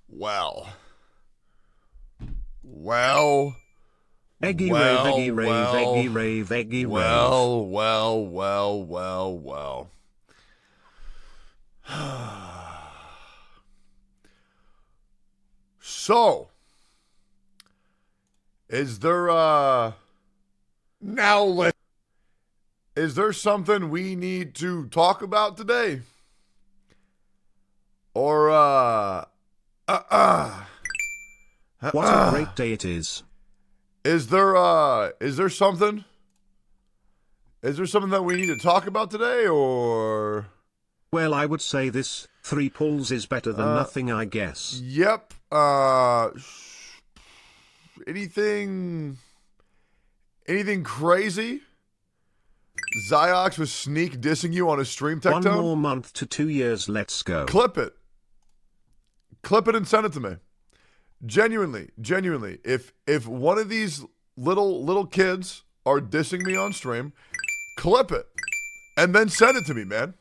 Well. Well. Eggy well, rave, eggy rave, well, eggy rave, eggy rave. well. So, is there, is there something we need to talk about today? Or, What a great day it is. Is there something? Is there something that we need to talk about today, or? Well, I would say this, 3 pulls is better than nothing, I guess. Yep. Anything crazy? Zyox was sneak dissing you on a stream, Tectone? 1 more month to 2 years, let's go. Clip it and send it to me. Genuinely. If one of these little kids are dissing me on stream, clip it and then send it to me, man.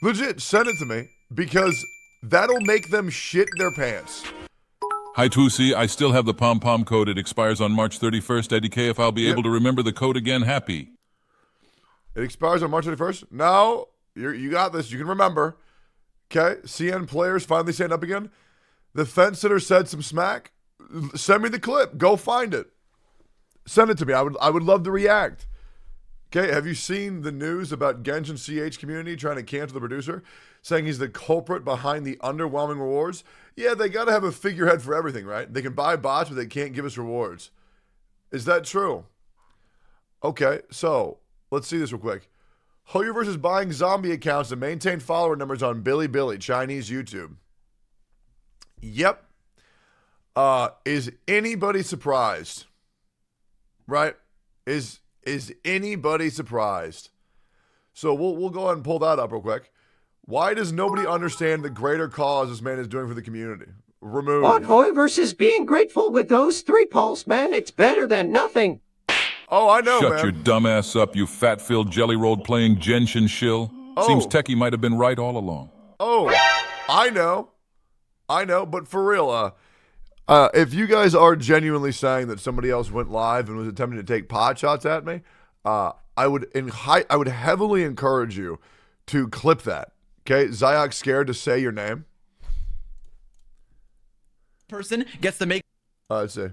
Legit, send it to me because that'll make them shit their pants. Hi, Tusi. I still have the pom-pom code. It expires on March 31st. Eddie K, if I'll be able to remember the code again, happy. It expires on March 31st? No, you got this. You can remember. Okay, CN players finally stand up again. The fence sitter said some smack. Send me the clip. Go find it. Send it to me. I would love to react. Okay, have you seen the news about Genshin CH community trying to cancel the producer, saying he's the culprit behind the underwhelming rewards? Yeah, they got to have a figurehead for everything, right? They can buy bots, but they can't give us rewards. Is that true? Okay, so let's see this real quick. Hoyoverse is buying zombie accounts to maintain follower numbers on Bilibili, Chinese YouTube. Yep. Is anybody surprised? Right? Is anybody surprised? So we'll go ahead and pull that up real quick. Why does nobody understand the greater cause this man is doing for the community? Remove. On Hoyoverse is being grateful with those 3 pulls, man. It's better than nothing. Oh, I know, Shut man. your dumb ass up, you fat-filled jelly roll playing Genshin shill. Seems Techie might have been right all along. Oh, I know, but for real, if you guys are genuinely saying that somebody else went live and was attempting to take pot shots at me, I would heavily encourage you to clip that. Okay, Zyox scared to say your name. Person gets to make Let's see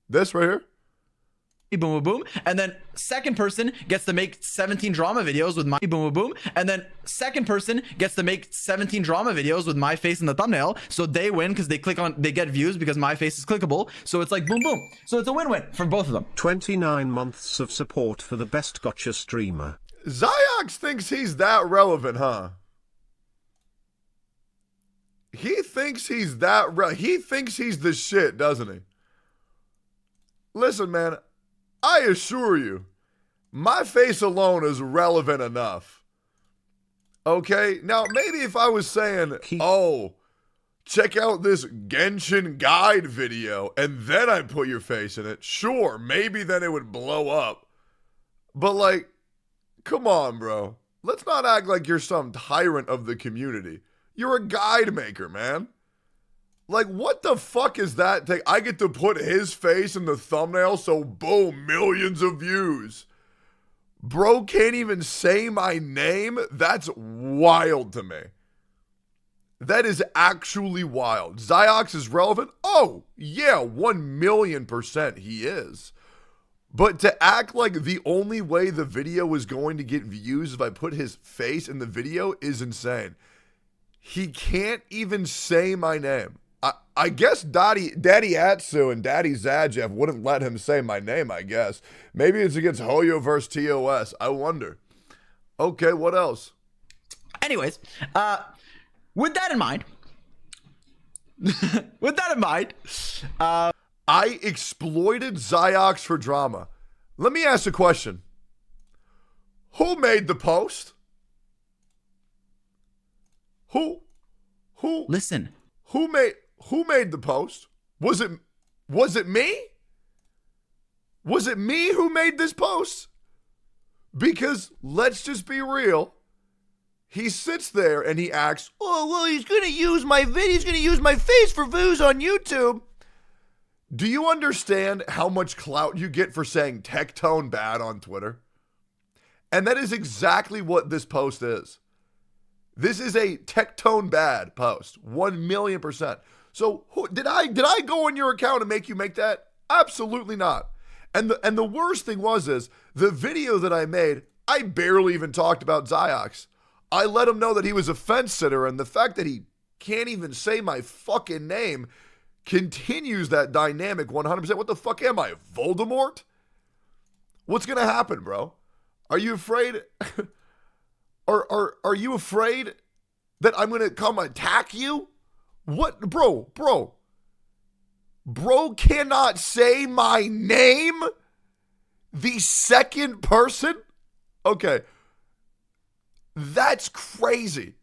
this right here. boom boom boom, and then second person gets to make 17 drama videos with my boom boom boom, and then second person gets to make 17 drama videos with my face in the thumbnail, so they win because they get views because my face is clickable, so it's like boom boom, so it's a win-win for both of them. 29 months of support for the best gotcha streamer. Zyox thinks he's that relevant, huh? He thinks he's that he thinks he's the shit, doesn't he? Listen, man, I assure you, my face alone is relevant enough. Okay? Now, maybe if I was saying, oh, check out this Genshin guide video, and then I put your face in it, sure, maybe then it would blow up. But, like, come on, bro. Let's not act like you're some tyrant of the community. You're a guide maker, man. Like, what the fuck is that? I get to put his face in the thumbnail, so boom, millions of views. Bro can't even say my name? That's wild to me. That is actually wild. Zyox is relevant? Oh, yeah, 1,000,000% he is. But to act like the only way the video is going to get views if I put his face in the video is insane. He can't even say my name. I guess Daddy Atsu and Daddy Zajev wouldn't let him say my name, I guess. Maybe it's against Hoyoverse TOS. I wonder. Okay, what else? Anyways, with that in mind, I exploited Zyox for drama. Let me ask a question. Who made the post? Who listen. Who made the post? Was it me? Was it me who made this post? Because let's just be real. he sits there and he acts, oh, well, he's going to use my video. He's going to use my face for views on YouTube. Do you understand how much clout you get for saying Tectone bad on Twitter? And that is exactly what this post is. This is a Tectone bad post, 1,000,000%. So did I go on your account and make you make that? Absolutely not. And the worst thing is the video that I made, I barely even talked about Ziox. I let him know that he was a fence sitter, and the fact that he can't even say my fucking name continues that dynamic 100%. What the fuck am I, Voldemort? What's gonna happen, bro? Are you afraid? Are you afraid that I'm gonna come attack you? What, bro? Bro cannot say my name? The second person? Okay. That's crazy.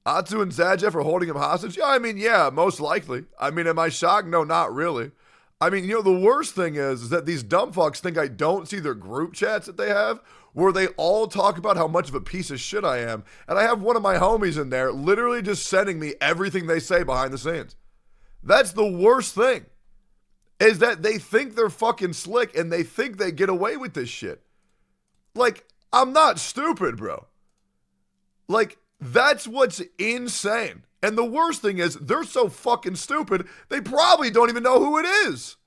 Atsu and Zajeff are holding him hostage? Yeah, I mean, yeah, most likely. I mean, am I shocked? No, not really. I mean, you know, the worst thing is that these dumb fucks think I don't see their group chats that they have, where they all talk about how much of a piece of shit I am. And I have one of my homies in there literally just sending me everything they say behind the scenes. That's the worst thing, is that they think they're fucking slick and they think they get away with this shit. Like, I'm not stupid, bro. Like, that's what's insane. And the worst thing is, they're so fucking stupid, they probably don't even know who it is.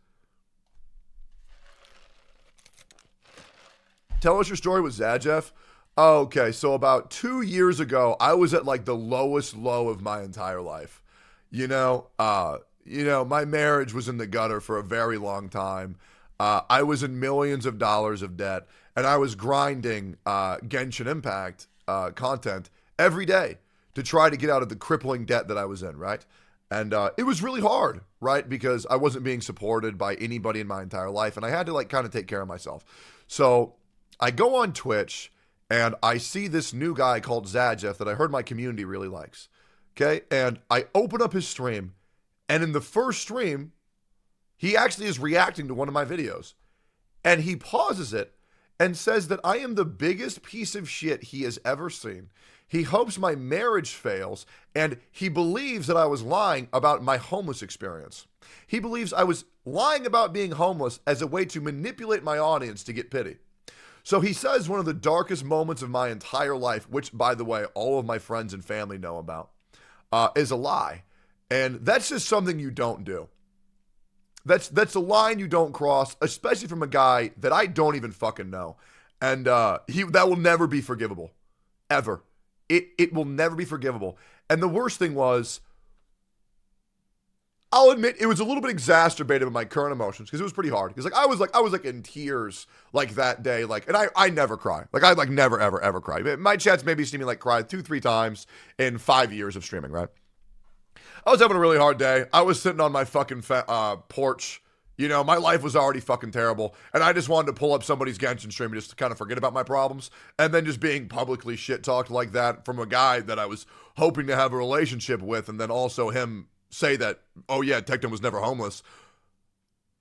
Tell us your story with Zajeff. Okay, so about 2 years ago, I was at like the lowest low of my entire life. You know, my marriage was in the gutter for a very long time. I was in millions of dollars of debt, and I was grinding Genshin Impact content every day to try to get out of the crippling debt that I was in, right? And it was really hard, right? Because I wasn't being supported by anybody in my entire life, and I had to like kind of take care of myself. So I go on Twitch, and I see this new guy called Zajeff that I heard my community really likes, okay? And I open up his stream, and in the first stream, he actually is reacting to one of my videos. And he pauses it and says that I am the biggest piece of shit he has ever seen. He hopes my marriage fails, and he believes that I was lying about my homeless experience. He believes I was lying about being homeless as a way to manipulate my audience to get pity. So he says one of the darkest moments of my entire life, which, by the way, all of my friends and family know about, is a lie. And that's just something you don't do. That's a line you don't cross, especially from a guy that I don't even fucking know. And that will never be forgivable. Ever. It will never be forgivable. And the worst thing was, I'll admit it was a little bit exacerbated by my current emotions because it was pretty hard. Because I was in tears like that day. Like, and I never cry. Like I like never ever cry. My chats maybe see me like cry 2-3 times in 5 years of streaming, right? I was having a really hard day. I was sitting on my fucking porch. You know, my life was already fucking terrible. And I just wanted to pull up somebody's Genshin stream just to kind of forget about my problems. And then just being publicly shit talked like that from a guy that I was hoping to have a relationship with. And then also him say that, oh yeah, Tectone was never homeless.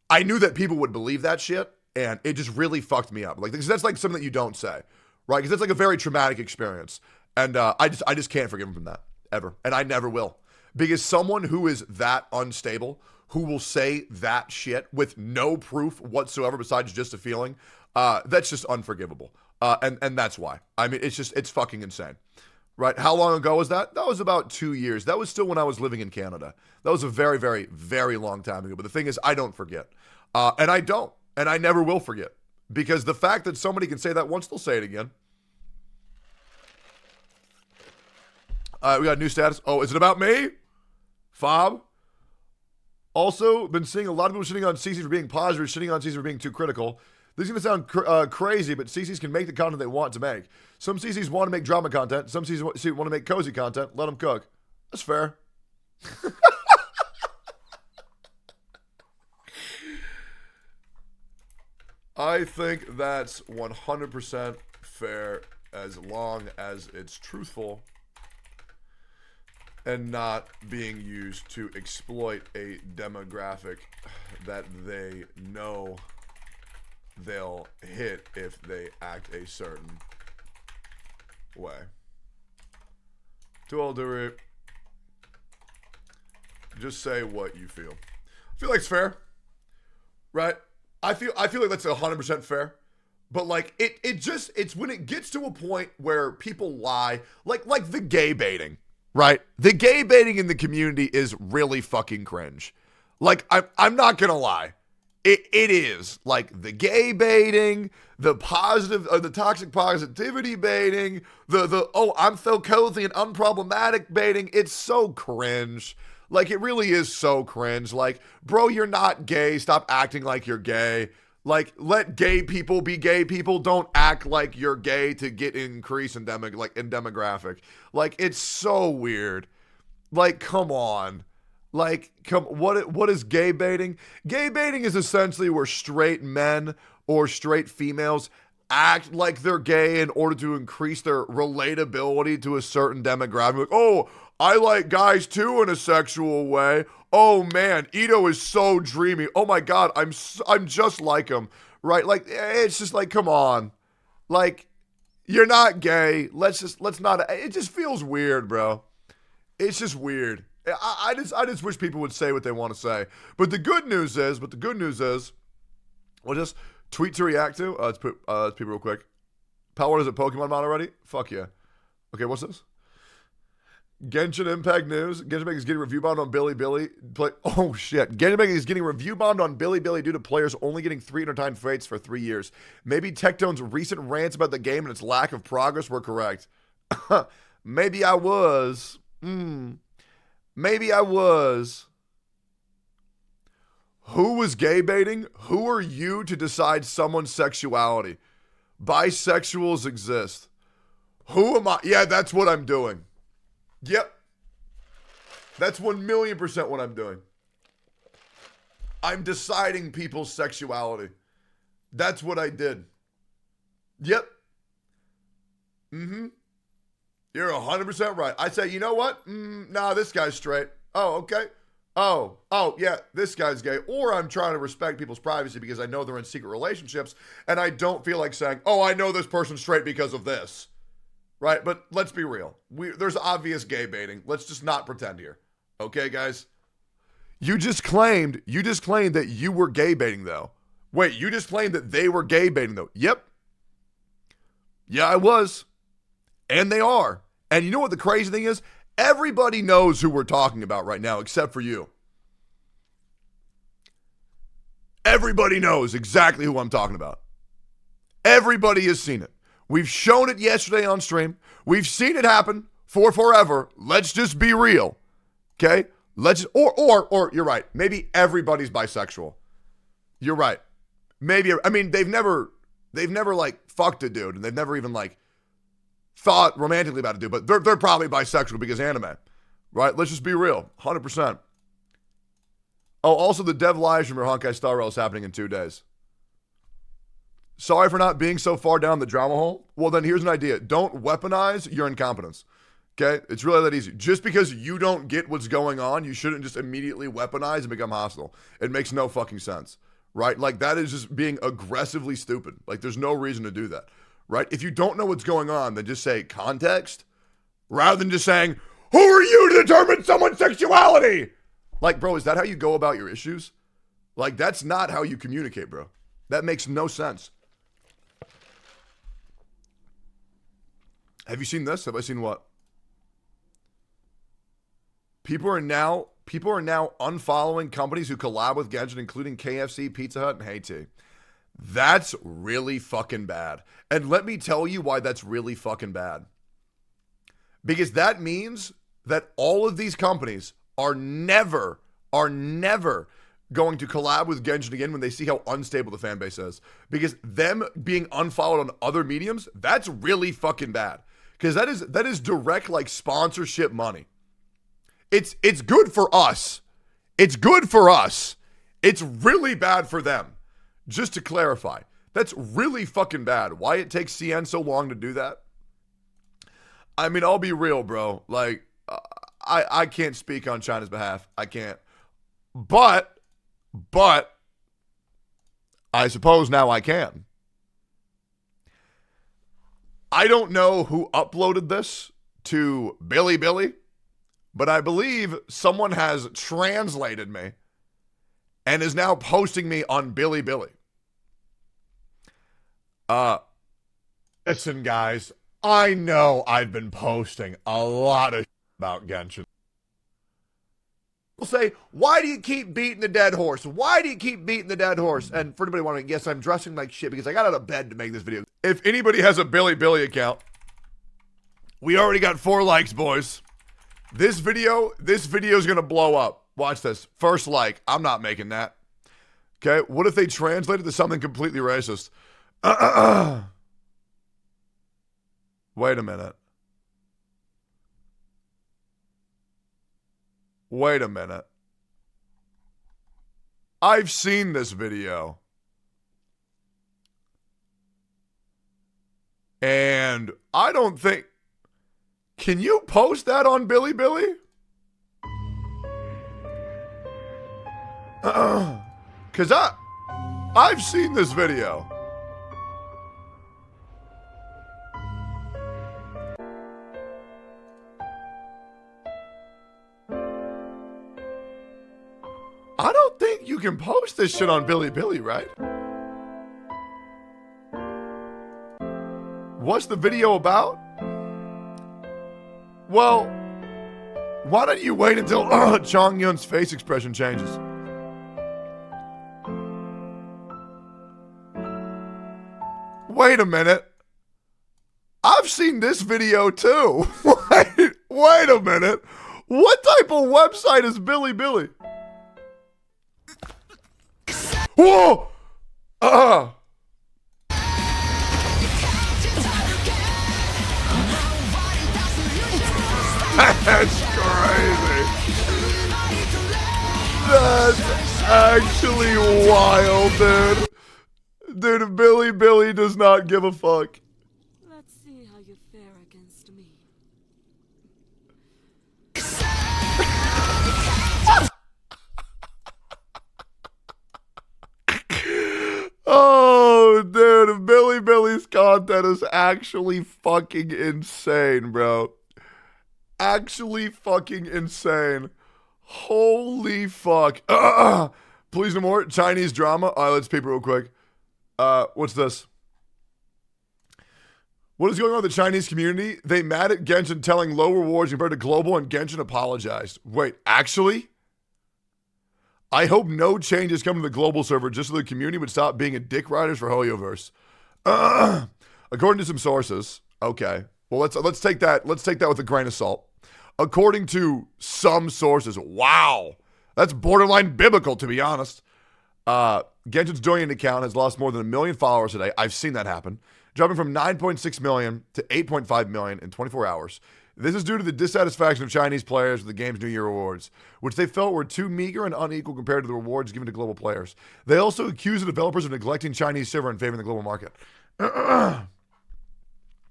I knew that people would believe that shit. And it just really fucked me up. Like, that's like something that you don't say. Right? Because that's like a very traumatic experience. And I just can't forgive him from that. Ever. And I never will. Because someone who is that unstable, who will say that shit with no proof whatsoever besides just a feeling, that's just unforgivable. And that's why. I mean, it's fucking insane. Right? How long ago was that? That was about 2 years. That was still when I was living in Canada. That was a very, very, very long time ago. But the thing is, I don't forget. And I don't. And I never will forget. Because the fact that somebody can say that once, they'll say it again. We got a new status. Oh, is it about me? Fob? Also, been seeing a lot of people shitting on CC for being positive, shitting on CC for being too critical. This is going to sound crazy, but CCs can make the content they want to make. Some CCs want to make drama content. Some CCs want to make cozy content. Let them cook. That's fair. I think that's 100% fair as long as it's truthful and not being used to exploit a demographic that they know they'll hit if they act a certain way. To all do just say what you feel. I feel like it's fair, right? I feel like that's 100% fair. But like it's when it gets to a point where people lie, like the gay baiting, right? The gay baiting in the community is really fucking cringe. Like I'm not gonna lie, it is like the gay baiting, the positive or the toxic positivity baiting, the oh I'm so cozy and unproblematic baiting. It's so cringe. Like it really is so cringe. Like bro, you're not gay. Stop acting like you're gay. Like, let gay people be gay people. Don't act like you're gay to get increase in demographic. Like, it's so weird. Like, come on. Like, what is gay baiting? Gay baiting is essentially where straight men or straight females act like they're gay in order to increase their relatability to a certain demographic. Like, oh, I like guys too in a sexual way. Oh man, Ito is so dreamy. Oh my God, I'm just like him, right? Like it's just like, come on, like you're not gay. Let's not. It just feels weird, bro. It's just weird. I just wish people would say what they want to say. But the good news is, we'll just tweet to react to. Let's put people real quick. Power is a Pokemon mod already? Fuck yeah. Okay, what's this? Genshin Impact news. Genshin Impact is getting review bombed on Bilibili. Oh shit. Genshin Impact is getting review bombed on Bilibili due to players only getting 300 times rates for 3 years. Maybe Tectone's recent rants about the game and its lack of progress were correct. Maybe I was. Maybe I was. Who was gay baiting? Who are you to decide someone's sexuality? Bisexuals exist. Who am I? Yeah, that's what I'm doing. Yep. That's 1,000,000% what I'm doing. I'm deciding people's sexuality. That's what I did. Yep. You're 100% right. I say, you know what? Nah, this guy's straight. Oh, okay. Oh, yeah, this guy's gay. Or I'm trying to respect people's privacy because I know they're in secret relationships and I don't feel like saying, oh, I know this person's straight because of this. Right? But let's be real. There's obvious gay baiting. Let's just not pretend here. Okay, guys? You just claimed that you were gay baiting, though. Wait, you just claimed that they were gay baiting, though. Yep. Yeah, I was. And they are. And you know what the crazy thing is? Everybody knows who we're talking about right now, except for you. Everybody knows exactly who I'm talking about. Everybody has seen it. We've shown it yesterday on stream. We've seen it happen for forever. Let's just be real. Okay? Or you're right. Maybe everybody's bisexual. You're right. Maybe, I mean, they've never like fucked a dude and they've never even like thought romantically about a dude, but they're probably bisexual because anime. Right? Let's just be real. 100%. Oh, also the dev live stream for Honkai Star Rail is happening in 2 days. Sorry for not being so far down the drama hole. Well, then here's an idea. Don't weaponize your incompetence. Okay? It's really that easy. Just because you don't get what's going on, you shouldn't just immediately weaponize and become hostile. It makes no fucking sense. Right? Like, that is just being aggressively stupid. Like, there's no reason to do that. Right? If you don't know what's going on, then just say context rather than just saying, who are you to determine someone's sexuality? Like, bro, is that how you go about your issues? Like, that's not how you communicate, bro. That makes no sense. Have you seen this? Have I seen what? People are now unfollowing companies who collab with Genshin, including KFC, Pizza Hut, and Hey-T. That's really fucking bad. And let me tell you why that's really fucking bad. Because that means that all of these companies are never going to collab with Genshin again when they see how unstable the fan base is. Because them being unfollowed on other mediums, that's really fucking bad. Because that is direct like sponsorship money. It's good for us. It's good for us. It's really bad for them. Just to clarify, that's really fucking bad. Why it takes CN so long to do that? I mean, I'll be real, bro. Like, I can't speak on China's behalf. I can't. But I suppose now I can. I don't know who uploaded this to Billy, but I believe someone has translated me and is now posting me on Billy. Listen, guys, I know I've been posting a lot of about Genshin. People say, why do you keep beating the dead horse? Why do you keep beating the dead horse? And for anybody wondering, yes, I'm dressing like shit because I got out of bed to make this video. If anybody has a Billy account, we already got 4 likes, boys. This video is going to blow up. Watch this. First like. I'm not making that. Okay, what if they translated to something completely racist? Wait a minute. Wait a minute. I've seen this video. And I don't think... Can you post that on Billy? Because I've seen this video. I don't think you can post this shit on Billy, right? What's the video about? Well, why don't you wait until Chong Yun's face expression changes? Wait a minute. I've seen this video too. Wait a minute. What type of website is Billy? Whoa! That's crazy. That's actually wild, dude. Dude, Billy does not give a fuck. Let's see how you fare against me. Oh, dude, Billy's content is actually fucking insane, bro. Actually fucking insane. Holy fuck. Please no more Chinese drama. All right, let's peep it real quick. What's this? What is going on with the Chinese community? They mad at Genshin telling low rewards compared to global, and Genshin apologized. Wait, actually? I hope no changes come to the global server just so the community would stop being a dick riders for Hoyoverse. According to some sources, okay. Well, let's take that with a grain of salt. According to some sources, wow, that's borderline biblical, to be honest. Genshin's Douyin account has lost more than 1 million followers today. I've seen that happen, dropping from 9.6 million to 8.5 million in 24 hours. This is due to the dissatisfaction of Chinese players with the game's New Year rewards, which they felt were too meager and unequal compared to the rewards given to global players. They also accuse the developers of neglecting Chinese server and favoring the global market.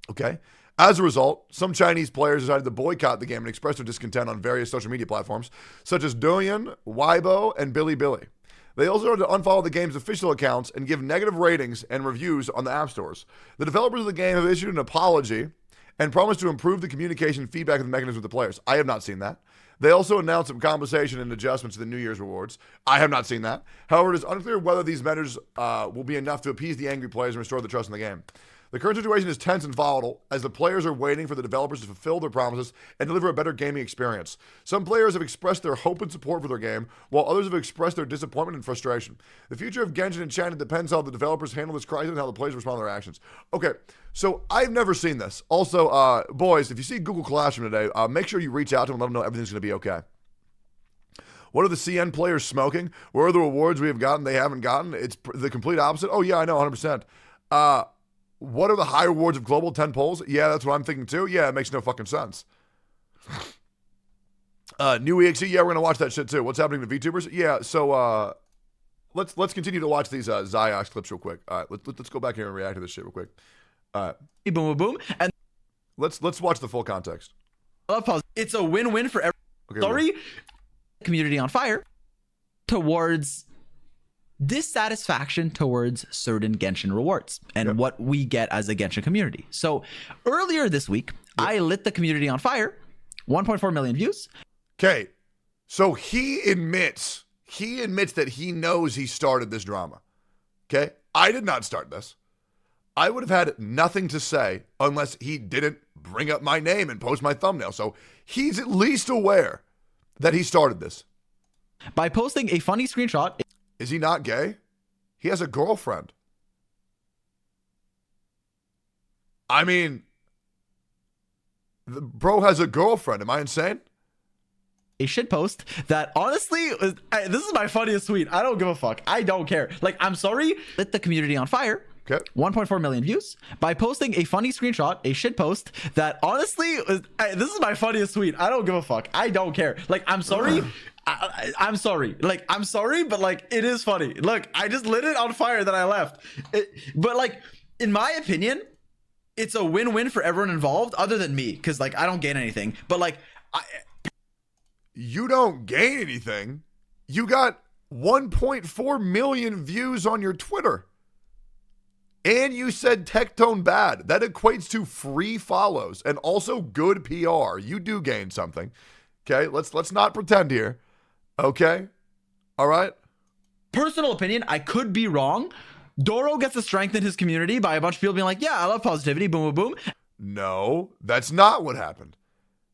Okay. As a result, some Chinese players decided to boycott the game and express their discontent on various social media platforms, such as Douyin, Weibo, and Billy. They also started to unfollow the game's official accounts and give negative ratings and reviews on the app stores. The developers of the game have issued an apology and promised to improve the communication feedback and mechanism with the players. I have not seen that. They also announced some compensation and adjustments to the New Year's rewards. I have not seen that. However, it is unclear whether these measures will be enough to appease the angry players and restore the trust in the game. The current situation is tense and volatile as the players are waiting for the developers to fulfill their promises and deliver a better gaming experience. Some players have expressed their hope and support for their game, while others have expressed their disappointment and frustration. The future of Genshin in China depends on how the developers handle this crisis and how the players respond to their actions. Okay, so I've never seen this. Also, boys, if you see Google Classroom today, make sure you reach out to them and let them know everything's going to be okay. What are the CN players smoking? Where are the rewards we have gotten they haven't gotten? It's the complete opposite. Oh, yeah, I know, 100%. What are the high rewards of global 10 polls? Yeah, that's what I'm thinking too. Yeah, it makes no fucking sense. New EXE, yeah, we're going to watch that shit too. What's happening to VTubers? Yeah, so let's continue to watch these Ziox clips real quick. All right, let's go back here and react to this shit real quick. All right. Boom. And let's watch the full context. it's a win-win for every Okay, story. Community on fire towards dissatisfaction towards certain Genshin rewards and what we get as a Genshin community. So earlier this week, I lit the community on fire, 1.4 million views. Okay, so he admits that he knows he started this drama. Okay, I did not start this. I would have had nothing to say unless he didn't bring up my name and post my thumbnail. So he's at least aware that he started this. By posting a funny screenshot. Is he not gay? He has a girlfriend. I mean, the bro has a girlfriend. Am I insane? A shit post that honestly, this is my funniest tweet. I don't give a fuck. I don't care. Like, I'm sorry. Lit the community on fire. Okay. 1.4 million views by posting a funny screenshot, a shit post that honestly, this is my funniest tweet. I don't give a fuck. I don't care. Like, I'm sorry. I'm sorry. Like, I'm sorry, but like, it is funny. Look, I just lit it on fire that I left. But like, in my opinion, it's a win-win for everyone involved other than me. Cause like, I don't gain anything, but like, you don't gain anything. You got 1.4 million views on your Twitter. And you said Tectone bad. That equates to free follows and also good PR. You do gain something. Okay, let's not pretend here. Okay? All right? Personal opinion, I could be wrong. Doro gets to strengthen his community by a bunch of people being like, yeah, I love positivity, boom, boom, boom. No, that's not what happened.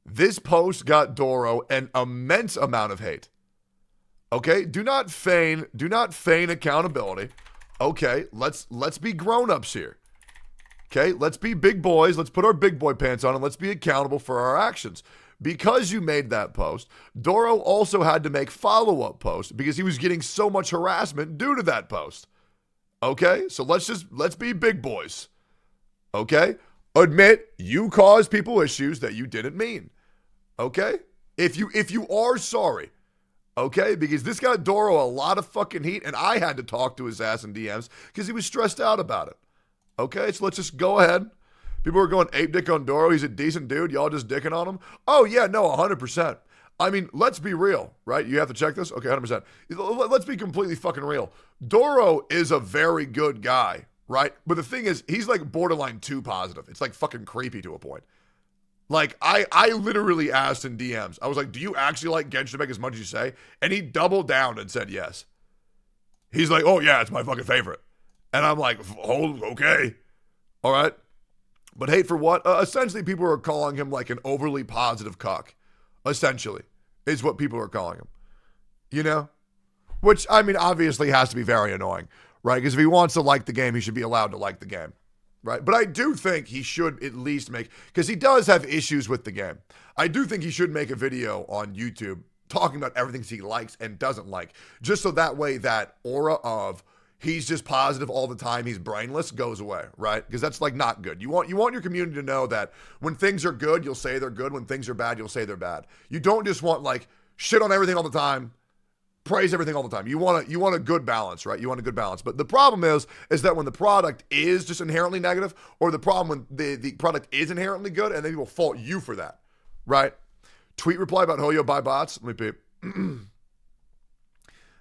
This post got Doro an immense amount of hate. Okay? Do not feign accountability. Okay, let's be grown-ups here. Okay, let's be big boys. Let's put our big boy pants on and let's be accountable for our actions. Because you made that post, Doro also had to make follow-up posts because he was getting so much harassment due to that post. Okay, so let's be big boys. Okay, admit you caused people issues that you didn't mean. Okay, if you are sorry. Okay, because this got Doro a lot of fucking heat, and I had to talk to his ass in DMs because he was stressed out about it. Okay, so let's just go ahead. People are going ape dick on Doro. He's a decent dude. Y'all just dicking on him. Oh, yeah, no, 100%. I mean, let's be real, right? You have to check this? Okay, 100%. Let's be completely fucking real. Doro is a very good guy, right? But the thing is, he's like borderline too positive. It's like fucking creepy to a point. Like, I literally asked in DMs. I was like, do you actually like Genshin Impact as much as you say? And he doubled down and said yes. He's like, oh, yeah, it's my fucking favorite. And I'm like, oh, okay. All right. But hate for what? Essentially, people are calling him like an overly positive cuck. Essentially, is what people are calling him. You know? Which, I mean, obviously has to be very annoying, right? Because if he wants to like the game, he should be allowed to like the game. Right. But I do think he should at least because he does have issues with the game. I do think he should make a video on YouTube talking about everything he likes and doesn't like, just so that way that aura of he's just positive all the time, he's brainless, goes away, right? Because that's like not good. You want your community to know that when things are good, you'll say they're good. When things are bad, you'll say they're bad. You don't just want like shit on everything all the time, praise everything all the time. You want a good balance, right? You want a good balance. But the problem is that when the product is just inherently negative, or the problem when the product is inherently good, and then people fault you for that, right? Tweet reply about Hoyo buy bots. Let me peep.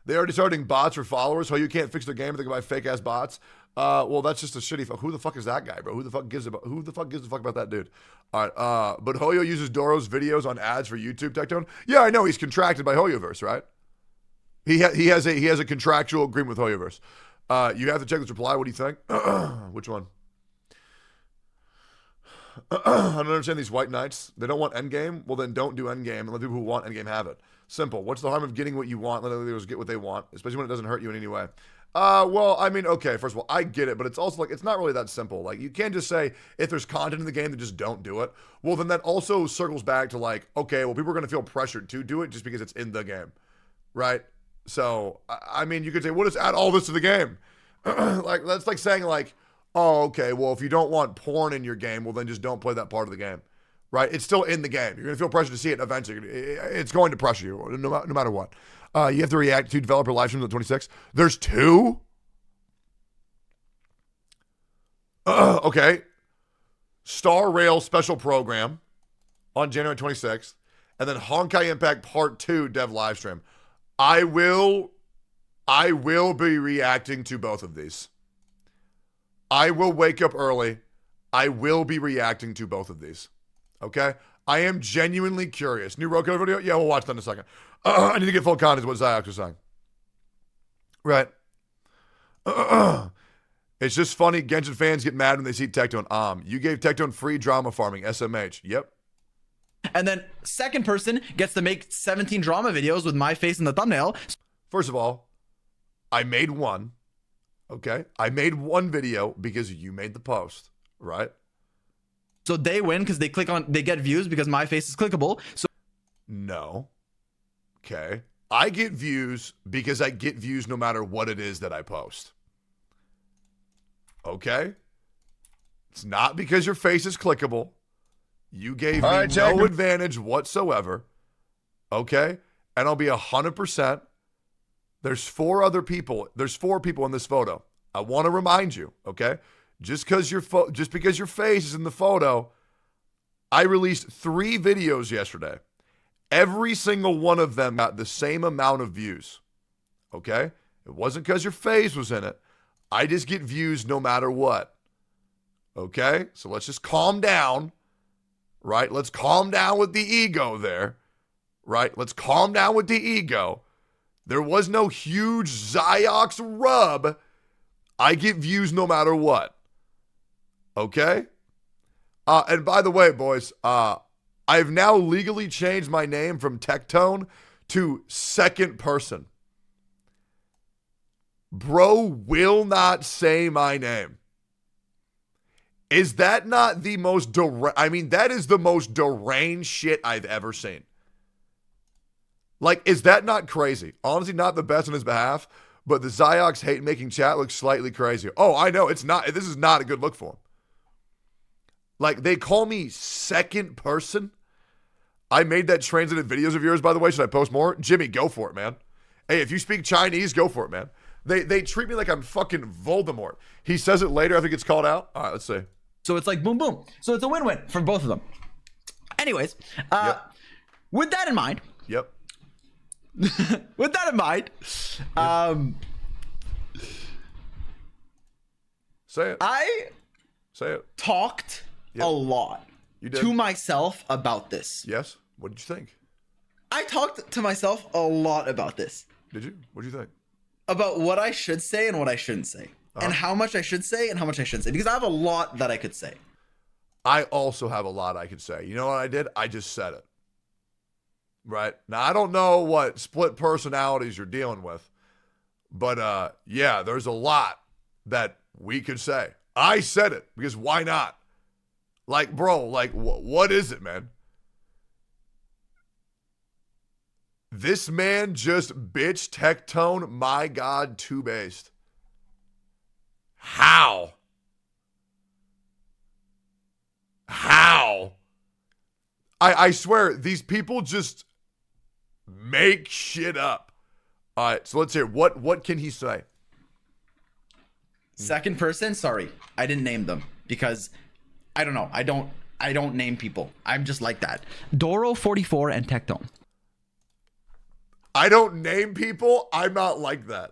They already starting bots for followers. Hoyo can't fix their game if they can buy fake ass bots. Well, that's just a shitty. Who the fuck is that guy, bro? Who the fuck gives a fuck about that dude? All right. But Hoyo uses Doro's videos on ads for YouTube. Tectone. Yeah, I know he's contracted by Hoyoverse, right? He has a contractual agreement with Hoyoverse. You have to check this reply. What do you think? Which one? I don't understand these white knights. They don't want endgame. Well, then don't do endgame and let people who want endgame have it. Simple. What's the harm of getting what you want? Let others get what they want, especially when it doesn't hurt you in any way. Well, I mean, okay, first of all, I get it, but it's also like, it's not really that simple. Like, you can't just say, if there's content in the game, then just don't do it. Well, then that also circles back to like, okay, well, people are going to feel pressured to do it just because it's in the game, right? So, I mean, you could say, well, just add all this to the game. Like, that's like saying like, oh, okay, well, if you don't want porn in your game, well, then just don't play that part of the game, right? It's still in the game. You're going to feel pressure to see it eventually. It's going to pressure you no matter what. You have to react to developer live streams on 26. There's 2? Okay. Star Rail special program on January 26th. And then Honkai Impact Part 2 dev live stream. I will I will be reacting to both of these. I will wake up early. I will be reacting to both of these. Okay? I am genuinely curious. New Roku video? Yeah, we'll watch that in a second. I need to get full context of what Ziox was saying. Right. It's just funny. Genshin fans get mad when they see Tectone. You gave Tectone free drama farming. SMH. Yep. And then second person gets to make 17 drama videos with my face in the thumbnail. First of all, I made one. Okay? I made one video because you made the post. Right? So they win because they get views because my face is clickable. So no. Okay. I get views because I get views no matter what it is that I post. Okay? It's not because your face is clickable. You gave me no advantage whatsoever. Okay? And I'll be 100%. There's four people in this photo. I want to remind you, okay? Just because your face is in the photo, I released 3 videos yesterday. Every single one of them got the same amount of views. Okay? It wasn't because your face was in it. I just get views no matter what. Okay? So let's just calm down. Right? Let's calm down with the ego there. Right? Let's calm down with the ego. There was no huge Ziox rub. I get views no matter what. Okay? And by the way, boys, I've now legally changed my name from Tectone to second person. Bro will not say my name. Is that not the most that is the most deranged shit I've ever seen. Like, is that not crazy? Honestly, not the best on his behalf, but the Ziox hate making chat looks slightly crazy. Oh, I know, it's not. This is not a good look for him. Like, they call me second person. I made that translated videos of yours, by the way. Should I post more? Jimmy, go for it, man. Hey, if you speak Chinese, go for it, man. They treat me like I'm fucking Voldemort. He says it later after it gets called out. All right, let's see. So it's like boom, boom. So it's a win-win for both of them. Anyways, with that in mind. Yep. With that in mind, say it. Say it. Talked a lot to myself about this. Yes. What did you think? I talked to myself a lot about this. Did you? What did you think? About what I should say and what I shouldn't say. And how much I should say and how much I shouldn't say. Because I have a lot that I could say. I also have a lot I could say. You know what I did? I just said it. Right? Now, I don't know what split personalities you're dealing with. But, yeah, there's a lot that we could say. I said it because why not? Like, bro, like, what is it, man? This man just bitch Tectone, my God, 2-based. How? I swear, these people just make shit up. All right, so let's hear. What can he say? Second person, sorry, I didn't name them because I don't know. I don't name people. I'm just like that. Doro44 and Tectone. I don't name people. I'm not like that.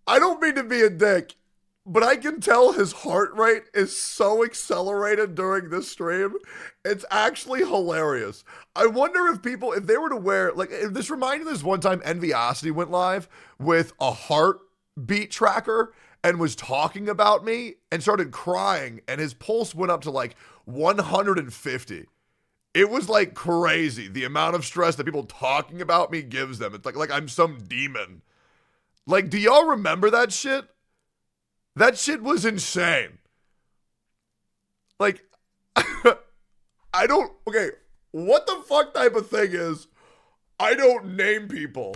I don't mean to be a dick, but I can tell his heart rate is so accelerated during this stream. It's actually hilarious. I wonder if they were to wear, like, if this reminded me this one time Enviosity went live with a heartbeat tracker and was talking about me and started crying, and his pulse went up to like 150. It was like crazy, the amount of stress that people talking about me gives them. It's like I'm some demon. Like, do y'all remember that shit? That shit was insane. Like, okay, what the fuck type of thing is, I don't name people?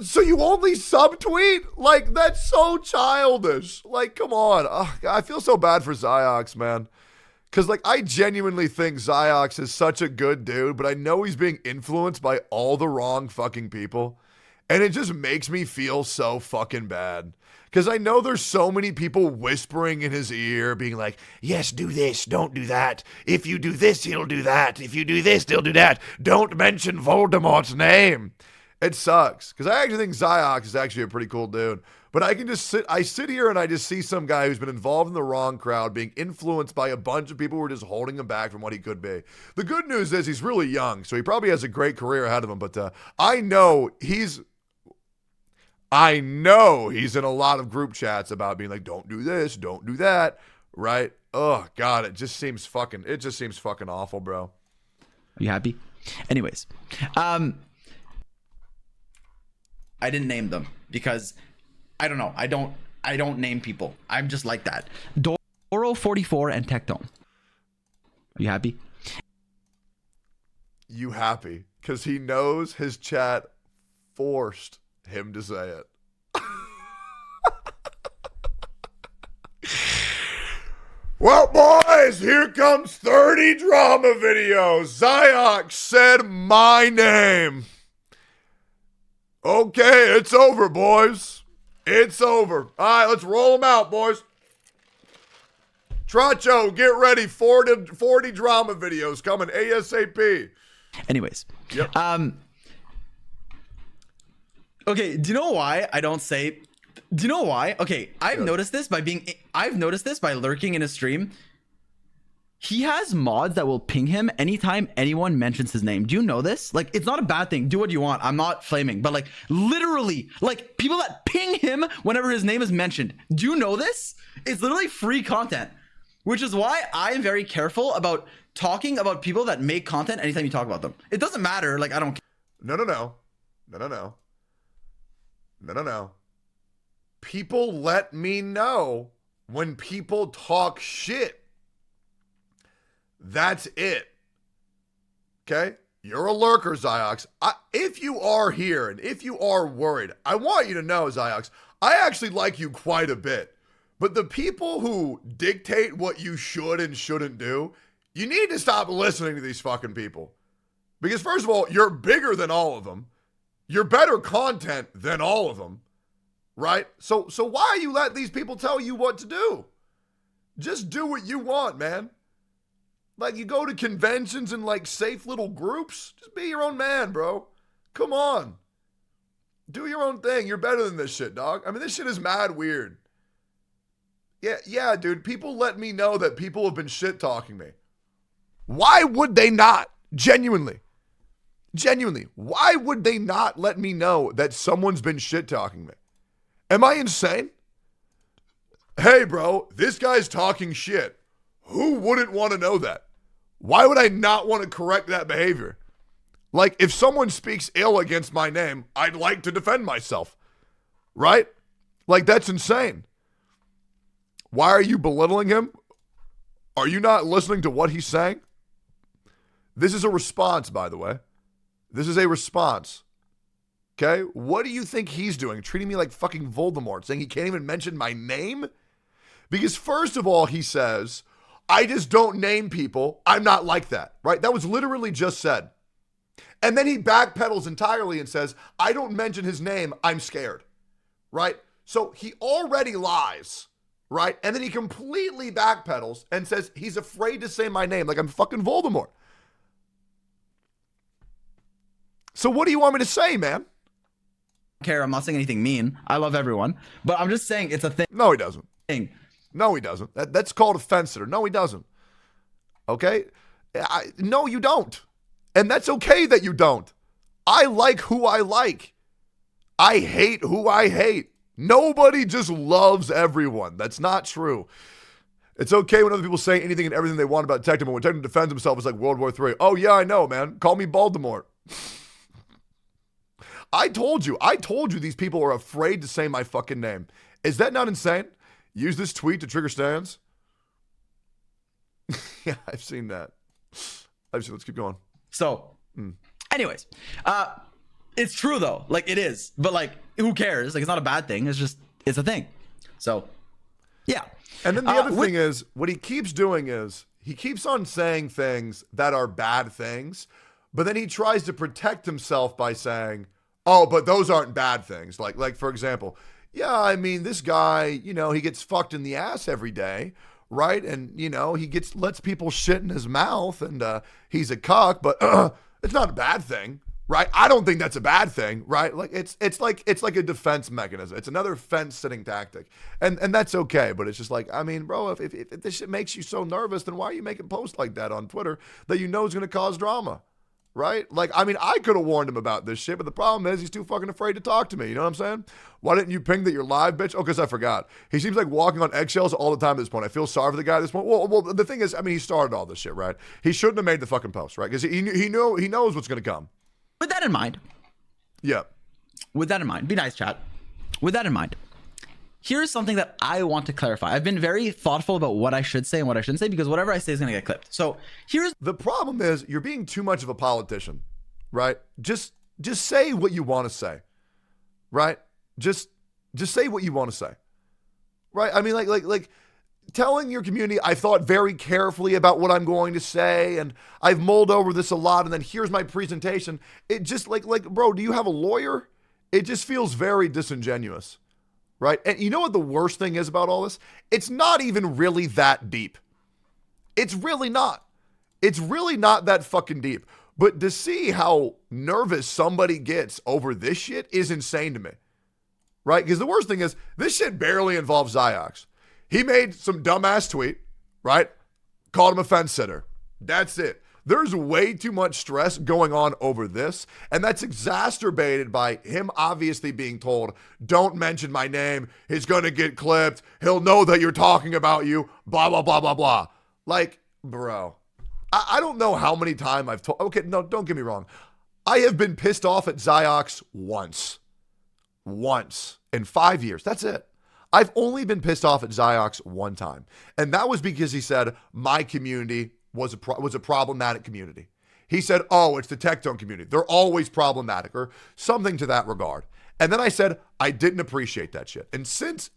So you only subtweet? Like, that's so childish. Like, come on. I feel so bad for Ziox, man. Because, like, I genuinely think Ziox is such a good dude, but I know he's being influenced by all the wrong fucking people. And it just makes me feel so fucking bad. Because I know there's so many people whispering in his ear, being like, yes, do this, don't do that. If you do this, he'll do that. If you do this, he'll do that. Don't mention Voldemort's name. It sucks because I actually think Ziox is actually a pretty cool dude. But I can just sit here and I just see some guy who's been involved in the wrong crowd, being influenced by a bunch of people who are just holding him back from what he could be. The good news is he's really young, so he probably has a great career ahead of him. But I know he's in a lot of group chats about being like, don't do this, don't do that, right? Oh God, it just seems fucking awful, bro. Are you happy? Anyways, I didn't name them because I don't know. I don't name people. I'm just like that. Doro44 and Tectone. Are you happy? You happy because he knows his chat forced him to say it. Well, boys, here comes 30 drama videos. Ziox said my name. Okay, it's over, boys. It's over. All right, let's roll them out, boys. Tracho, get ready. 40 drama videos coming ASAP. Anyways. Yep. Okay, do you know why I don't say... Do you know why? Okay, I've noticed this by lurking in a stream. He has mods that will ping him anytime anyone mentions his name. Do you know this? Like, it's not a bad thing. Do what you want. I'm not flaming. But, like, literally, like, people that ping him whenever his name is mentioned. Do you know this? It's literally free content. Which is why I am very careful about talking about people that make content anytime you talk about them. It doesn't matter. Like, I don't care. No. People let me know when people talk shit. That's it. Okay? You're a lurker, Ziox. If you are here and if you are worried, I want you to know, Ziox, I actually like you quite a bit. But the people who dictate what you should and shouldn't do, you need to stop listening to these fucking people. Because first of all, you're bigger than all of them. You're better content than all of them. Right? So why are you letting these people tell you what to do? Just do what you want, man. Like, you go to conventions and, like, safe little groups. Just be your own man, bro. Come on. Do your own thing. You're better than this shit, dog. I mean, this shit is mad weird. Yeah, dude. People let me know that people have been shit-talking me. Why would they not? Genuinely. Why would they not let me know that someone's been shit-talking me? Am I insane? Hey, bro, this guy's talking shit. Who wouldn't want to know that? Why would I not want to correct that behavior? Like, if someone speaks ill against my name, I'd like to defend myself. Right? Like, that's insane. Why are you belittling him? Are you not listening to what he's saying? This is a response, by the way. This is a response. Okay? What do you think he's doing? Treating me like fucking Voldemort, saying he can't even mention my name? Because first of all, he says, I just don't name people. I'm not like that, right? That was literally just said. And then he backpedals entirely and says, I don't mention his name. I'm scared, right? So he already lies, right? And then he completely backpedals and says he's afraid to say my name like I'm fucking Voldemort. So what do you want me to say, man? Care. I'm not saying anything mean. I love everyone, but I'm just saying it's a thing. No, he doesn't. No, he doesn't. That's called a fence sitter. No, he doesn't. Okay? No, you don't. And that's okay that you don't. I like who I like. I hate who I hate. Nobody just loves everyone. That's not true. It's okay when other people say anything and everything they want about Tectone, but when Tectone defends himself, it's like World War III. Oh, yeah, I know, man. Call me Baltimore. I told you these people are afraid to say my fucking name. Is that not insane? Use this tweet to trigger stands. Yeah, I've seen that. Let's keep going. So, anyways, it's true though. Like, it is, but like, who cares? Like, it's not a bad thing. It's a thing. So, yeah. And then the other thing is, what he keeps doing is he keeps on saying things that are bad things, but then he tries to protect himself by saying, oh, but those aren't bad things. Like for example, yeah, I mean, this guy, you know, he gets fucked in the ass every day, right? And, you know, he lets people shit in his mouth and he's a cuck, but it's not a bad thing. right? I don't think that's a bad thing, right? Like it's like a defense mechanism. It's another fence-sitting tactic, and that's okay. But it's just like, I mean, bro, if this shit makes you so nervous, then why are you making posts like that on Twitter that you know is going to cause drama, right? Like, I mean, I could have warned him about this shit, but the problem is he's too fucking afraid to talk to me. You know what I'm saying? Why didn't you ping that you're live, bitch? Oh, because I forgot. He seems like walking on eggshells all the time at this point. I feel sorry for the guy at this point. Well, the thing is, I mean, he started all this shit, right? He shouldn't have made the fucking post, right? Because he knows what's going to come. With that in mind, Yeah. with that in mind, be nice, chat. With that in mind, here's something that I want to clarify. I've been very thoughtful about what I should say and what I shouldn't say because whatever I say is going to get clipped. So here's The problem is you're being too much of a politician, right? Just say what you want to say, right? Just say what you want to say, right? I mean, like telling your community, I thought very carefully about what I'm going to say, and I've mulled over this a lot, and then here's my presentation. It just like, bro, do you have a lawyer? It just feels very disingenuous, right? And you know what the worst thing is about all this? It's not even really that deep. It's really not. It's really not that fucking deep. But to see how nervous somebody gets over this shit is insane to me, right? Because the worst thing is this shit barely involves Ziox. He made some dumbass tweet, right? Called him a fence sitter. That's it. There's way too much stress going on over this, and that's exacerbated by him obviously being told, don't mention my name. He's going to get clipped. He'll know that you're talking about you, blah, blah, blah, blah, blah. Like, bro, I don't know how many times I've told, okay, no, don't get me wrong. I have been pissed off at Ziox once in 5 years. That's it. I've only been pissed off at Ziox one time. And that was because he said my community was a problematic community. He said, oh, it's the Tectone community. They're always problematic or something to that regard. And then I said, I didn't appreciate that shit. And since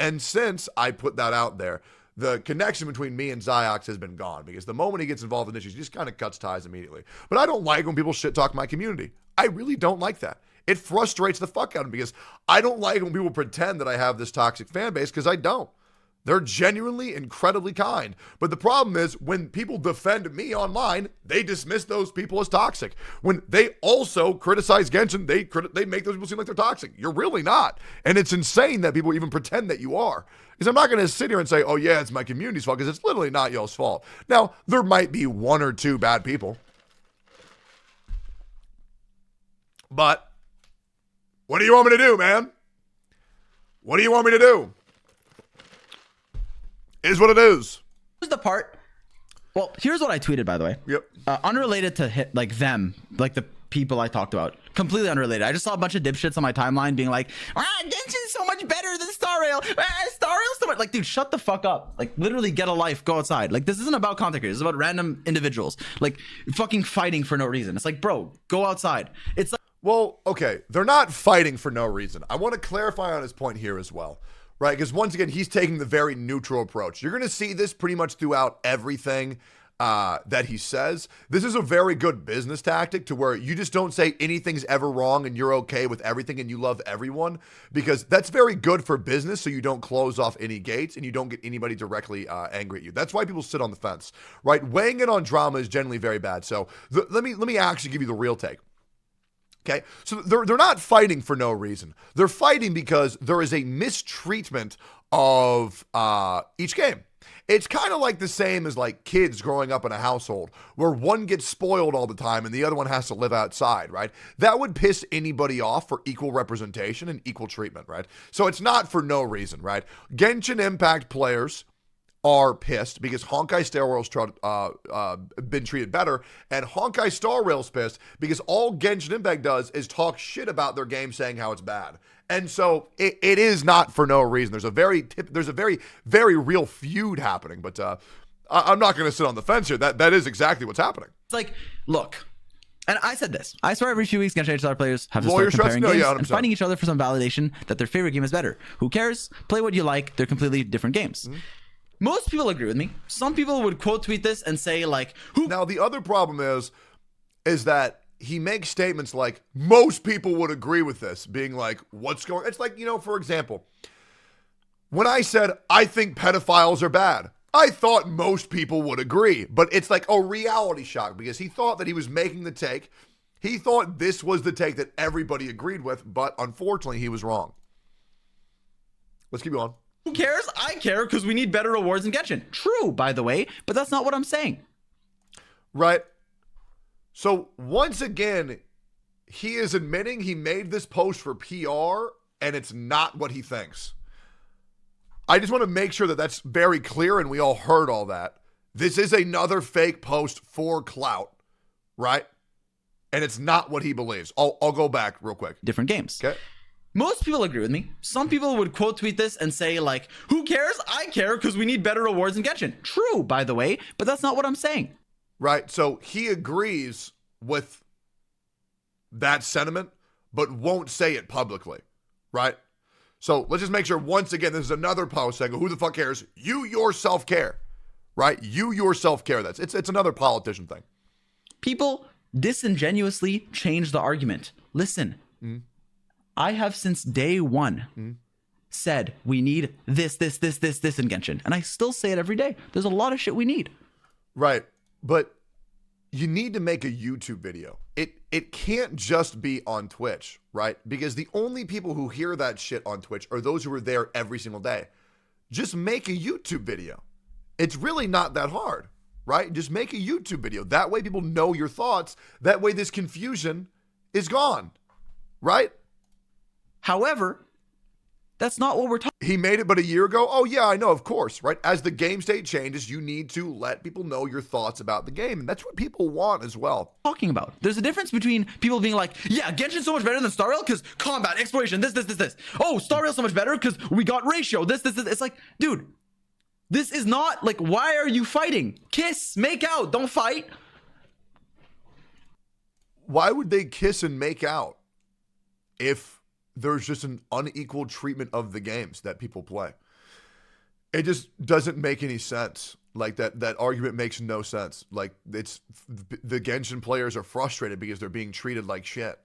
I put that out there, the connection between me and Ziox has been gone because the moment he gets involved in issues, he just kind of cuts ties immediately. But I don't like when people shit talk my community. I really don't like that. It frustrates the fuck out of me because I don't like when people pretend that I have this toxic fan base because I don't. They're genuinely incredibly kind. But the problem is when people defend me online, they dismiss those people as toxic. When they also criticize Genshin, they make those people seem like they're toxic. You're really not. And it's insane that people even pretend that you are. Because I'm not going to sit here and say, oh yeah, it's my community's fault, because it's literally not y'all's fault. Now, there might be one or two bad people. But what do you want me to do, man? What do you want me to do? Is what it is. Here's the part. Well, here's what I tweeted, by the way. Yep. Unrelated to them, like the people I talked about. Completely unrelated. I just saw a bunch of dipshits on my timeline being like, Genshin's so much better than Star Rail. Star Rail's so much. Like, dude, shut the fuck up. Like, literally get a life, go outside. Like, this isn't about content creators. It's about random individuals. Like, fucking fighting for no reason. It's like, bro, go outside. It's like, well, okay, they're not fighting for no reason. I want to clarify on his point here as well, right? Because once again, he's taking the very neutral approach. You're going to see this pretty much throughout everything that he says. This is a very good business tactic to where you just don't say anything's ever wrong and you're okay with everything and you love everyone, because that's very good for business, so you don't close off any gates and you don't get anybody directly angry at you. That's why people sit on the fence, right? Weighing in on drama is generally very bad. So let me actually give you the real take. Okay, so they're not fighting for no reason. They're fighting because there is a mistreatment of each game. It's kind of like the same as like kids growing up in a household where one gets spoiled all the time and the other one has to live outside, right? That would piss anybody off for equal representation and equal treatment, right? So it's not for no reason, right? Genshin Impact players are pissed because Honkai Star Rail's been treated better, and Honkai Star Rail's pissed because all Genshin Impact does is talk shit about their game, saying how it's bad. And so it is not for no reason. There's a very, very real feud happening, but I'm not going to sit on the fence here. That is exactly what's happening. it's like, look. And I said this. I swear every few weeks, Genshin HSR players have to Lawyer start stress? comparing No, games yeah, and 100%. fighting each other for some validation that their favorite game is better. Who cares? Play what you like. They're completely different games. Mm-hmm. Most people agree with me. Some people would quote tweet this and say like, "Who?" Now the other problem is that he makes statements like most people would agree with this, being like, "What's going?" It's like, for example, when I said I think pedophiles are bad, I thought most people would agree, but it's like a reality shock because he thought that he was making the take. He thought this was the take that everybody agreed with, but unfortunately, he was wrong. Let's keep going. Who cares? I care because we need better rewards in Genshin. True, by the way, but that's not what I'm saying. Right? So once again, he is admitting he made this post for PR and it's not what he thinks. I just want to make sure that that's very clear and we all heard all that. This is another fake post for clout, right? And it's not what he believes. I'll go back real quick. Different games. Okay. Most people agree with me. Some people would quote tweet this and say like, who cares? I care because we need better rewards in Genshin. True, by the way, but that's not what I'm saying. Right. So he agrees with that sentiment, but won't say it publicly. Right. So let's just make sure once again, this is another post saying, who the fuck cares? You yourself care. Right. You yourself care. It's another politician thing. People disingenuously change the argument. Listen, I have since day one said we need this in Genshin. And I still say it every day. There's a lot of shit we need. Right. But you need to make a YouTube video. It can't just be on Twitch, right? Because the only people who hear that shit on Twitch are those who are there every single day. Just make a YouTube video. It's really not that hard, right? Just make a YouTube video. That way people know your thoughts. That way this confusion is gone, right? However, that's not what we're talking He made it but a year ago. Oh yeah, I know, of course, right? As the game state changes, you need to let people know your thoughts about the game. And that's what people want as well. about. There's a difference between people being like, yeah, Genshin's so much better than Star Rail because combat, exploration, this. Oh, Star Rail's so much better because we got ratio, this. It's like, dude, this is not like, why are you fighting? Kiss, make out, don't fight. Why would they kiss and make out if there's just an unequal treatment of the games that people play? It just doesn't make any sense. Like that argument makes no sense. Like it's the Genshin players are frustrated because they're being treated like shit.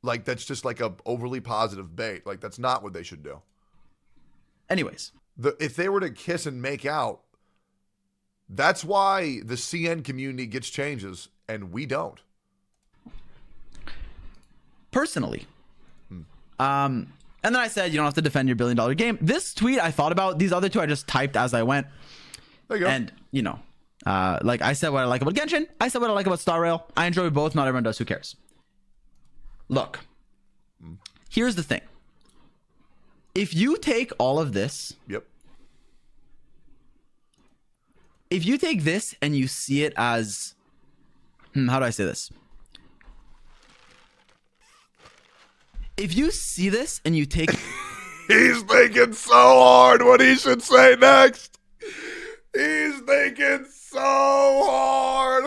Like that's just like a overly positive bait. Like that's not what they should do. Anyways, If they were to kiss and make out, that's why the CN community gets changes and we don't. personally. And then I said, you don't have to defend your $1 billion game. This tweet I thought about. These other two I just typed as I went. There you go. And, you know, like I said what I like about Genshin. I said what I like about Star Rail. I enjoy both. Not everyone does. Who cares? Look, here's the thing. If you take all of this. Yep. If you take this and you see it as, how do I say this? If you see this and you take... He's thinking so hard what he should say next. He's thinking so hard.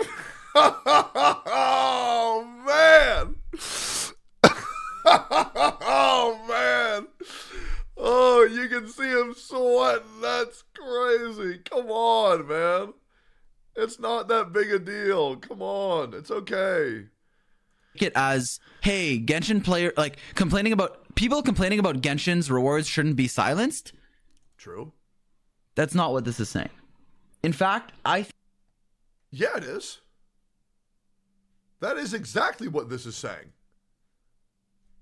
Oh, man. Oh, man. Oh, you can see him sweating. That's crazy. Come on, man. It's not that big a deal. Come on. It's okay. it as, hey, Genshin player, like people complaining about Genshin's rewards shouldn't be silenced. True. That's not what this is saying. In fact, Yeah, it is. That is exactly what this is saying.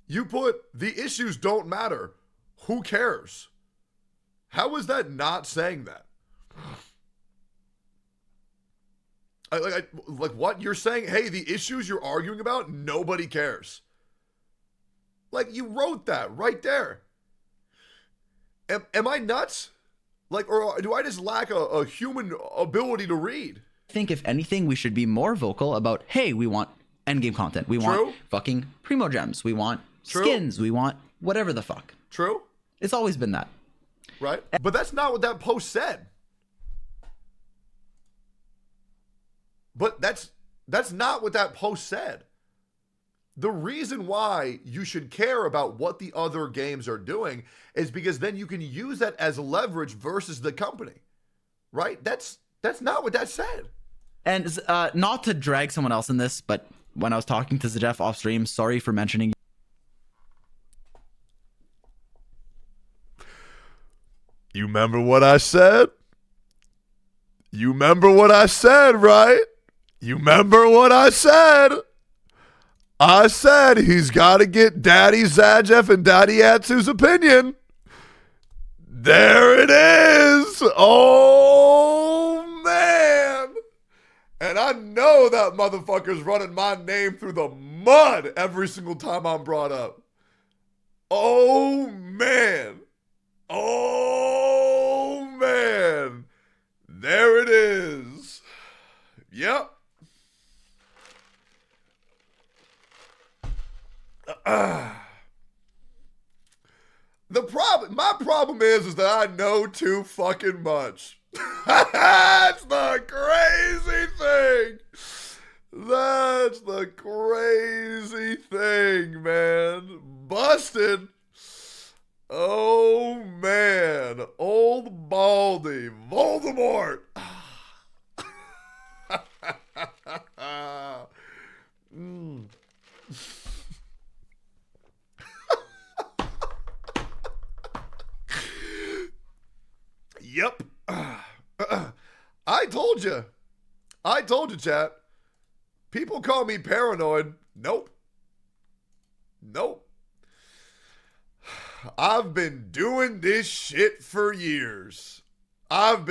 You put the issues don't matter. Who cares? How is that not saying that? Like what? You're saying, hey, the issues you're arguing about, nobody cares. Like, you wrote that right there. Am I nuts? Like, or do I just lack a human ability to read? think if anything, we should be more vocal about, hey, we want endgame content. We want fucking primo gems. We want skins. We want whatever the fuck. True. It's always been that. Right? But that's not what that post said. But that's not what that post said. The reason why you should care about what the other games are doing is because then you can use that as leverage versus the company. Right? That's not what that said. And not to drag someone else in this, but when I was talking to Zajef off stream, sorry for mentioning. You remember what I said? You remember what I said, right? You remember what I said? I said he's got to get Daddy Zajeff and Daddy Atsu's opinion. There it is. Oh, man. And I know that motherfucker's running my name through the mud every single time I'm brought up. Oh, man. Oh, man. There it is. Yep. My problem is that I know too fucking much. That's the crazy thing. That's the crazy thing, man. Busted. Oh, man. Old Baldy. Voldemort. Yep. I told you. I told you, chat. People call me paranoid. Nope. Nope. I've been doing this shit for years. And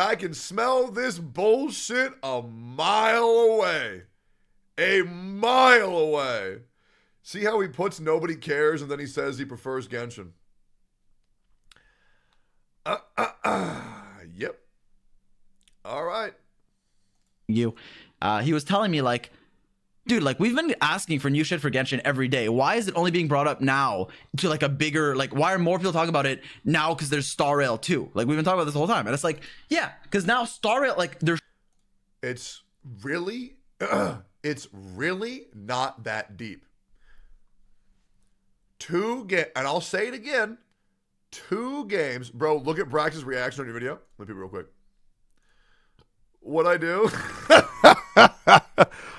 I can smell this bullshit a mile away. See how he puts nobody cares and then he says he prefers Genshin. Yep. All right. He was telling me like, dude, like we've been asking for new shit for Genshin every day. Why is it only being brought up now to like a bigger, like why are more people talking about it now? Because there's Star Rail 2. Like we've been talking about this the whole time. And it's like, yeah, because now Star Rail, like there's. It's really not that deep. And I'll say it again. 2 games. Bro, look at Brax's reaction on your video. Let me real quick. What I do?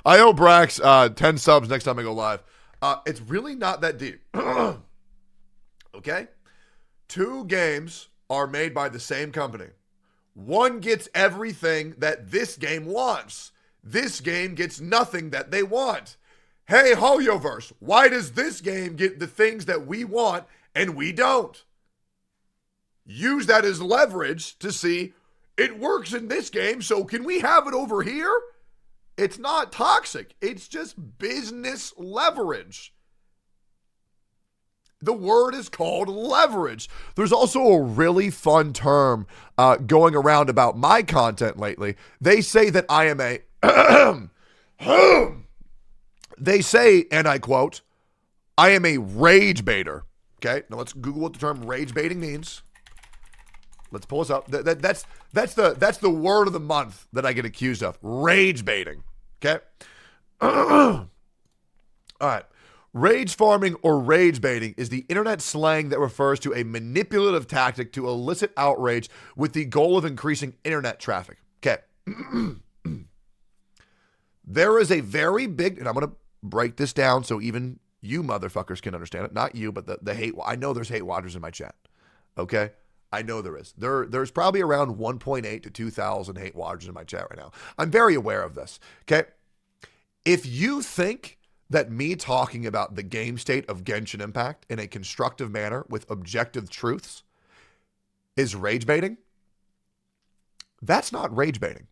I owe Brax 10 subs next time I go live. It's really not that deep. Okay? 2 games are made by the same company. One gets everything that this game wants. This game gets nothing that they want. Hey, Hoyoverse, why does this game get the things that we want and we don't? Use that as leverage to see it works in this game, so can we have it over here? It's not toxic. It's just business leverage. The word is called leverage. There's also a really fun term going around about my content lately. They say that I am a... They say, and I quote, I am a rage baiter. Okay, now let's Google what the term rage baiting means. Let's pull this up. That's the word of the month that I get accused of. Rage baiting. Okay. All right. Rage farming or rage baiting is the internet slang that refers to a manipulative tactic to elicit outrage with the goal of increasing internet traffic. Okay. There is a very big, and I'm going to break this down so even you motherfuckers can understand it. Not you, but the hate. I know there's hate watchers in my chat. Okay. I know there is. There's probably around 1.8 to 2,000 hate watchers in my chat right now. I'm very aware of this. Okay. If you think that me talking about the game state of Genshin Impact in a constructive manner with objective truths is rage baiting, that's not rage baiting.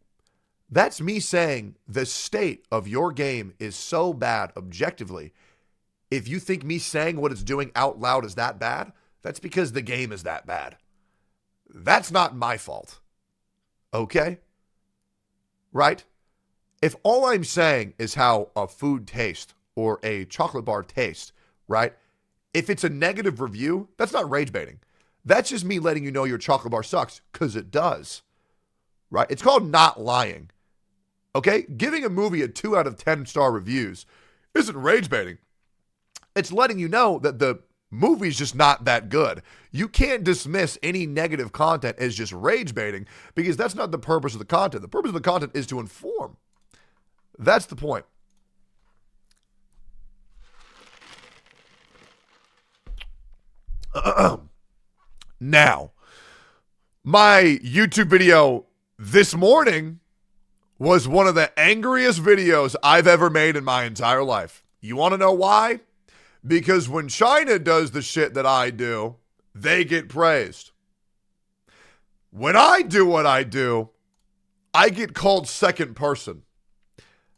That's me saying the state of your game is so bad objectively. If you think me saying what it's doing out loud is that bad, that's because the game is that bad. That's not my fault. Okay? Right? If all I'm saying is how a food tastes or a chocolate bar tastes, right? If it's a negative review, that's not rage baiting. That's just me letting you know your chocolate bar sucks, because it does. Right? It's called not lying. Okay? Giving a movie a 2 out of 10 star reviews isn't rage baiting. It's letting you know that the movie's just not that good. You can't dismiss any negative content as just rage baiting, because that's not the purpose of the content. The purpose of the content is to inform. That's the point. Now, my YouTube video this morning was one of the angriest videos I've ever made in my entire life. You want to know why? Because when China does the shit that I do, they get praised. When I do what I do, I get called second person.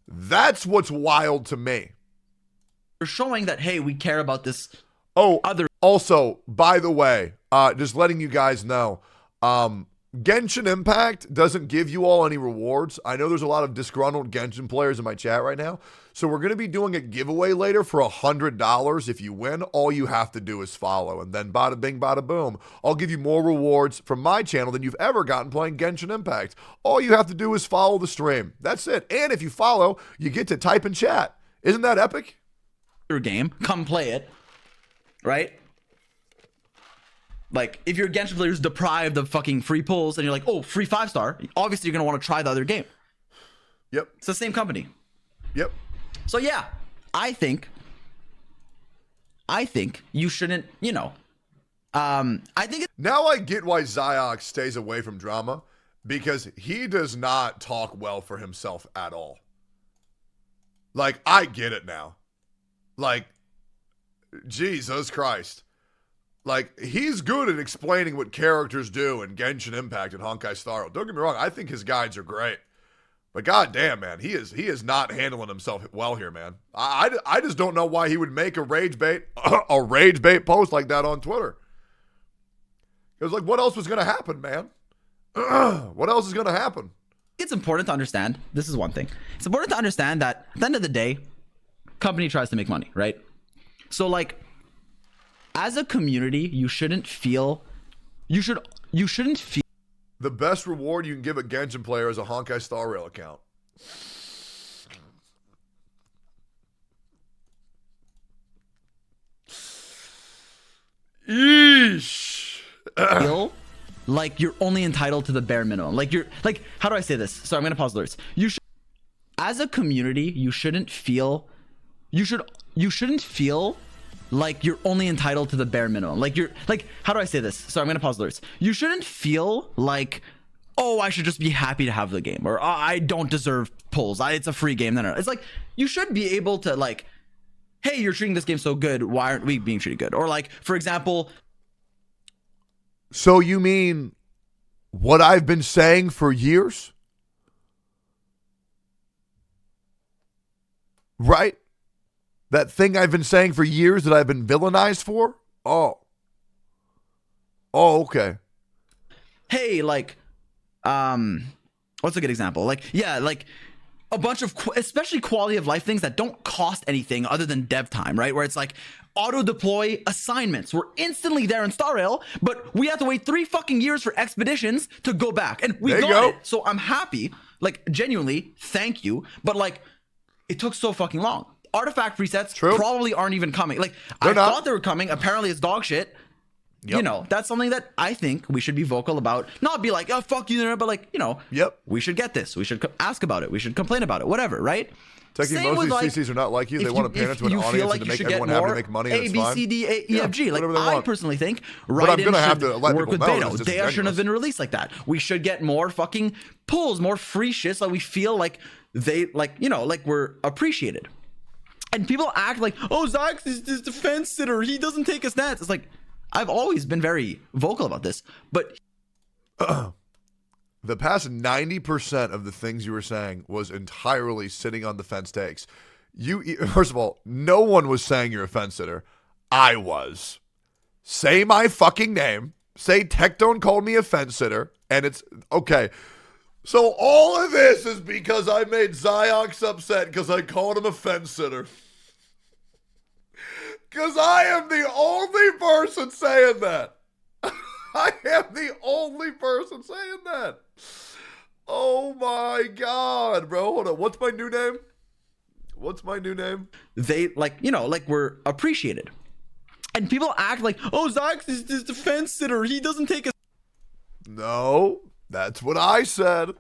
That's what's wild to me. We're showing that, hey, we care about this. Oh, also, by the way, just letting you guys know, Genshin Impact doesn't give you all any rewards. I know there's a lot of disgruntled Genshin players in my chat right now. So we're going to be doing a giveaway later for $100. If you win, all you have to do is follow. And then bada bing, bada boom. I'll give you more rewards from my channel than you've ever gotten playing Genshin Impact. All you have to do is follow the stream. That's it. And if you follow, you get to type in chat. Isn't that epic? Your game, come play it, right? Like, if you're a Genshin player who's deprived of fucking free pulls and you're like, oh, free 5-star, obviously you're going to want to try the other game. Yep. It's the same company. Yep. So yeah, I think you shouldn't, you know, I think Now I get why Ziox stays away from drama, because he does not talk well for himself at all. Like, I get it now. Like, Jesus Christ. Like, he's good at explaining what characters do in Genshin Impact and Honkai Star Rail. Don't get me wrong, I think his guides are great. But goddamn, man, he is not handling himself well here, man. I just don't know why he would make a rage bait post like that on Twitter. It was like, what else was going to happen, man? What else is going to happen? it's important to understand. This is one thing. It's important to understand that at the end of the day, company tries to make money, right? So like, as a community, you shouldn't feel. The best reward you can give a Genshin player is a Honkai Star Rail account. Yeesh. Feel like you're only entitled to the bare minimum. Like you're like, how do I say this? So I'm gonna pause alerts. You should, as a community, you shouldn't feel like you're only entitled to the bare minimum. Like you're like, how do I say this? So I'm gonna pause alerts. You shouldn't feel like, oh, I should just be happy to have the game, or oh, I don't deserve pulls. It's a free game. No. It's like, you should be able to like, hey, you're treating this game so good. Why aren't we being treated good? Or like, for example. So you mean what I've been saying for years? Right? That thing I've been saying for years that I've been villainized for? Oh, okay. Hey, like, what's a good example? Like, yeah, like a bunch of, especially quality of life things that don't cost anything other than dev time, right? Where it's like auto deploy assignments. We're instantly there in Star Rail, but we have to wait 3 fucking years for expeditions to go back. And we got it. So I'm happy, like genuinely, thank you. But like, it took so fucking long. Artifact resets probably aren't even coming. Like, I thought they were coming. Apparently it's dog shit. Yep. You know, that's something that I think we should be vocal about. Not be like, oh, fuck you, but like, you know, we should get this. We should ask about it. We should complain about it. Whatever, right? Techie, most of these CCs are not like you. They want to pander to an audience and to make everyone happy to make money. A, B, C, D, E, F, G. Like, I personally think Right should work with Beto. Data shouldn't have been released like that. We should get more fucking pulls, more free shit, so we feel like they, like, you know, like we're appreciated. And people act like, oh, Zyx is this defense sitter. He doesn't take a stance. It's like, I've always been very vocal about this, but the past 90% of the things you were saying was entirely sitting on the fence takes. First of all, no one was saying you're a fence sitter. I was. Say my fucking name. Say Tectone called me a fence sitter, and it's okay. So all of this is because I made Ziox upset because I called him a fence sitter. Because I am the only person saying that. I am the only person saying that. Oh my God, bro. Hold on. What's my new name? They, like, you know, like we're appreciated. And people act like, oh, Zyx is this defense sitter. He doesn't take a... No, that's what I said.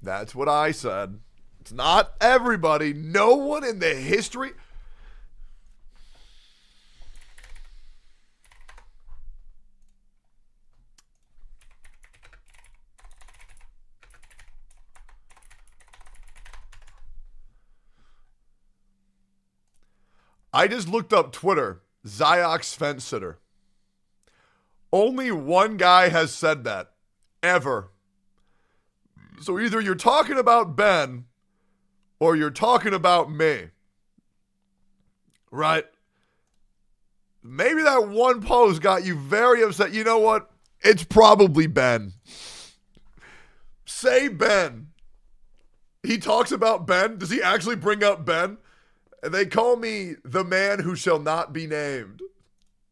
That's what I said. It's not everybody. No one in the history... I just looked up Twitter, Ziox fence sitter. Only one guy has said that, ever. So either you're talking about Ben or you're talking about me. Right? Maybe that one post got you very upset. You know what? It's probably Ben. Say Ben. He talks about Ben. Does he actually bring up Ben? They call me the man who shall not be named.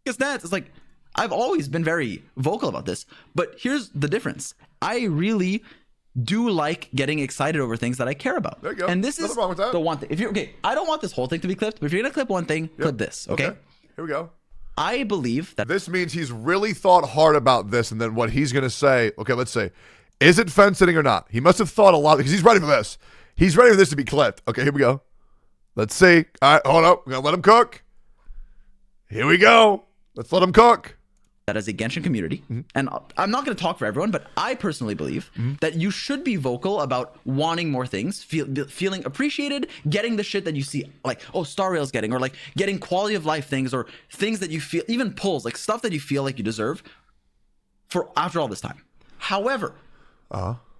It's like, I've always been very vocal about this, but here's the difference. I really do like getting excited over things that I care about. There you go. And this Nothing is wrong with that. the one thing. If you're okay, I don't want this whole thing to be clipped, but if you're gonna clip one thing, clip this. Okay? Here we go. I believe that This means he's really thought hard about this, and then what he's going to say, okay, let's say, is it fence sitting or not? He must have thought a lot because he's ready for this. He's ready for this to be clipped. Okay, here we go. Let's see. All right, hold up. We're going to let him cook. Here we go. Let's let him cook. that as a Genshin community, and I'm not going to talk for everyone, but I personally believe that you should be vocal about wanting more things, feeling appreciated, getting the shit that you see, like, oh, Star Rail's getting, or like getting quality of life things, or things that you feel, even pulls, like stuff that you feel like you deserve for after all this time. However,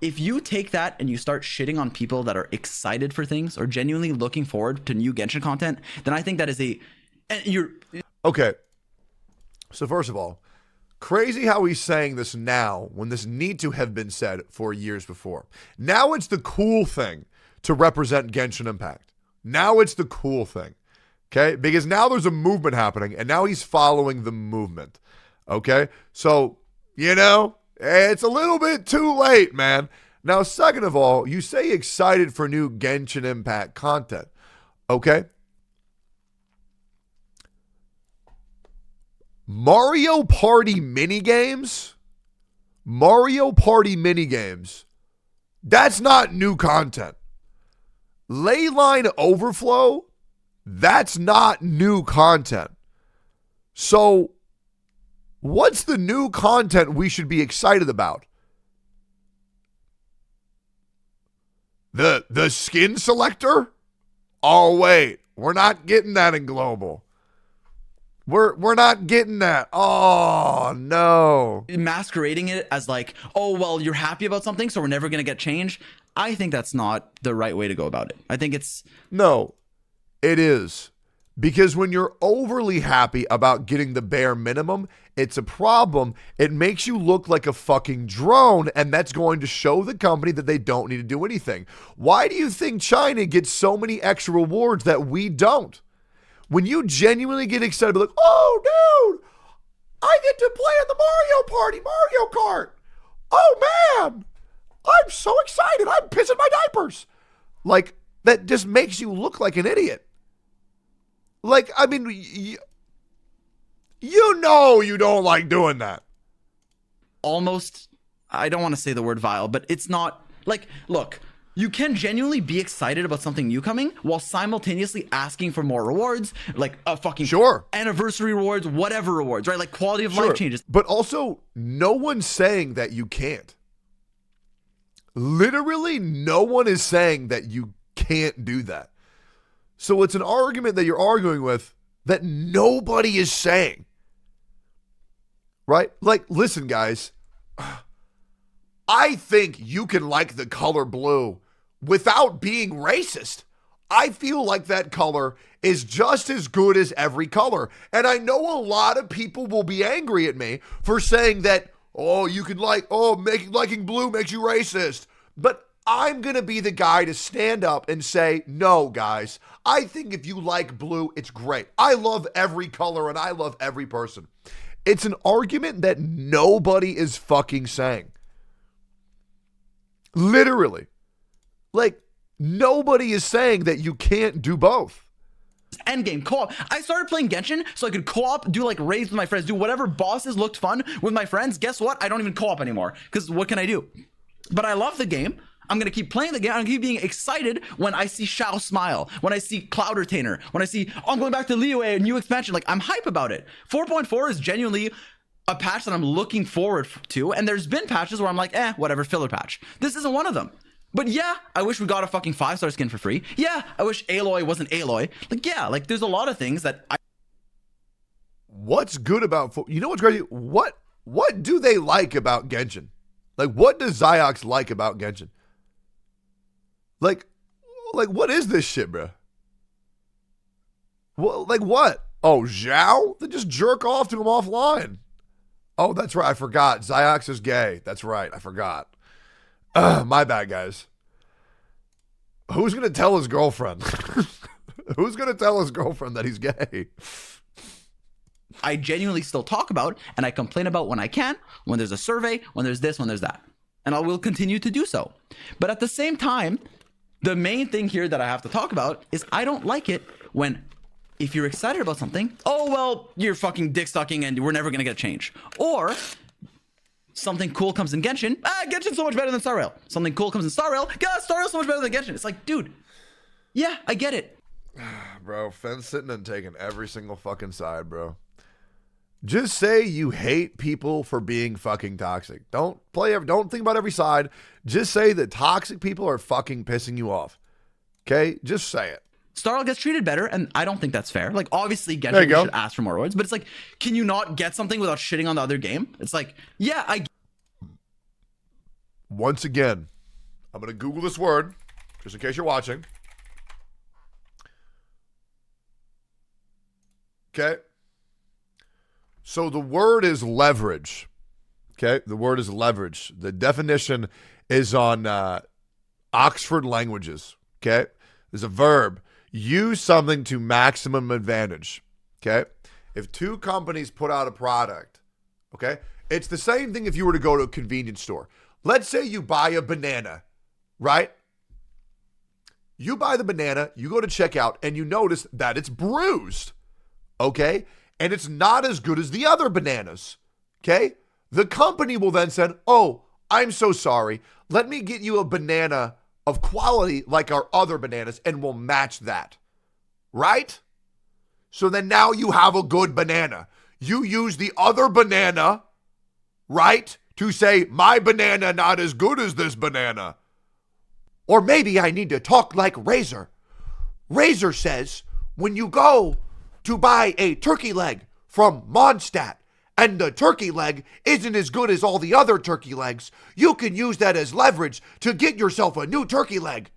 if you take that and you start shitting on people that are excited for things or genuinely looking forward to new Genshin content, then I think that is and you're okay. So first of all, crazy how he's saying this now when this need to have been said 4 years before. Now it's the cool thing to represent Genshin Impact. Now it's the cool thing. Okay? Because now there's a movement happening and now he's following the movement. Okay? So, you know, it's a little bit too late, man. Now, second of all, you say excited for new Genshin Impact content. Okay? Mario Party minigames? Mario Party minigames. That's not new content. Leyline Overflow? That's not new content. So, what's the new content we should be excited about? The skin selector? Oh, wait. We're not getting that in global. We're not getting that. Oh, no. masquerading it as like, oh, well, you're happy about something, so we're never going to get change. I think that's not the right way to go about it. I think it's... No, it is. Because when you're overly happy about getting the bare minimum, it's a problem. It makes you look like a fucking drone, and that's going to show the company that they don't need to do anything. Why do you think China gets so many extra rewards that we don't? When you genuinely get excited, be like, oh, dude, I get to play in the Mario Party, Mario Kart. Oh, man, I'm so excited. I'm pissing my diapers. Like, that just makes you look like an idiot. Like, I mean, you know you don't like doing that. almost, I don't want to say the word vile, but it's not like, look, you can genuinely be excited about something new coming while simultaneously asking for more rewards, like a fucking anniversary rewards, whatever rewards, right? Like quality of life changes. But also, no one's saying that you can't. Literally, no one is saying that you can't do that. So it's an argument that you're arguing with that nobody is saying. Right? Like, listen, guys. I think you can like the color blue without being racist. I feel like that color is just as good as every color. And I know a lot of people will be angry at me for saying that, oh, you can like, liking blue makes you racist. But I'm going to be the guy to stand up and say, no, guys, I think if you like blue, it's great. I love every color and I love every person. It's an argument that nobody is fucking saying. Literally. Like, nobody is saying that you can't do both. Endgame co-op. I started playing Genshin so I could co-op, do like raids with my friends, do whatever bosses looked fun with my friends. Guess what? I don't even co-op anymore because what can I do? But I love the game. I'm going to keep playing the game. I'm going to keep being excited when I see Shao smile, when I see Cloud Retainer, when I see, oh, I'm going back to Liyue, a new expansion. Like, I'm hype about it. 4.4 is genuinely a patch that I'm looking forward to. And there's been patches where I'm like, whatever, filler patch. This isn't one of them. But yeah, I wish we got a fucking 5-star skin for free. Yeah, I wish Aloy wasn't Aloy. Like, yeah, like there's a lot of things that What's good about you know what's crazy? What do they like about Genshin? Like, what does Ziox like about Genshin? Like what is this shit, bro? Like what? Oh, Zhao? Then just jerk off to him offline. Oh, that's right. I forgot. Ziox is gay. That's right. I forgot. My bad, guys. Who's going to tell his girlfriend? Who's going to tell his girlfriend that he's gay? I genuinely still talk about and I complain about when I can, when there's a survey, when there's this, when there's that. And I will continue to do so. But at the same time, the main thing here that I have to talk about is I don't like it when if you're excited about something, oh, well, you're fucking dick sucking and we're never going to get a change. Or something cool comes in Genshin. Genshin's so much better than Star Rail. Something cool comes in Star Rail. God, Star Rail's so much better than Genshin. It's like, dude, yeah, I get it. Bro, Fenn's sitting and taking every single fucking side, bro. Just say you hate people for being fucking toxic. Don't think about every side. Just say that toxic people are fucking pissing you off. Okay? Just say it. Star Rail gets treated better, and I don't think that's fair. Like, obviously, Genshin should ask for more rewards, but it's like, can you not get something without shitting on the other game? It's like, yeah, Once again, I'm going to Google this word, just in case you're watching. Okay? So the word is leverage. Okay? The word is leverage. The definition is on Oxford Languages. Okay? There's a verb. Use something to maximum advantage. Okay? If two companies put out a product, okay? It's the same thing if you were to go to a convenience store. Let's say you buy a banana, right? You buy the banana, you go to checkout, and you notice that it's bruised. Okay? And it's not as good as the other bananas. Okay? The company will then say, oh, I'm so sorry. Let me get you a banana of quality like our other bananas, and we'll match that. Right? So then now you have a good banana. You use the other banana, right, to say, my banana not as good as this banana. Or maybe I need to talk like Razor. Razor says, when you go to buy a turkey leg from Mondstadt, and the turkey leg isn't as good as all the other turkey legs, you can use that as leverage to get yourself a new turkey leg.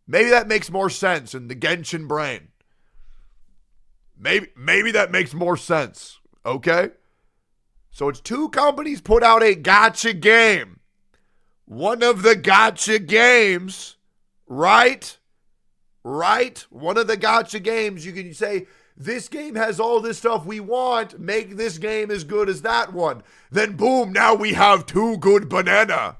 Maybe that makes more sense in the Genshin brain. Maybe that makes more sense, okay? So it's two companies put out a gotcha game. One of the gotcha games, right? One of the gotcha games, you can say, this game has all this stuff we want. Make this game as good as that one. Then boom, now we have two good banana.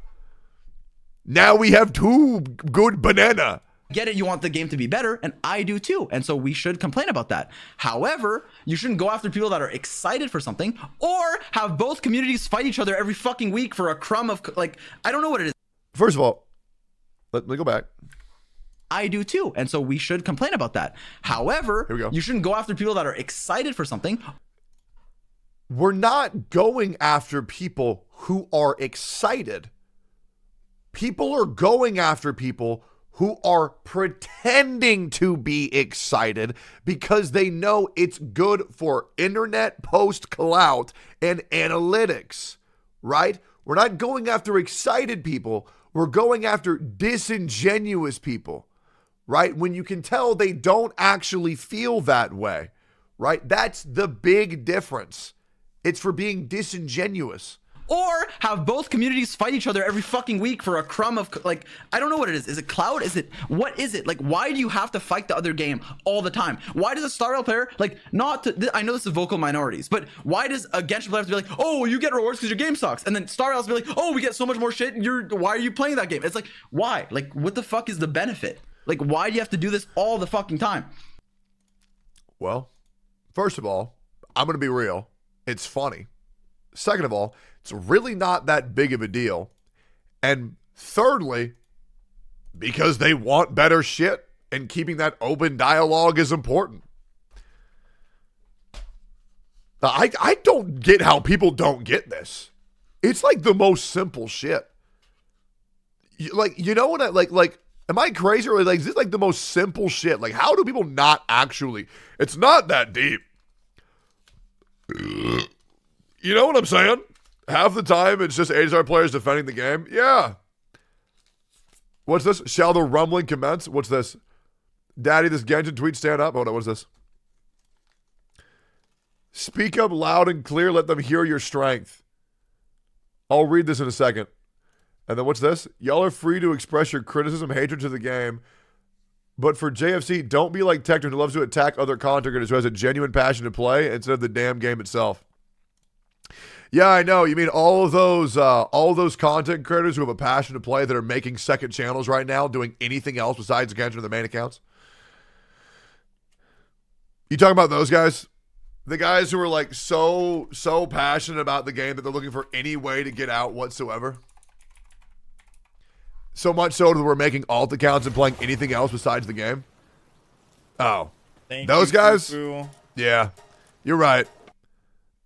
Get it, you want the game to be better, and I do too. And so we should complain about that. However, you shouldn't go after people that are excited for something or have both communities fight each other every fucking week for a crumb of, like, I don't know what it is. First of all, let me go back. I do too. And so we should complain about that. However, Here we go. You shouldn't go after people that are excited for something. We're not going after people who are excited. People are going after people who are pretending to be excited because they know it's good for internet post clout and analytics, right? We're not going after excited people. We're going after disingenuous people. Right? When you can tell they don't actually feel that way, right? That's the big difference. It's for being disingenuous. Or have both communities fight each other every fucking week for a crumb of, like, I don't know what it is. Is it cloud? What is it? Like, why do you have to fight the other game all the time? Why does a Star Rail player, like, I know this is vocal minorities, but why does a Genshin player have to be like, oh, you get rewards because your game sucks? And then Star Rail's be like, oh, we get so much more shit, and why are you playing that game? It's like, why? Like, what the fuck is the benefit? Like, why do you have to do this all the fucking time? Well, first of all, I'm going to be real. It's funny. Second of all, it's really not that big of a deal. And thirdly, because they want better shit and keeping that open dialogue is important. I don't get how people don't get this. It's like the most simple shit. Like, you know what I like am I crazy or like is this like the most simple shit? Like, how do people not actually? It's not that deep. You know what I'm saying? Half the time it's just HSR players defending the game. Yeah. What's this? Shall the rumbling commence? What's this? Daddy, this Genshin tweet stand up. Hold on, what's this? Speak up loud and clear. Let them hear your strength. I'll read this in a second. And then what's this? Y'all are free to express your criticism, hatred to the game. But for JFC, don't be like Tectone, who loves to attack other content creators who has a genuine passion to play instead of the damn game itself. Yeah, I know. You mean all of those content creators who have a passion to play that are making second channels right now, doing anything else besides Genshin or the main accounts? You talking about those guys? The guys who are like so passionate about the game that they're looking for any way to get out whatsoever? So much so that we're making alt accounts and playing anything else besides the game? Oh. Those guys? Fufu. Yeah. You're right.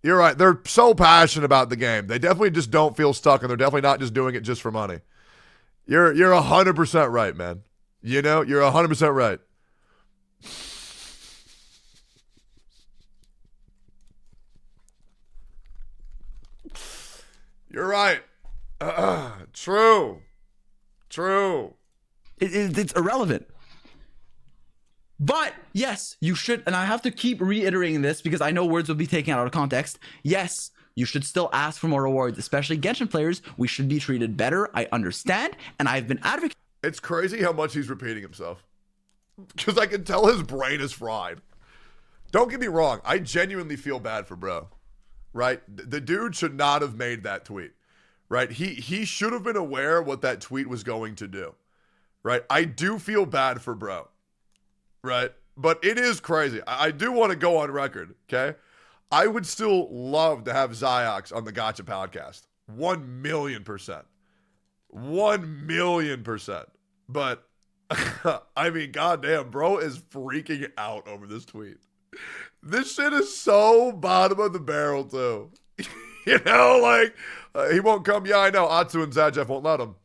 You're right. They're so passionate about the game. They definitely just don't feel stuck, and they're definitely not just doing it just for money. You're 100% right, man. You know, you're 100% right. You're right. True. It's irrelevant. But yes, you should, and I have to keep reiterating this because I know words will be taken out of context. Yes, you should still ask for more rewards, especially Genshin players. We should be treated better. I understand, and I've been advocating. It's crazy how much he's repeating himself. Because I can tell his brain is fried. Don't get me wrong. I genuinely feel bad for bro. Right? The dude should not have made that tweet. Right? He should have been aware what that tweet was going to do. Right? I do feel bad for bro. Right? But it is crazy. I do want to go on record, okay? I would still love to have Ziox on the Gotcha podcast. 1,000,000%. 1,000,000%. But, I mean, goddamn, bro is freaking out over this tweet. This shit is so bottom of the barrel, too. You know, like, he won't come. Yeah, I know. Atsu and Zajeff won't let him.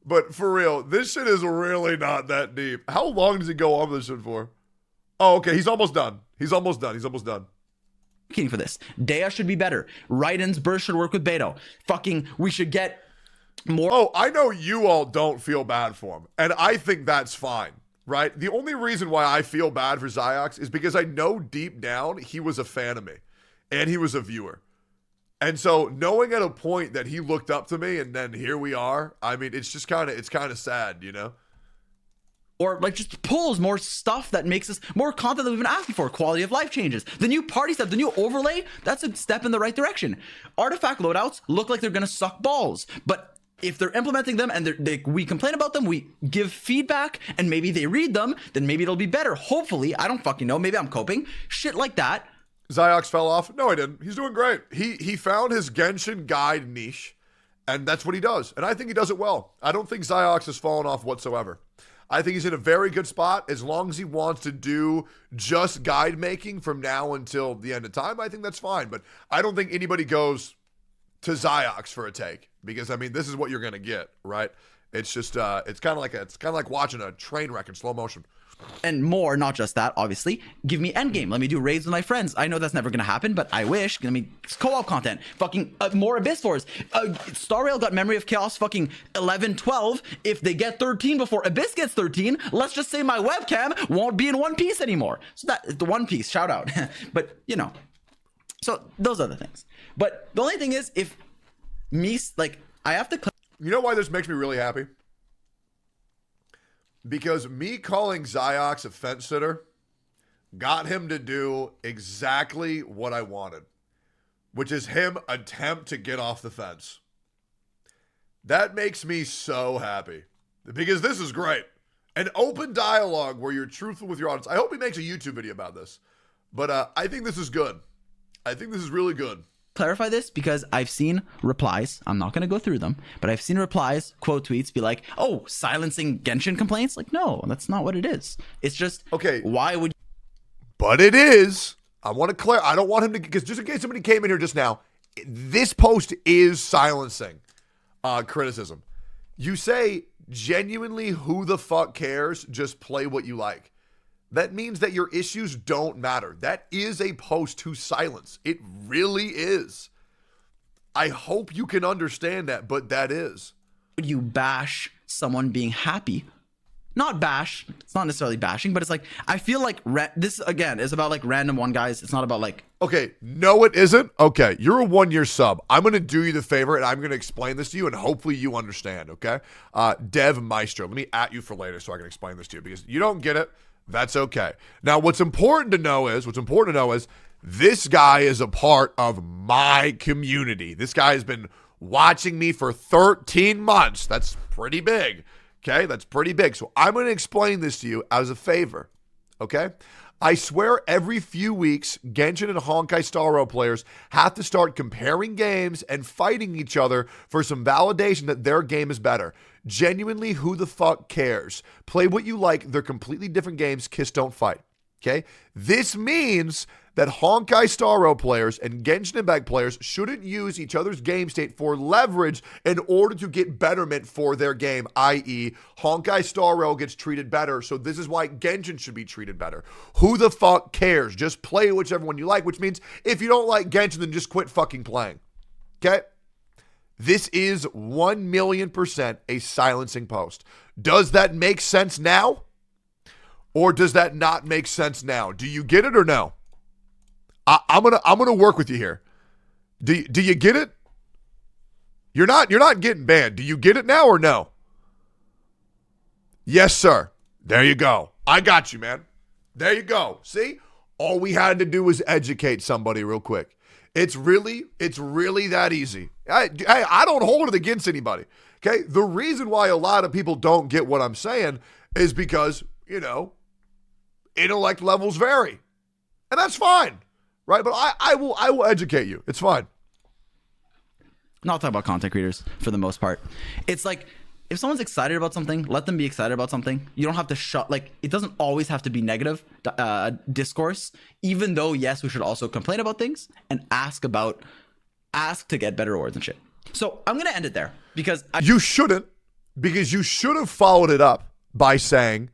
But for real, this shit is really not that deep. How long does he go on with this shit for? Oh, okay. He's almost done. He's almost done. For this. Dea should be better. Raiden's burst should work with Beto. Fucking, we should get more. Oh, I know you all don't feel bad for him. And I think that's fine, right? The only reason why I feel bad for Ziox is because I know deep down he was a fan of me. And he was a viewer. And so knowing at a point that he looked up to me and then here we are, I mean, it's just kind of sad, you know? Or like just pulls more stuff that makes us more content that we've been asking for. Quality of life changes. The new party stuff, the new overlay, that's a step in the right direction. Artifact loadouts look like they're going to suck balls. But if they're implementing them and we complain about them, we give feedback and maybe they read them, then maybe it'll be better. Hopefully, I don't fucking know. Maybe I'm coping. Shit like that. Ziox fell off. No, he didn't. He's doing great. He found his Genshin guide niche, and that's what he does. And I think he does it well. I don't think Ziox has fallen off whatsoever. I think he's in a very good spot. As long as he wants to do just guide making from now until the end of time, I think that's fine. But I don't think anybody goes to Ziox for a take because, I mean, this is what you're going to get, right? It's just, it's kind of like watching a train wreck in slow motion. And more, not just that, obviously. Give me endgame. Let me do raids with my friends. I know that's never going to happen, but I wish. I mean, co-op content. Fucking more Abyss Wars. Star Rail got Memory of Chaos fucking 11, 12. If they get 13 before Abyss gets 13, let's just say my webcam won't be in One Piece anymore. So that, the One Piece, shout out. But, you know. So, those are the things. But the only thing is, if me, like, I have to... You know why this makes me really happy? Because me calling Ziox a fence sitter got him to do exactly what I wanted, which is him attempt to get off the fence. That makes me so happy because this is great. An open dialogue where you're truthful with your audience. I hope he makes a YouTube video about this, but I think this is good. I think this is really good. Clarify this because I've seen replies. I'm not going to go through them, but I've seen replies, quote tweets be like, oh, silencing Genshin complaints. Like, no, that's not what it is. It's just, okay, why would you? But it is. I want to clear. I don't want him to, because just in case somebody came in here just now, this post is silencing criticism. You say, genuinely, who the fuck cares? Just play what you like. That means that your issues don't matter. That is a post to silence. It really is. I hope you can understand that, but that is. Would you bash someone being happy? Not bash. It's not necessarily bashing, but it's like, I feel like this, again, is about like random one guys. It's not about like... Okay, no, it isn't. Okay, you're a 1-year sub. I'm going to do you the favor, and I'm going to explain this to you, and hopefully you understand, okay? Dev Maestro, let me at you for later so I can explain this to you, because you don't get it. That's okay. Now, what's important to know is this guy is a part of my community. This guy has been watching me for 13 months. That's pretty big. Okay, that's pretty big. So I'm going to explain this to you as a favor. Okay? I swear every few weeks, Genshin and Honkai Star Rail players have to start comparing games and fighting each other for some validation that their game is better. Genuinely, who the fuck cares? Play what you like. They're completely different games. Kiss, don't fight. Okay? This means that Honkai Star Rail players and Genshin Impact players shouldn't use each other's game state for leverage in order to get betterment for their game, i.e. Honkai Star Rail gets treated better, so this is why Genshin should be treated better. Who the fuck cares? Just play whichever one you like, which means if you don't like Genshin, then just quit fucking playing. Okay? This is 1,000,000% a silencing post. Does that make sense now? Or does that not make sense now? Do you get it or no? I'm gonna work with you here. Do you get it? You're not getting banned. Do you get it now or no? Yes, sir. There you go. I got you, man. There you go. See? All we had to do was educate somebody real quick. It's really that easy. I don't hold it against anybody. Okay? The reason why a lot of people don't get what I'm saying is because, intellect levels vary. And that's fine. Right? But I will educate you. It's fine. Not talking about content creators for the most part. It's like, if someone's excited about something, let them be excited about something. You don't have to it doesn't always have to be negative discourse, even though, yes, we should also complain about things and ask to get better rewards and shit. So I'm going to end it there because you shouldn't, because you should have followed it up by saying,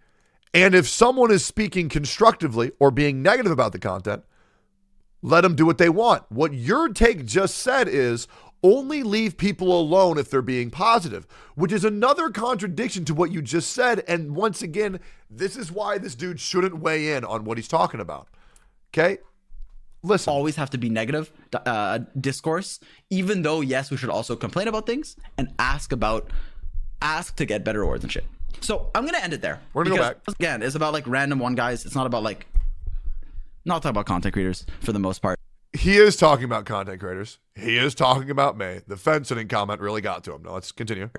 and if someone is speaking constructively or being negative about the content, let them do what they want. What your take just said is only leave people alone if they're being positive, which is another contradiction to what you just said. And once again, this is why this dude shouldn't weigh in on what he's talking about. Okay? Listen. Always have to be negative discourse, even though, yes, we should also complain about things and ask to get better rewards and shit. So I'm going to end it there. We're going to go back. Again, it's about like random one guys. It's not about like... Not talking about content creators for the most part. He is talking about content creators. He is talking about me. The fence-sitting comment really got to him. Now let's continue.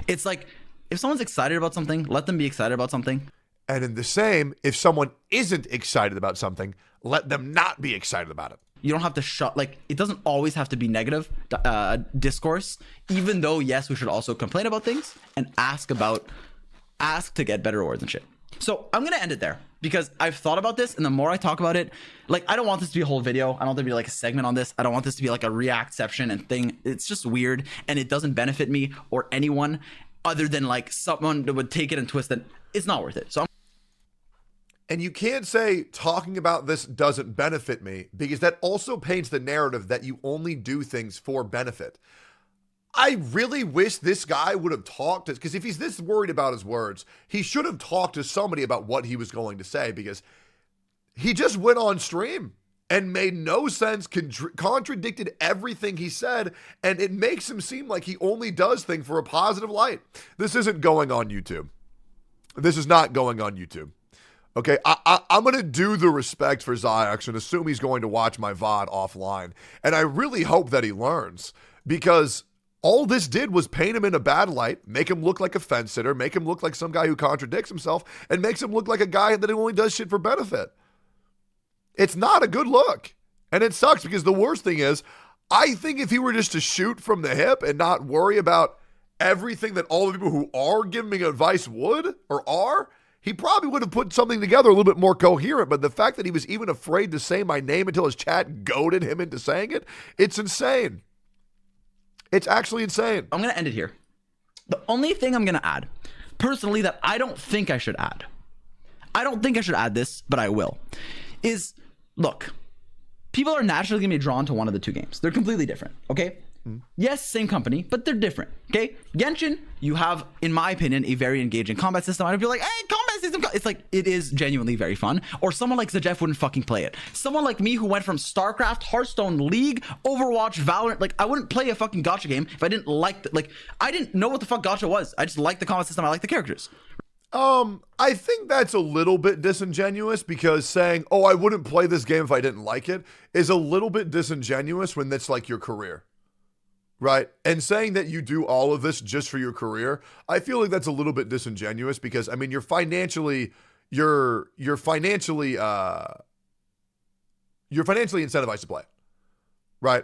It's like, if someone's excited about something, let them be excited about something. And in the same, if someone isn't excited about something, let them not be excited about it. You don't have to it doesn't always have to be negative discourse, even though, yes, we should also complain about things and ask to get better rewards and shit. So I'm going to end it there because I've thought about this, and the more I talk about it, like, I don't want this to be a whole video. I don't want there to be like a segment on this. I don't want this to be like a reactception and thing. It's just weird, and it doesn't benefit me or anyone other than like someone that would take it and twist it. It's not worth it. So and you can't say talking about this doesn't benefit me, because that also paints the narrative that you only do things for benefit. I really wish this guy would have talked to, because if he's this worried about his words, he should have talked to somebody about what he was going to say, because he just went on stream and made no sense, contradicted everything he said, and it makes him seem like he only does things for a positive light. This isn't going on YouTube. This is not going on YouTube. Okay, I'm going to do the respect for Zyx and assume he's going to watch my VOD offline, and I really hope that he learns, because all this did was paint him in a bad light, make him look like a fence sitter, make him look like some guy who contradicts himself, and makes him look like a guy that only does shit for benefit. It's not a good look. And it sucks, because the worst thing is, I think if he were just to shoot from the hip and not worry about everything that all the people who are giving me advice would or are, he probably would have put something together a little bit more coherent. But the fact that he was even afraid to say my name until his chat goaded him into saying it, it's insane. It's actually insane. I'm going to end it here The only thing I'm gonna add, personally, that I don't think I should add, I don't think I should add this, but I will, is, look, people are naturally gonna be drawn to one of the two games. They're completely different, okay? Yes, same company, but they're different, okay? Genshin, you have, in my opinion, a very engaging combat system. I'd be like, hey, combat system, it's like, it is genuinely very fun. Or someone like Zajef wouldn't fucking play it. Someone like me who went from StarCraft, Hearthstone, League, Overwatch, Valorant, like, I wouldn't play a fucking gacha game if I didn't like, I didn't know what the fuck gacha was. I just like the combat system, I like the characters. I think that's a little bit disingenuous, because saying, oh, I wouldn't play this game if I didn't like it is a little bit disingenuous when that's like your career. Right? And saying that you do all of this just for your career, I feel like that's a little bit disingenuous, because I mean, you're financially incentivized to play. Right?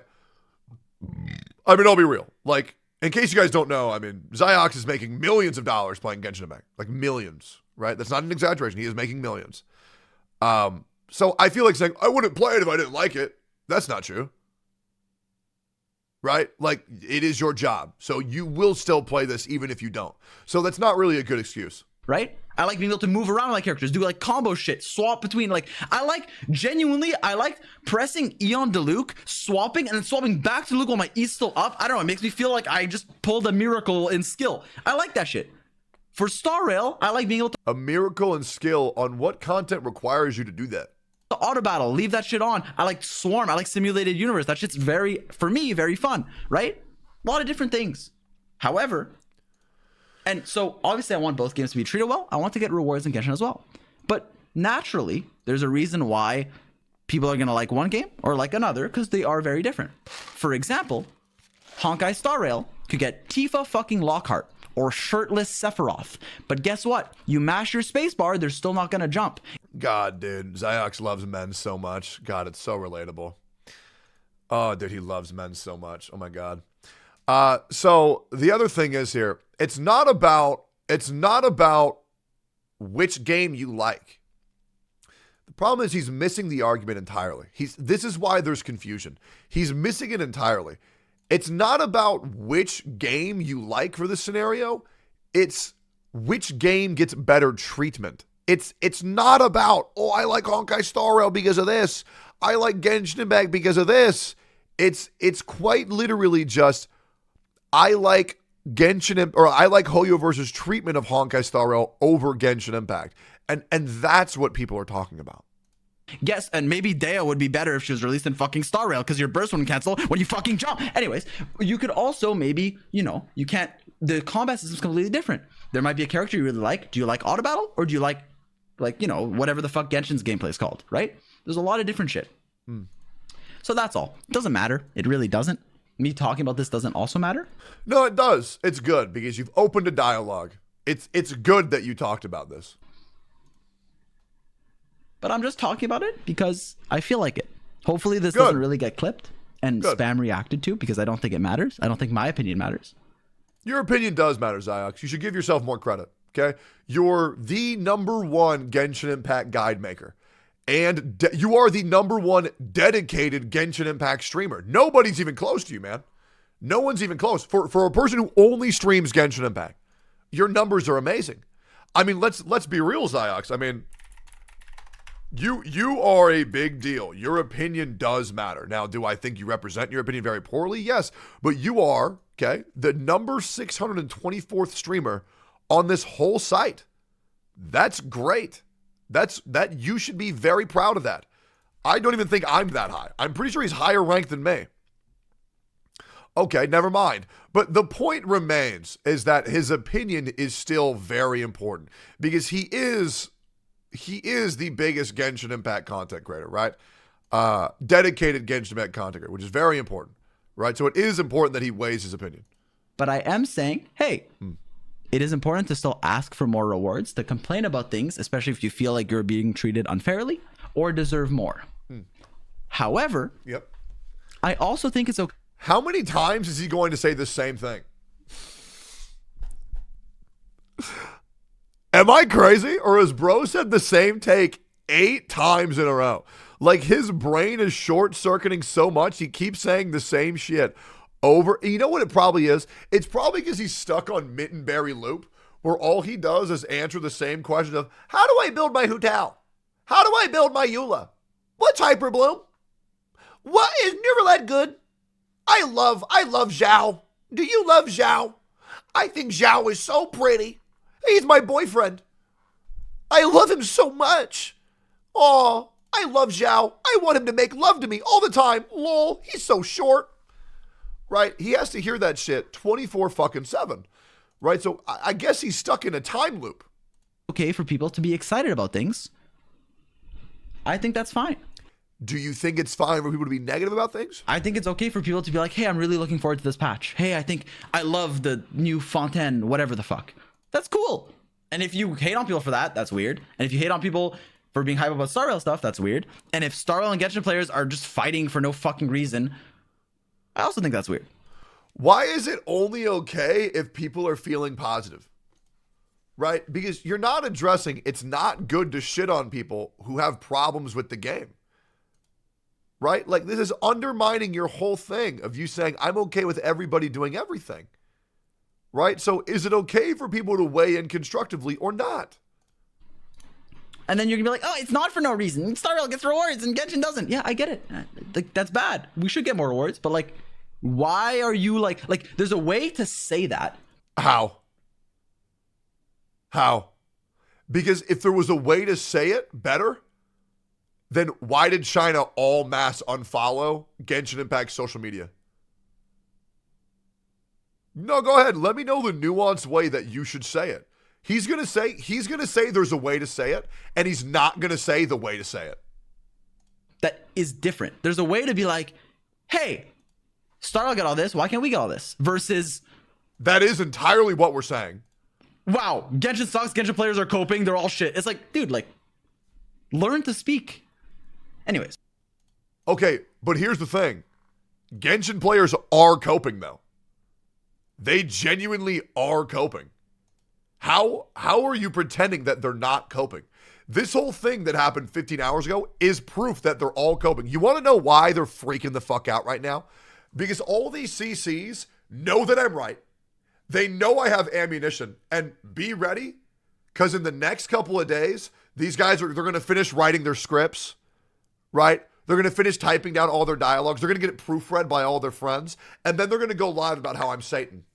I mean, I'll be real. Like, in case you guys don't know, I mean, Ziox is making millions of dollars playing Genshin Impact. Like millions, right? That's not an exaggeration. He is making millions. So I feel like saying, I wouldn't play it if I didn't like it. That's not true. Right? Like, it is your job. So you will still play this even if you don't. So that's not really a good excuse. Right? I like being able to move around my characters, do like combo shit, swap between, like, I like pressing Eon to Luke, swapping, and then swapping back to Luke while my E's still up. I don't know, it makes me feel like I just pulled a miracle in skill. I like that shit. For Star Rail, I like being able to A miracle in skill on what content requires you to do that? auto battle, leave that shit on. I like Swarm, I like Simulated Universe. That shit's for me, very fun, right? A lot of different things. However, and so obviously I want both games to be treated well. I want to get rewards in Genshin as well. But naturally, there's a reason why people are going to like one game or like another, because they are very different. For example, Honkai Star Rail could get Tifa fucking Lockhart or shirtless Sephiroth. But guess what? You mash your spacebar, they're still not going to jump. God, dude. Ziox loves men so much. God, it's so relatable. Oh, dude, he loves men so much. Oh, my God. So the other thing is here, it's not about which game you like. The problem is he's missing the argument entirely. This is why there's confusion. He's missing it entirely. It's not about which game you like for this scenario. It's which game gets better treatment. It's not about, oh, I like Honkai Star Rail because of this. I like Genshin Impact because of this. It's quite literally just, I like I like Hoyoverse's treatment of Honkai Star Rail over Genshin Impact. And that's what people are talking about. Yes, and maybe Dea would be better if she was released in fucking Star Rail, because your burst wouldn't cancel when you fucking jump. Anyways, you could also maybe, you can't, the combat system's completely different. There might be a character you really like. Do you like auto battle, or do you like, whatever the fuck Genshin's gameplay is called, right? There's a lot of different shit. So that's all. It doesn't matter. It really doesn't. Me talking about this doesn't also matter. No, it does. It's good because you've opened a dialogue. It's good that you talked about this. But I'm just talking about it because I feel like it. Hopefully this doesn't really get clipped and spam reacted to, because I don't think it matters. I don't think my opinion matters. Your opinion does matter, Ziox. You should give yourself more credit, okay? You're the #1 Genshin Impact guide maker. And you are the #1 dedicated Genshin Impact streamer. Nobody's even close to you, man. No one's even close. For a person who only streams Genshin Impact, your numbers are amazing. I mean, let's be real, Ziox. I mean, you are a big deal. Your opinion does matter. Now, do I think you represent your opinion very poorly? Yes. But you are, okay, the number 624th streamer on this whole site. That's great. That you should be very proud of that. I don't even think I'm that high. I'm pretty sure he's higher ranked than me. Okay, never mind. But the point remains is that his opinion is still very important, because he is the biggest Genshin Impact content creator, right? Dedicated Genshin Impact content creator, which is very important, right? So it is important that he weighs his opinion. But I am saying, hey, it is important to still ask for more rewards, to complain about things, especially if you feel like you're being treated unfairly or deserve more. However, I also think it's okay. How many times is he going to say the same thing? Am I crazy? Or has bro said the same take 8 times in a row? Like, his brain is short-circuiting so much, he keeps saying the same shit over. You know what it probably is? It's probably because he's stuck on Mittenberry loop, where all he does is answer the same question of, how do I build my hotel? How do I build my EULA? What's Hyperbloom? What is Neuraled good? I love Zhao. Do you love Zhao? I think Zhao is so pretty. He's my boyfriend. I love him so much. Aw, I love Zhao. I want him to make love to me all the time. Lol, he's so short. Right? He has to hear that shit 24/7. Right? So I guess he's stuck in a time loop. Okay for people to be excited about things. I think that's fine. Do you think it's fine for people to be negative about things? I think it's okay for people to be like, hey, I'm really looking forward to this patch. Hey, I think I love the new Fontaine, whatever the fuck. That's cool. And if you hate on people for that, that's weird. And if you hate on people for being hype about Star Rail stuff, that's weird. And if Star Rail and Genshin players are just fighting for no fucking reason, I also think that's weird. Why is it only okay if people are feeling positive? Right? Because you're not addressing, it's not good to shit on people who have problems with the game. Right? Like, this is undermining your whole thing of you saying, I'm okay with everybody doing everything. Right? So is it okay for people to weigh in constructively or not? And then you're gonna be like, oh, it's not for no reason. Star Rail gets rewards and Genshin doesn't. Yeah, I get it. Like, that's bad. We should get more rewards, but like, why are you like, there's a way to say that. How? Because if there was a way to say it better, then why did China all mass unfollow Genshin Impact's social media? No, go ahead. Let me know the nuanced way that you should say it. He's going to say there's a way to say it, and he's not going to say the way to say it. That is different. There's a way to be like, hey, Star Rail got all this. Why can't we get all this? Versus, that is entirely what we're saying. Wow, Genshin sucks. Genshin players are coping. They're all shit. It's like, dude, like, learn to speak. Anyways. Okay, but here's the thing. Genshin players are coping, though. They genuinely are coping. How are you pretending that they're not coping? This whole thing that happened 15 hours ago is proof that they're all coping. You want to know why they're freaking the fuck out right now? Because all these CCs know that I'm right. They know I have ammunition. And be ready, because in the next couple of days, these guys they're going to finish writing their scripts, right? They're going to finish typing down all their dialogues. They're going to get it proofread by all their friends. And then they're going to go live about how I'm Satan.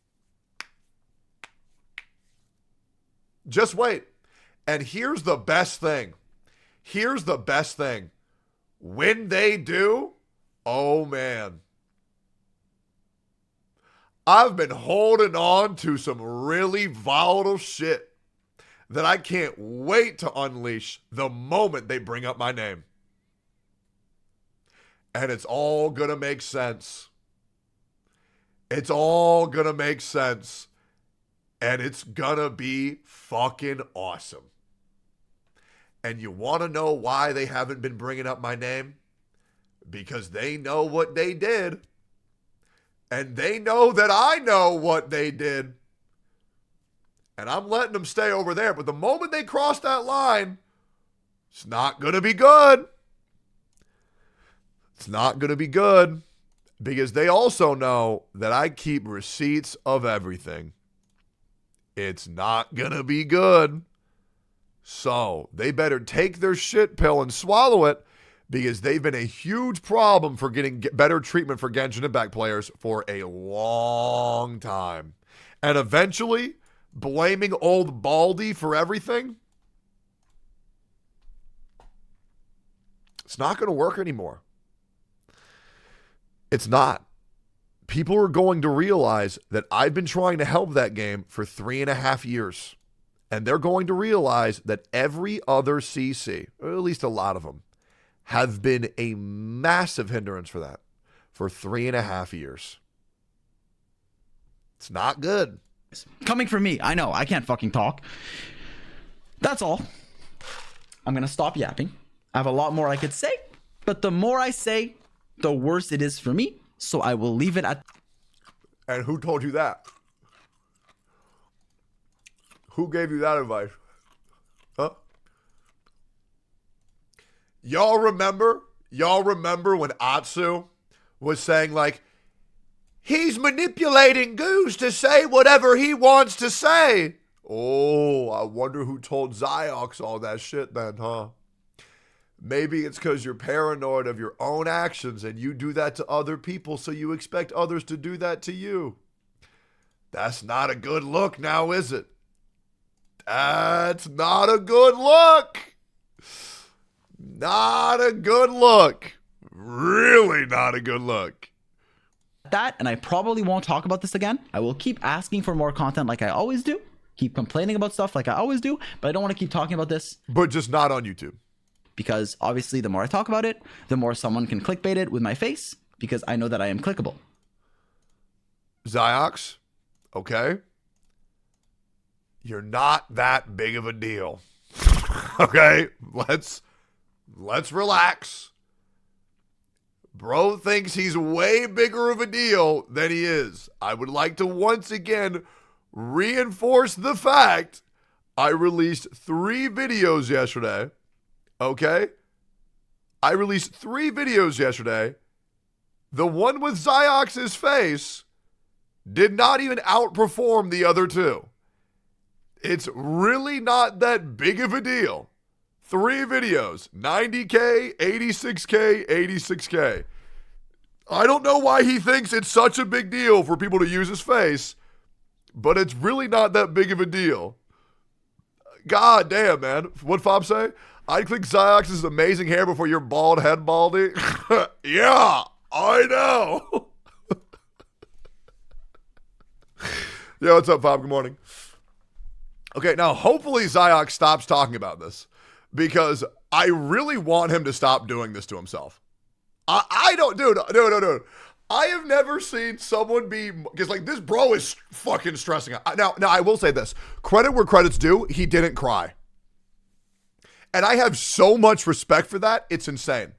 Just wait. And here's the best thing. When they do, oh man. I've been holding on to some really volatile shit that I can't wait to unleash the moment they bring up my name. And it's all gonna make sense. It's all gonna make sense. And it's gonna be fucking awesome. And you wanna know why they haven't been bringing up my name? Because they know what they did. And they know that I know what they did. And I'm letting them stay over there. But the moment they cross that line, it's not going to be good. It's not going to be good. Because they also know that I keep receipts of everything. It's not going to be good. So they better take their shit pill and swallow it. Because they've been a huge problem for getting better treatment for Genshin Impact players for a long time. And eventually, blaming old Baldy for everything, it's not going to work anymore. It's not. People are going to realize that I've been trying to help that game for 3.5 years. And they're going to realize that every other CC, or at least a lot of them, have been a massive hindrance for that for 3.5 years. It's not good. Coming from me, I know, I can't fucking talk. That's all. I'm going to stop yapping. I have a lot more I could say, but the more I say, the worse it is for me. So I will leave it at... And who told you that? Who gave you that advice? Huh? Y'all remember when Atsu was saying like, He's manipulating Goose to say whatever he wants to say. Oh, I wonder who told Ziox all that shit then, huh? Maybe it's because you're paranoid of your own actions and you do that to other people, so you expect others to do that to you. That's not a good look now, is it? That's not a good look. Not a good look. Really not a good look. That, and I probably won't talk about this again. I will keep asking for more content like I always do. Keep complaining about stuff like I always do, but I don't want to keep talking about this. But just not on YouTube. Because obviously the more I talk about it, the more someone can clickbait it with my face, because I know that I am clickable. Ziox, okay? You're not that big of a deal. Okay? Let's relax. Bro thinks he's way bigger of a deal than he is. I would like to once again reinforce the fact I released 3 videos yesterday. Okay? I released 3 videos yesterday. The one with Ziox's face did not even outperform the other 2. It's really not that big of a deal. 3 videos, 90K, 86K, 86K. I don't know why he thinks it's such a big deal for people to use his face, but it's really not that big of a deal. God damn, man. What'd Fob say? I'd click Ziox's amazing hair before your bald head, Baldy. Yeah, I know. Yo, what's up, Fob? Good morning. Okay, now hopefully Ziox stops talking about this because I really want him to stop doing this to himself. I don't, dude. I have never seen someone be, because like this bro is fucking stressing out. Now I will say this, credit where credit's due, he didn't cry. And I have so much respect for that, it's insane.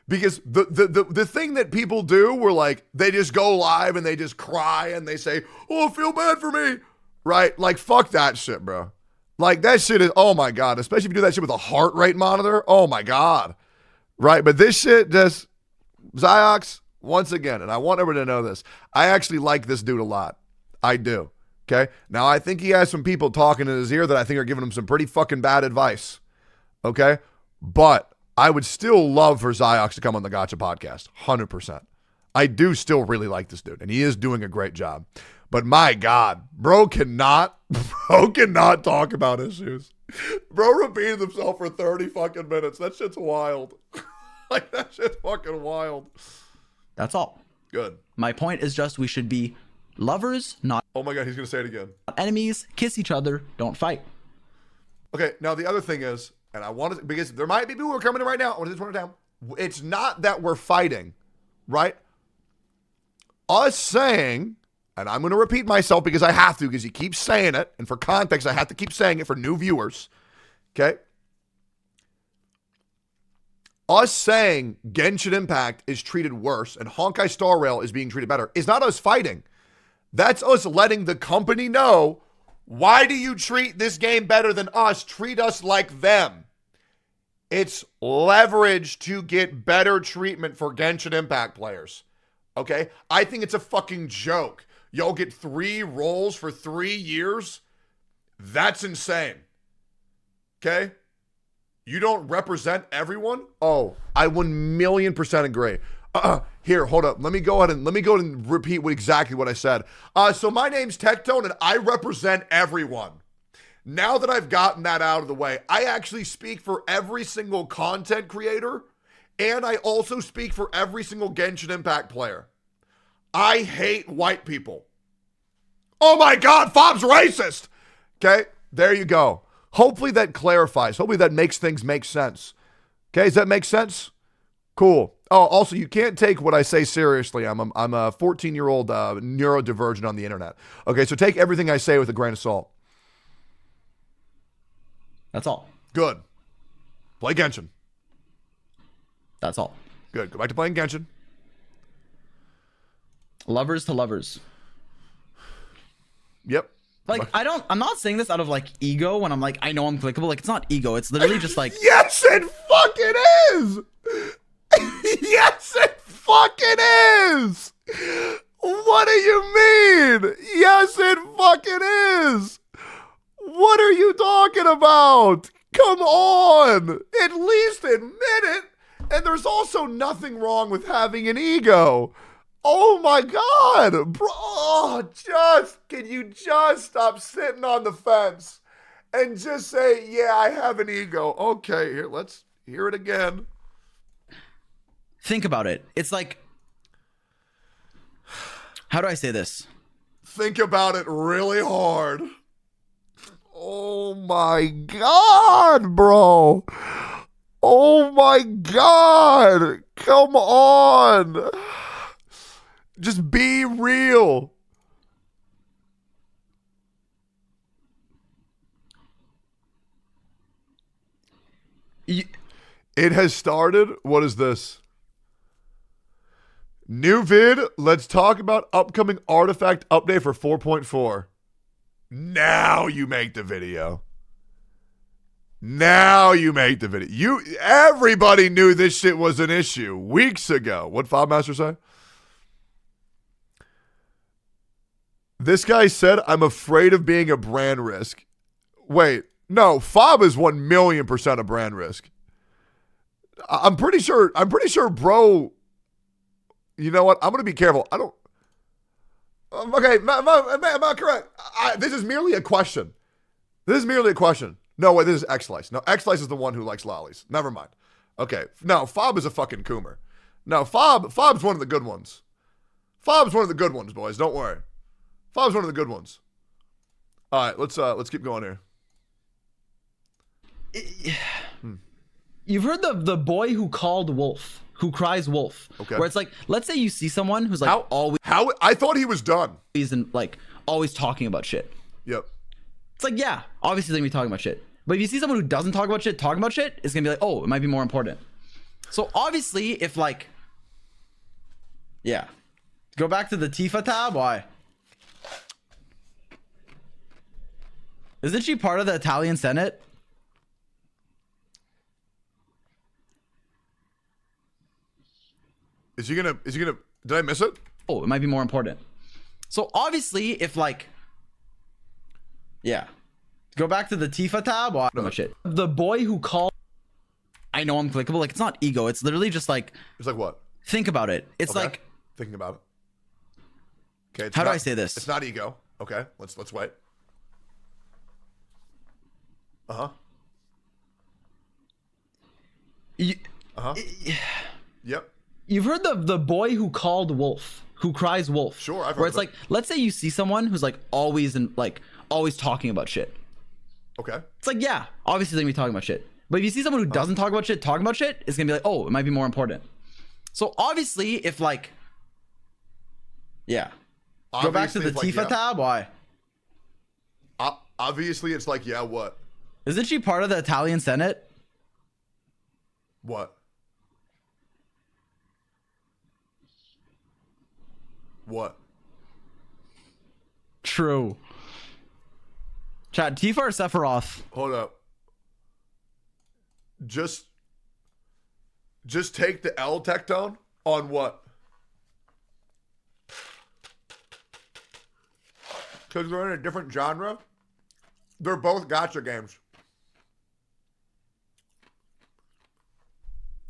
Because the thing that people do where like they just go live and they just cry and they say, oh, feel bad for me. Right? Like fuck that shit, bro. Like that shit is, oh my God, especially if you do that shit with a heart rate monitor. Oh my God. Right? But this shit just, Ziox, once again, and I want everyone to know this, I actually like this dude a lot. I do. Okay? Now I think he has some people talking in his ear that I think are giving him some pretty fucking bad advice. Okay? But I would still love for Ziox to come on the Gotcha podcast. 100%. I do still really like this dude, and he is doing a great job. But my God, bro cannot talk about issues. Bro repeated himself for 30 fucking minutes. That shit's wild. Like, that shit's fucking wild. That's all. Good. My point is just we should be lovers, not Oh my God, he's going to say it again. enemies, kiss each other, don't fight. Okay, now the other thing is, and I want to, because there might be people who are coming in right now, I want to just run it down. It's not that we're fighting, right? Us saying, and I'm going to repeat myself because I have to, because he keeps saying it, and for context, I have to keep saying it for new viewers, okay? Us saying Genshin Impact is treated worse and Honkai Star Rail is being treated better is not us fighting. That's us letting the company know, why do you treat this game better than us? Treat us like them. It's leverage to get better treatment for Genshin Impact players. Okay? I think it's a fucking joke. Y'all get 3 roles for 3 years? That's insane. Okay? You don't represent everyone? Oh, I 1,000,000% agree. Here, hold up. Let me go ahead and repeat exactly what I said. So my name's Tectone and I represent everyone. Now that I've gotten that out of the way, I actually speak for every single content creator, and I also speak for every single Genshin Impact player. I hate white people. Oh my God, Fob's racist. Okay, there you go. Hopefully that clarifies. Hopefully that makes things make sense. Okay, does that make sense? Cool. Oh, also, you can't take what I say seriously. I'm a 14-year-old neurodivergent on the internet. Okay, so take everything I say with a grain of salt. That's all. Good. Play Genshin. That's all. Good. Go back to playing Genshin. Lovers to lovers. Yep. Like, I'm not saying this out of like ego when I'm like, I know I'm clickable. Like, it's not ego. It's literally just like, Yes, it fucking is. Yes, it fucking is. What do you mean? Yes, it fucking is. What are you talking about? Come on. At least admit it. And there's also nothing wrong with having an ego. Oh my God, bro. Can you just stop sitting on the fence and just say, yeah, I have an ego. Okay, here, let's hear it again. Think about it. It's like, how do I say this? Think about it really hard. Oh my God, bro. Oh my God. Come on. Just be real. It has started. What is this? New vid. Let's talk about upcoming artifact update for 4.4. Now you make the video. Now you make the video. Everybody knew this shit was an issue weeks ago. What Fobmaster say? This guy said, I'm afraid of being a brand risk. Wait, no, Fob is 1,000,000% a brand risk. I'm pretty sure, bro. You know what? I'm going to be careful. I don't. Okay, am I correct? This is merely a question. No, wait, this is X-Slice. No, X-Slice is the one who likes lollies. Never mind. Okay, no, Fob is a fucking coomer. No, Fob's one of the good ones. Fob's one of the good ones, boys. Don't worry. Fob's one of the good ones. All right, let's keep going here. You've heard the boy who called wolf, who cries wolf. Okay. Where it's like, let's say you see someone who's like always I thought he was done. and like always talking about shit. Yep. It's like, yeah, obviously they're gonna be talking about shit. But if you see someone who doesn't talk about shit, it's gonna be like, oh, it might be more important. So obviously, if like, yeah, go back to the Tifa tab. Why? Isn't she part of the Italian Senate? Is he gonna, did I miss it? Oh, it might be more important. So obviously, if like, yeah, go back to the Tifa tab. Why? No. Shit. The boy who called. I know I'm clickable. Like, it's not ego. It's literally just like. It's like what? Think about it. It's okay. like. Thinking about it. Okay. It's how not, do I say this? It's not ego. Okay. Let's wait. Uh-huh. Yep. You've heard the boy who called wolf, who cries wolf. Sure, I've heard where it's of like, let's say you see someone who's like always talking about shit. Okay. It's like, yeah, obviously they're gonna be talking about shit. But if you see someone who doesn't talk about shit, it's gonna be like, oh, it might be more important. So obviously, if like, yeah, go back to the Tifa tab. Why? Obviously, it's like, yeah, what? Isn't she part of the Italian Senate? What? What? True. Chat, Tifa or Sephiroth? Hold up. Just take the L Tectone on what? Because they're in a different genre. They're both gacha games.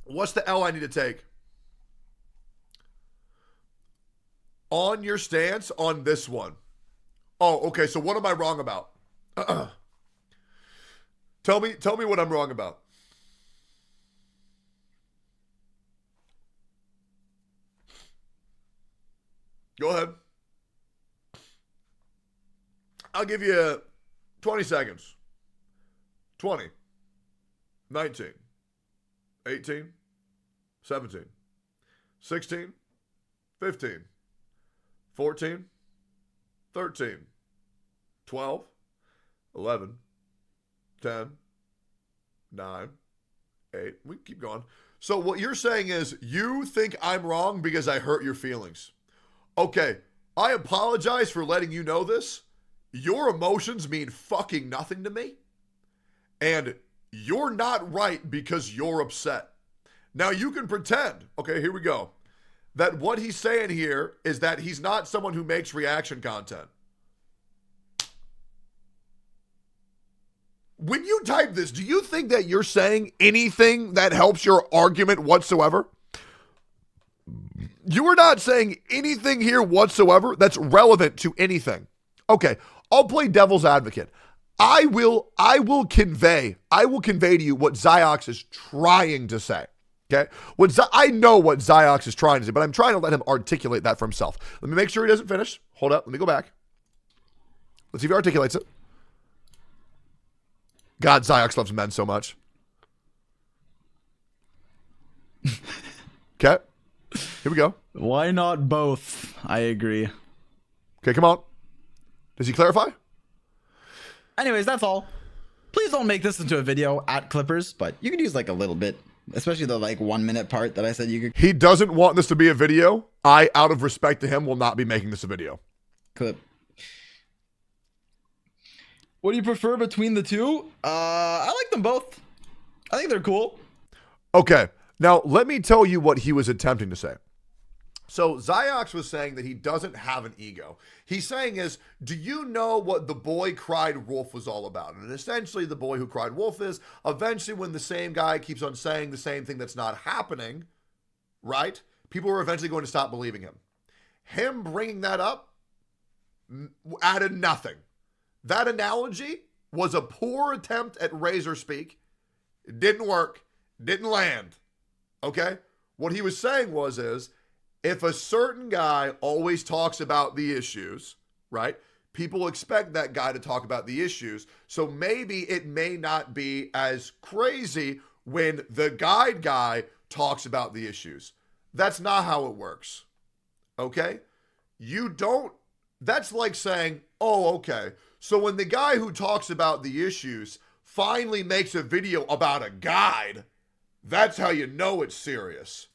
What's the L I need to take? On your stance on this one. Oh, okay. So what am I wrong about? Tell me what I'm wrong about. Go ahead. I'll give you 20 seconds. 20. 19. 18. 17. 16. 15. 14, 13, 12, 11, 10, 9, 8. We can keep going. So what you're saying is you think I'm wrong because I hurt your feelings. Okay, I apologize for letting you know this. Your emotions mean fucking nothing to me. And you're not right because you're upset. Now you can pretend, okay, here we go, that what he's saying here is that he's not someone who makes reaction content. When you type this, do you think that you're saying anything that helps your argument whatsoever? You are not saying anything here whatsoever that's relevant to anything. Okay, I'll play devil's advocate. I will convey to you what Ziox is trying to say. Okay? I know what Ziox is trying to say, but I'm trying to let him articulate that for himself. Let me make sure he doesn't finish. Hold up, let me go back. Let's see if he articulates it. God, Ziox loves men so much. Okay. Here we go. Why not both? I agree. Okay, come on. Does he clarify? Anyways, that's all. Please don't make this into a video at Clippers, but you can use like a little bit, especially the like 1 minute part that I said you could He doesn't want this to be a video. I, out of respect to him, will not be making this a video. clip. What do you prefer between the two? I like them both. I think they're cool. Okay, now let me tell you what he was attempting to say. So Ziox was saying that he doesn't have an ego. He's saying is, do you know what The Boy Cried Wolf was all about? And essentially The Boy Who Cried Wolf is, eventually when the same guy keeps on saying the same thing that's not happening, right? People are eventually going to stop believing him. Him bringing that up added nothing. That analogy was a poor attempt at razor speak. It didn't work. Didn't land. Okay? What he was saying is, if a certain guy always talks about the issues, right? People expect that guy to talk about the issues. So maybe it may not be as crazy when the guy talks about the issues. That's not how it works. Okay? That's like saying, oh, okay. So when the guy who talks about the issues finally makes a video about a guide, that's how you know it's serious.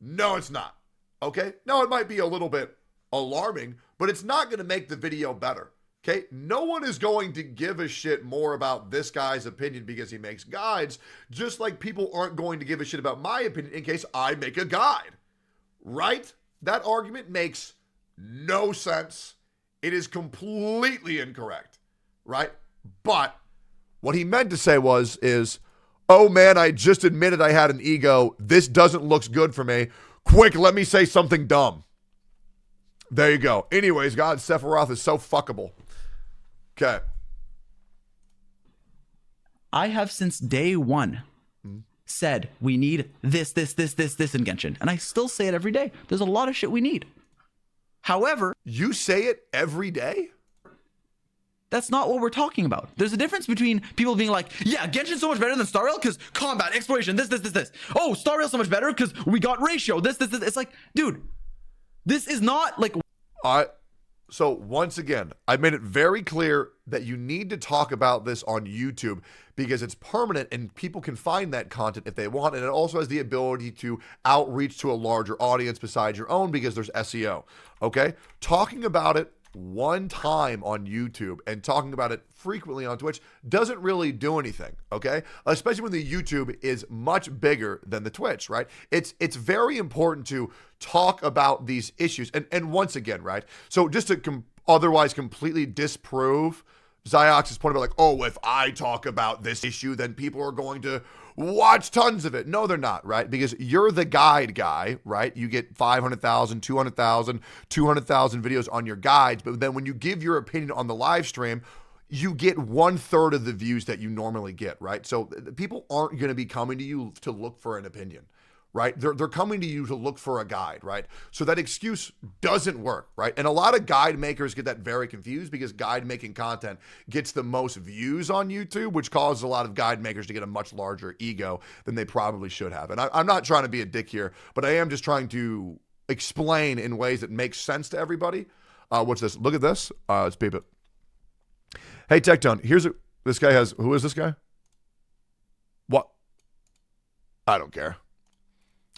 No, it's not. Okay? Now, it might be a little bit alarming, but it's not going to make the video better. Okay? No one is going to give a shit more about this guy's opinion because he makes guides, just like people aren't going to give a shit about my opinion in case I make a guide. Right? That argument makes no sense. It is completely incorrect. Right? But what he meant to say is, oh man, I just admitted I had an ego. This doesn't look good for me. Quick, let me say something dumb. There you go. Anyways, God, Sephiroth is so fuckable. Okay. I have since day one said we need this in Genshin. And I still say it every day. There's a lot of shit we need. However, You say it every day? that's not what we're talking about. There's a difference between people being like, yeah, Genshin's so much better than Star Rail because combat, exploration, this. Oh, Star Rail's so much better because we got ratio, this. It's like, dude, this is not like... So once again, I made it very clear that you need to talk about this on YouTube because it's permanent and people can find that content if they want. And it also has the ability to outreach to a larger audience besides your own because there's SEO. Okay? Talking about it one time on YouTube and talking about it frequently on Twitch doesn't really do anything, okay? Especially when the YouTube is much bigger than the Twitch, right? It's very important to talk about these issues. And once again, right? So just to otherwise completely disprove Ziox's point about like, oh, if I talk about this issue, then people are going to watch tons of it. No, they're not, right? Because you're the guide guy, right? You get 500,000, 200,000, 200,000 videos on your guides. But then when you give your opinion on the live stream, you get 1/3 of the views that you normally get, right? So people aren't going to be coming to you to look for an opinion, right? They're coming to you to look for a guide, right? So that excuse doesn't work, right? And a lot of guide makers get that very confused because guide making content gets the most views on YouTube, which causes a lot of guide makers to get a much larger ego than they probably should have. And I'm not trying to be a dick here, but I am just trying to explain in ways that make sense to everybody. What's this? Look at this. Let's peep it. Hey, Tectone, this guy has, who is this guy? What? I don't care.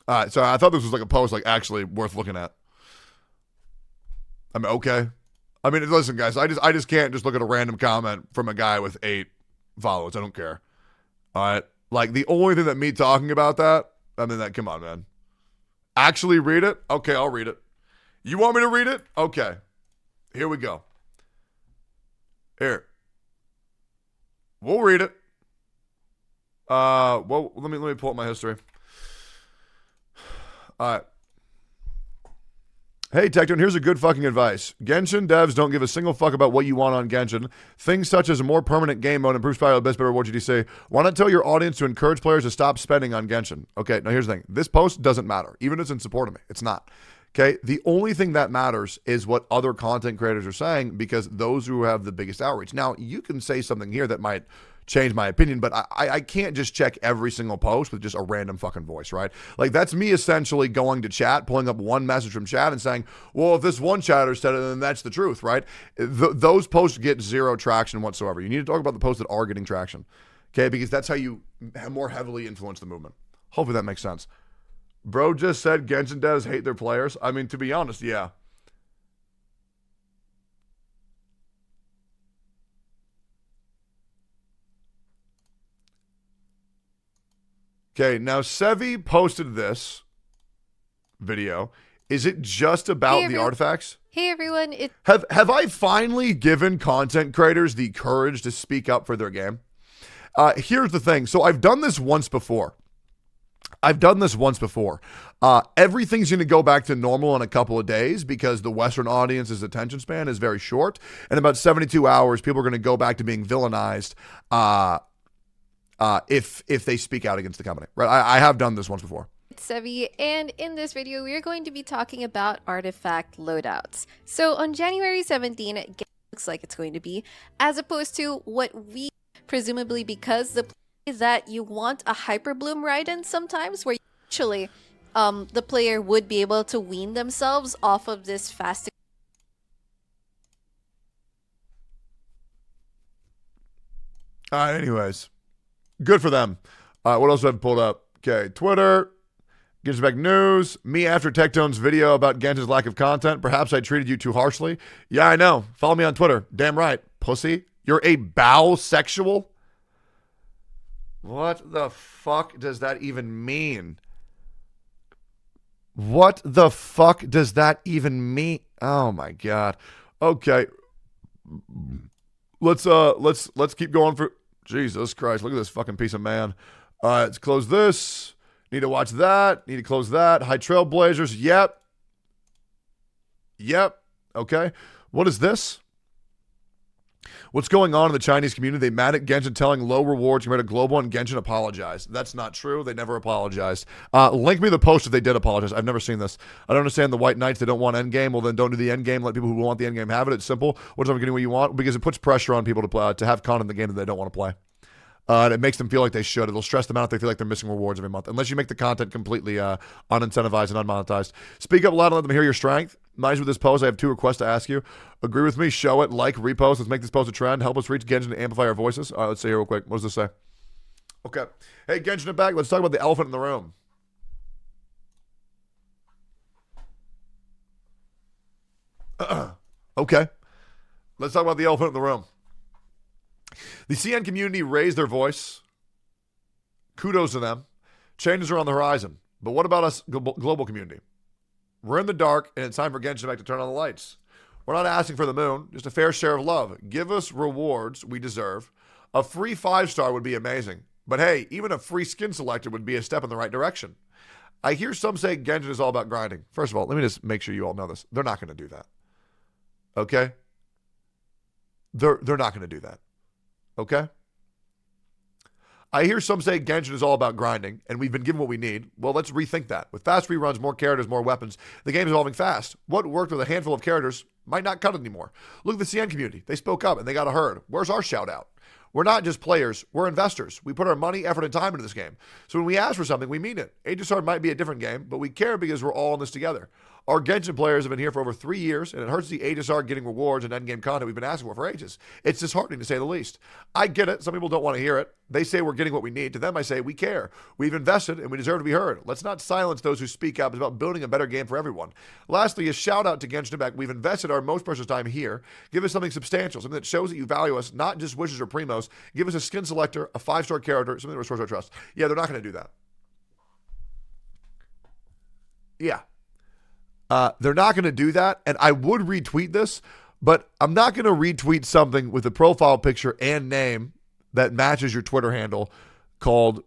All right, so I thought this was like a post like actually worth looking at. I mean, okay. I mean, listen, guys, I just can't just look at a random comment from a guy with 8 followers. I don't care. All right, like the only thing that me talking about that, I mean, that come on, man. Actually read it? Okay, I'll read it. You want me to read it? Okay. Here we go. Here. We'll read it. Well, let me pull up my history. All right. Hey, Tectone, here's a good fucking advice. Genshin devs don't give a single fuck about what you want on Genshin. Things such as a more permanent game mode, improves power, best better reward GDC. Why not tell your audience to encourage players to stop spending on Genshin? Okay, now here's the thing. This post doesn't matter. Even if it's in support of me. It's not. Okay, the only thing that matters is what other content creators are saying, because those who have the biggest outreach. Now, you can say something here that might change my opinion, but I can't just check every single post with just a random fucking voice, right? Like, that's me essentially going to chat, pulling up one message from chat and saying, well, if this one chatter said it, then that's the truth, right? Those posts get zero traction whatsoever. You need to talk about the posts that are getting traction, okay? Because that's how you more heavily influence the movement. Hopefully that makes sense. Bro just said Genshin devs hate their players. I mean, to be honest, yeah. Okay, now Sevi posted this video. Is it just about the artifacts? Hey everyone, Have I finally given content creators the courage to speak up for their game? Here's the thing. So I've done this once before. Everything's going to go back to normal in a couple of days because the Western audience's attention span is very short. In about 72 hours, people are going to go back to being villainized if they speak out against the company. Right? I have done this once before. it's Sevi, and in this video, we are going to be talking about artifact loadouts. So on January 17, it looks like it's going to be, as opposed to what we presumably, because the play is that you want a Hyperbloom Raiden sometimes, where actually the player would be able to wean themselves off of this fast. Anyways, good for them. What else have I pulled up? Okay, Twitter. Gives back news. Me after Tectone's video about Genshin's lack of content. Perhaps I treated you too harshly. Yeah, I know. Follow me on Twitter. Damn right. Pussy. You're a bowsexual? What the fuck does that even mean? What the fuck does that even mean? Oh my god. Okay. Let's keep going for Jesus Christ. Look at this fucking piece of man. Let's close this. Need to watch that. Need to close that. High Trailblazers. Yep. Okay. What is this? What's going on in the Chinese community? They mad at Genshin telling low rewards compared to global, and Genshin apologized. That's not true. They never apologized. Link me the post if they did apologize. I've never seen this. I don't understand the White Knights. They don't want endgame. Well, then don't do the endgame. Let people who want the endgame have it. It's simple. What's up, getting what you want? Because it puts pressure on people to have content in the game that they don't want to play. And it makes them feel like they should. It'll stress them out if they feel like they're missing rewards every month. Unless you make the content completely unincentivized and unmonetized. Speak up loud and let them hear your strength. Nice with this post. I have 2 requests to ask you. Agree with me. Show it. Like. Repost. Let's make this post a trend. Help us reach Genshin and amplify our voices. All right, let's see here real quick. What does this say? Okay. Hey, Genshin and back. Let's talk about the elephant in the room. Okay. Let's talk about the elephant in the room. The CN community raised their voice. Kudos to them. Changes are on the horizon. But what about us, global community? We're in the dark, and it's time for Genshin Impact to turn on the lights. We're not asking for the moon, just a fair share of love. Give us rewards we deserve. A free 5-star would be amazing. But hey, even a free skin selector would be a step in the right direction. I hear some say Genshin is all about grinding. First of all, let me just make sure you all know this. They're not going to do that. Okay? They're not going to do that. Okay? I hear some say Genshin is all about grinding, and we've been given what we need. Well, let's rethink that. With fast reruns, more characters, more weapons, the game is evolving fast. What worked with a handful of characters might not cut it anymore. Look at the CN community. They spoke up, and they got heard. Where's our shout out? We're not just players. We're investors. We put our money, effort, and time into this game. So when we ask for something, we mean it. Aegis might be a different game, but we care because we're all in this together. Our Genshin players have been here for over 3 years, and it hurts to see Aegis getting rewards and endgame content we've been asking for ages. It's disheartening to say the least. I get it. Some people don't want to hear it. They say we're getting what we need. To them, I say we care. We've invested, and we deserve to be heard. Let's not silence those who speak up. It's about building a better game for everyone. Lastly, a shout out to Genshin Impact. We've invested our most precious time here. Give us something substantial, something that shows that you value us, not just wishes or primos. Give us a skin selector, a 5-star character, something that restores our trust. Yeah, they're not going to do that. Yeah. They're not going to do that. And I would retweet this, but I'm not going to retweet something with a profile picture and name that matches your Twitter handle called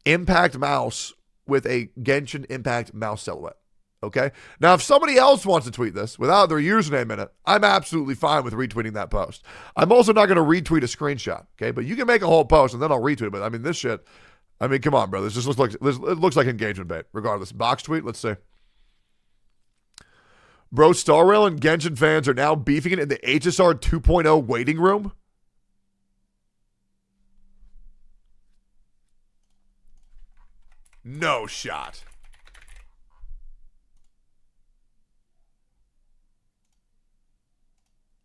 Impact Mouse with a Genshin Impact mouse silhouette. Okay? Now, if somebody else wants to tweet this without their username in it, I'm absolutely fine with retweeting that post. I'm also not going to retweet a screenshot. Okay? But you can make a whole post and then I'll retweet it. But I mean, this shit, I mean, come on, bro. This just looks like engagement bait, regardless. Box tweet, let's see. Bro, Star Rail and Genshin fans are now beefing it in the HSR 2.0 waiting room. No shot.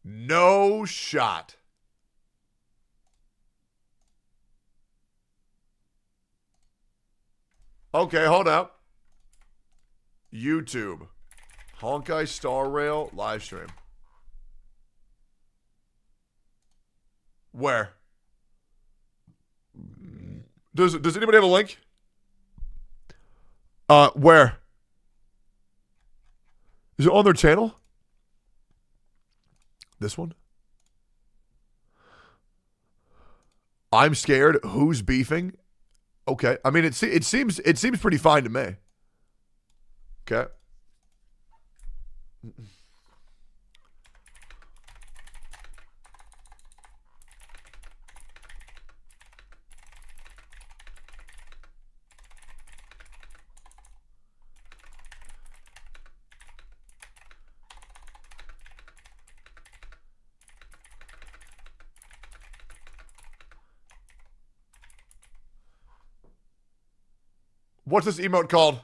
No shot. Okay, hold up. YouTube. Honkai Star Rail live stream. Where? Does anybody have a link? Where? Is it on their channel? This one? I'm scared. Who's beefing? Okay. I mean, it seems pretty fine to me. Okay. What's this emote called?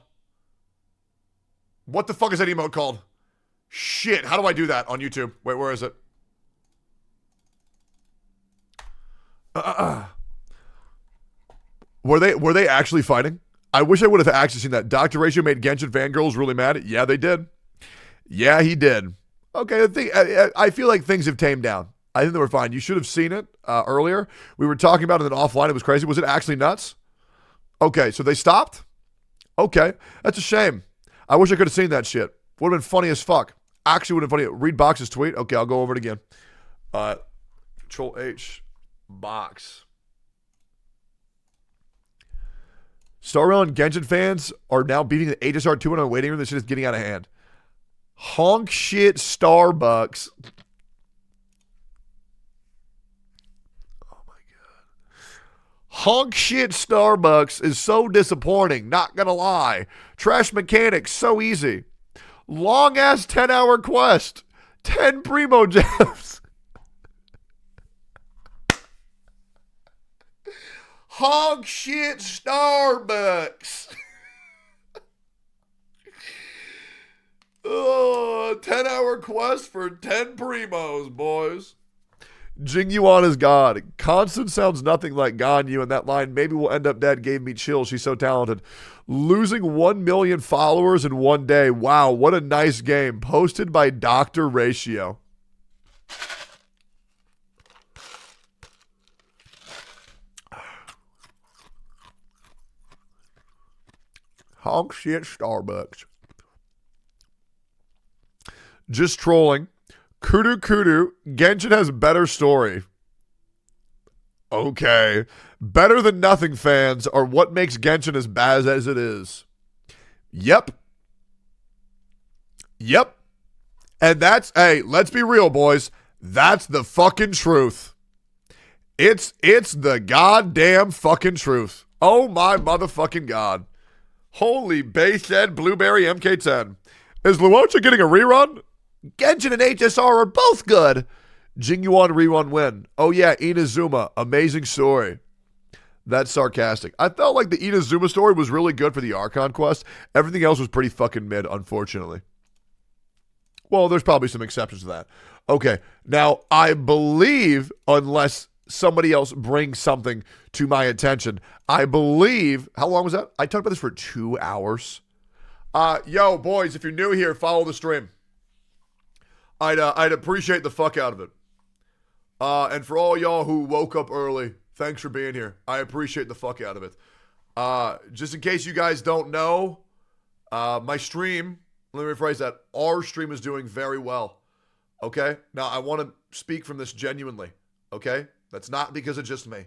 What the fuck is that emote called? Shit, how do I do that on YouTube? Wait, where is it? Were they actually fighting? I wish I would have actually seen that. Dr. Ratio made Genshin fangirls really mad. Yeah, they did. Yeah, he did. Okay, I feel like things have tamed down. I think they were fine. You should have seen it earlier. We were talking about it in offline. It was crazy. Was it actually nuts? Okay, so they stopped? Okay, that's a shame. I wish I could have seen that shit. Would have been funny as fuck. Actually would have been funny. Read Box's tweet. Okay, I'll go over it again. Control H. Box. Star Rail and Genshin fans are now beating the HSR 2.0 waiting room. This shit is getting out of hand. Honk shit Starbucks. Honk shit Starbucks is so disappointing, not gonna lie. Trash mechanics, so easy. Long ass 10-hour quest. 10 primo gems. Honk shit Starbucks. Oh, 10-hour quest for 10 primos, boys. Jing Yuan is God. Constant sounds nothing like Ganyu, and that line, maybe we'll end up dead, gave me chills. She's so talented. Losing 1 million followers in one day. Wow, what a nice game. Posted by Dr. Ratio. Honk shit Starbucks. Just trolling. Kudu Kudu, Genshin has better story. Okay. Better than nothing fans are what makes Genshin as bad as it is. Yep. Yep. And that's, hey, let's be real, boys. That's the fucking truth. It's the goddamn fucking truth. Oh my motherfucking God. Holy Bayshead Blueberry MK10. Is Luocha getting a rerun? Genshin and HSR are both good. Jingyuan rerun win. Oh yeah, Inazuma. Amazing story. That's sarcastic. I felt like the Inazuma story was really good for the Archon quest. Everything else was pretty fucking mid, unfortunately. Well, there's probably some exceptions to that. Okay, now I believe, unless somebody else brings something to my attention, I believe, how long was that? I talked about this for 2 hours. Yo, boys, if you're new here, follow the stream. I'd appreciate the fuck out of it. And for all y'all who woke up early, thanks for being here. I appreciate the fuck out of it. Just in case you guys don't know, My stream, let me rephrase that. Our stream is doing very well. Okay? Now, I want to speak from this genuinely. Okay? That's not because of just me.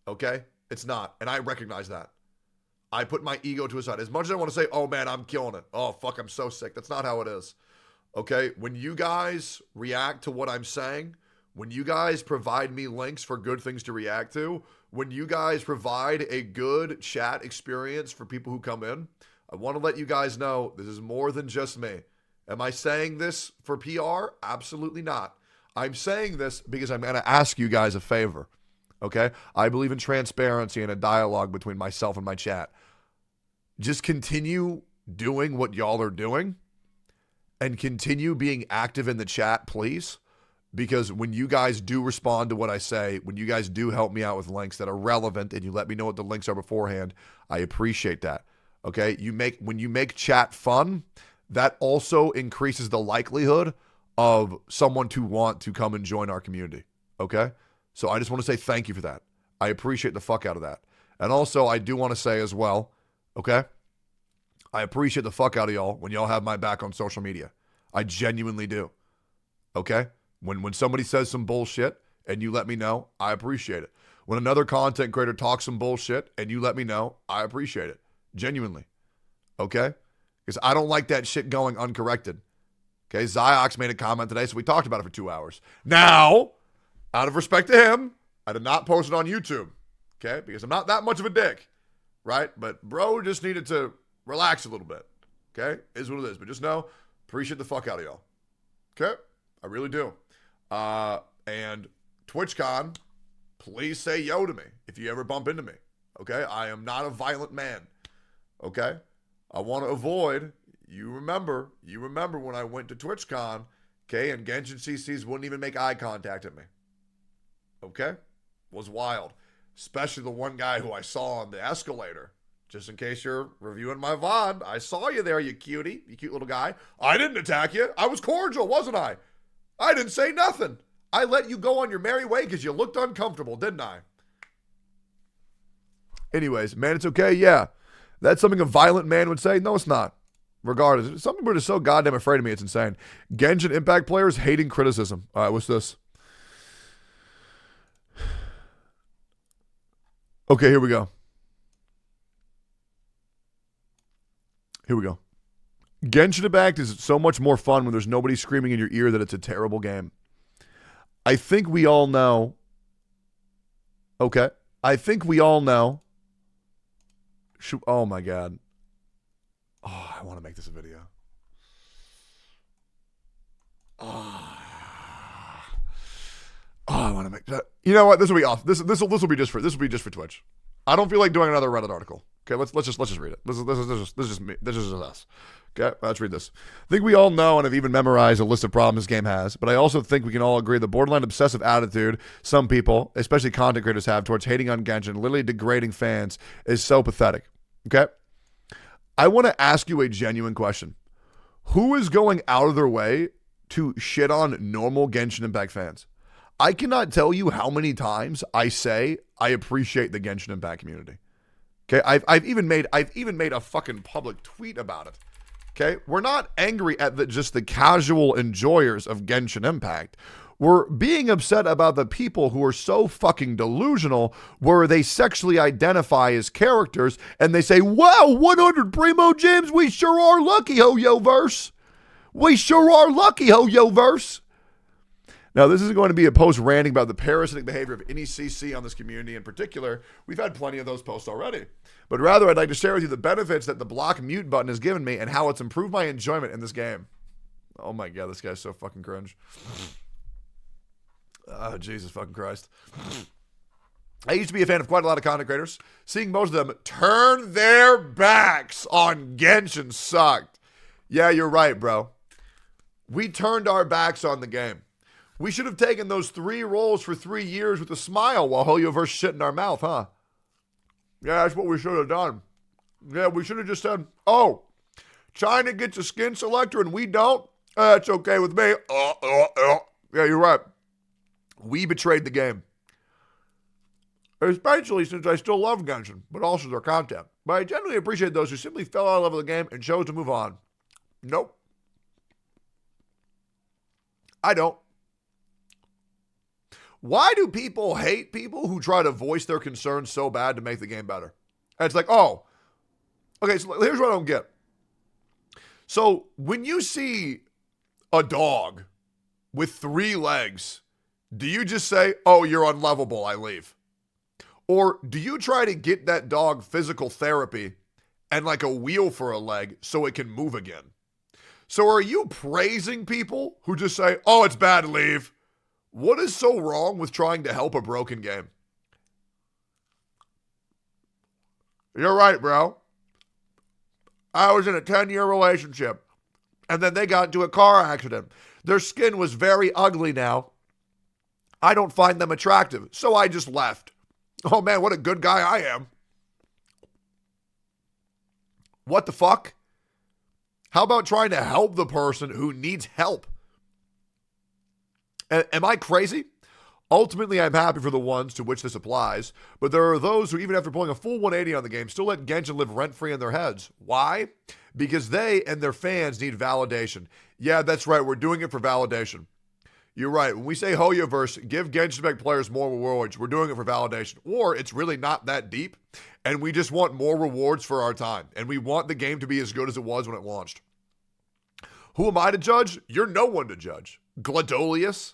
Okay? It's not. And I recognize that. I put my ego to a side. As much as I want to say, oh man, I'm killing it. Oh, fuck, I'm so sick. That's not how it is. Okay? When you guys react to what I'm saying, when you guys provide me links for good things to react to, when you guys provide a good chat experience for people who come in, I want to let you guys know this is more than just me. Am I saying this for PR? Absolutely not. I'm saying this because I'm going to ask you guys a favor. Okay? I believe in transparency and a dialogue between myself and my chat. Just continue doing what y'all are doing and continue being active in the chat, please. Because when you guys do respond to what I say, when you guys do help me out with links that are relevant and you let me know what the links are beforehand, I appreciate that. Okay? When you make chat fun, that also increases the likelihood of someone to want to come and join our community. Okay? So I just want to say thank you for that. I appreciate the fuck out of that. And also, I do want to say as well, okay? I appreciate the fuck out of y'all when y'all have my back on social media. I genuinely do. Okay? When somebody says some bullshit and you let me know, I appreciate it. When another content creator talks some bullshit and you let me know, I appreciate it. Genuinely. Okay? Because I don't like that shit going uncorrected. Okay? Ziox made a comment today, so we talked about it for 2 hours. Now, out of respect to him, I did not post it on YouTube. Okay? Because I'm not that much of a dick. Right? But bro just needed to relax a little bit. Okay? Is what it is. But just know, appreciate the fuck out of y'all. Okay? I really do. And TwitchCon, please say yo to me if you ever bump into me. Okay? I am not a violent man. Okay? I want to avoid, you remember when I went to TwitchCon, okay, and Genshin CCs wouldn't even make eye contact at me. Okay? Was wild. Especially the one guy who I saw on the escalator. Just in case you're reviewing my VOD, I saw you there, you cutie, you cute little guy. I didn't attack you. I was cordial, wasn't I? I didn't say nothing. I let you go on your merry way because you looked uncomfortable, didn't I? Anyways, man, it's okay. Yeah. That's something a violent man would say. No, it's not. Regardless. Some people are just so goddamn afraid of me. It's insane. Genshin Impact players hating criticism. All right, what's this? Okay, here we go. Here we go. Genshin Impact is so much more fun when there's nobody screaming in your ear that it's a terrible game. I think we all know. Okay. I think we all know. Oh my God. Oh, I want to make this a video. Oh, I want to make that. You know what? This will be off. This will be just for Twitch. I don't feel like doing another Reddit article. Okay, let's just read it. This is just me. This is just us. Okay, let's read this. I think we all know and have even memorized a list of problems this game has, but I also think we can all agree the borderline obsessive attitude some people, especially content creators, have towards hating on Genshin, literally degrading fans, is so pathetic. Okay? I want to ask you a genuine question. Who is going out of their way to shit on normal Genshin Impact fans? I cannot tell you how many times I say I appreciate the Genshin Impact community. Okay? I've even made a fucking public tweet about it. Okay, we're not angry at just the casual enjoyers of Genshin Impact. We're being upset about the people who are so fucking delusional where they sexually identify as characters and they say, wow, 100 Primo Gems, we sure are lucky, Ho-Yo-verse. We sure are lucky, Ho-Yo-verse. Now, this isn't going to be a post ranting about the parasitic behavior of any CC on this community in particular. We've had plenty of those posts already. But rather, I'd like to share with you the benefits that the block mute button has given me and how it's improved my enjoyment in this game. Oh my God, this guy's so fucking cringe. Oh, Jesus fucking Christ. I used to be a fan of quite a lot of content creators. Seeing most of them turn their backs on Genshin sucked. Yeah, you're right, bro. We turned our backs on the game. We should have taken those 3 roles for 3 years with a smile while Ho-Yo-verse shit in our mouth, huh? Yeah, that's what we should have done. Yeah, we should have just said, oh, China gets a skin selector and we don't? That's okay with me. Yeah, you're right. We betrayed the game. especially since I still love Genshin, but also their content. But I genuinely appreciate those who simply fell out of love with the game and chose to move on. Nope. I don't. Why do people hate people who try to voice their concerns so bad to make the game better? And it's like, oh, okay, so here's what I don't get. So when you see a dog with 3 legs, do you just say, oh, you're unlovable, I leave? Or do you try to get that dog physical therapy and like a wheel for a leg so it can move again? So are you praising people who just say, oh, it's bad, leave? What is so wrong with trying to help a broken game? You're right, bro. I was in a 10-year relationship, and then they got into a car accident. Their skin was very ugly now. I don't find them attractive, so I just left. Oh, man, what a good guy I am. What the fuck? How about trying to help the person who needs help? Am I crazy? Ultimately, I'm happy for the ones to which this applies, but there are those who, even after pulling a full 180 on the game, still let Genshin live rent-free in their heads. Why? Because they and their fans need validation. Yeah, that's right. We're doing it for validation. You're right. When we say Hoyoverse, give Genshin Impact players more rewards, we're doing it for validation. Or it's really not that deep, and we just want more rewards for our time, and we want the game to be as good as it was when it launched. Who am I to judge? You're no one to judge. Gladolius?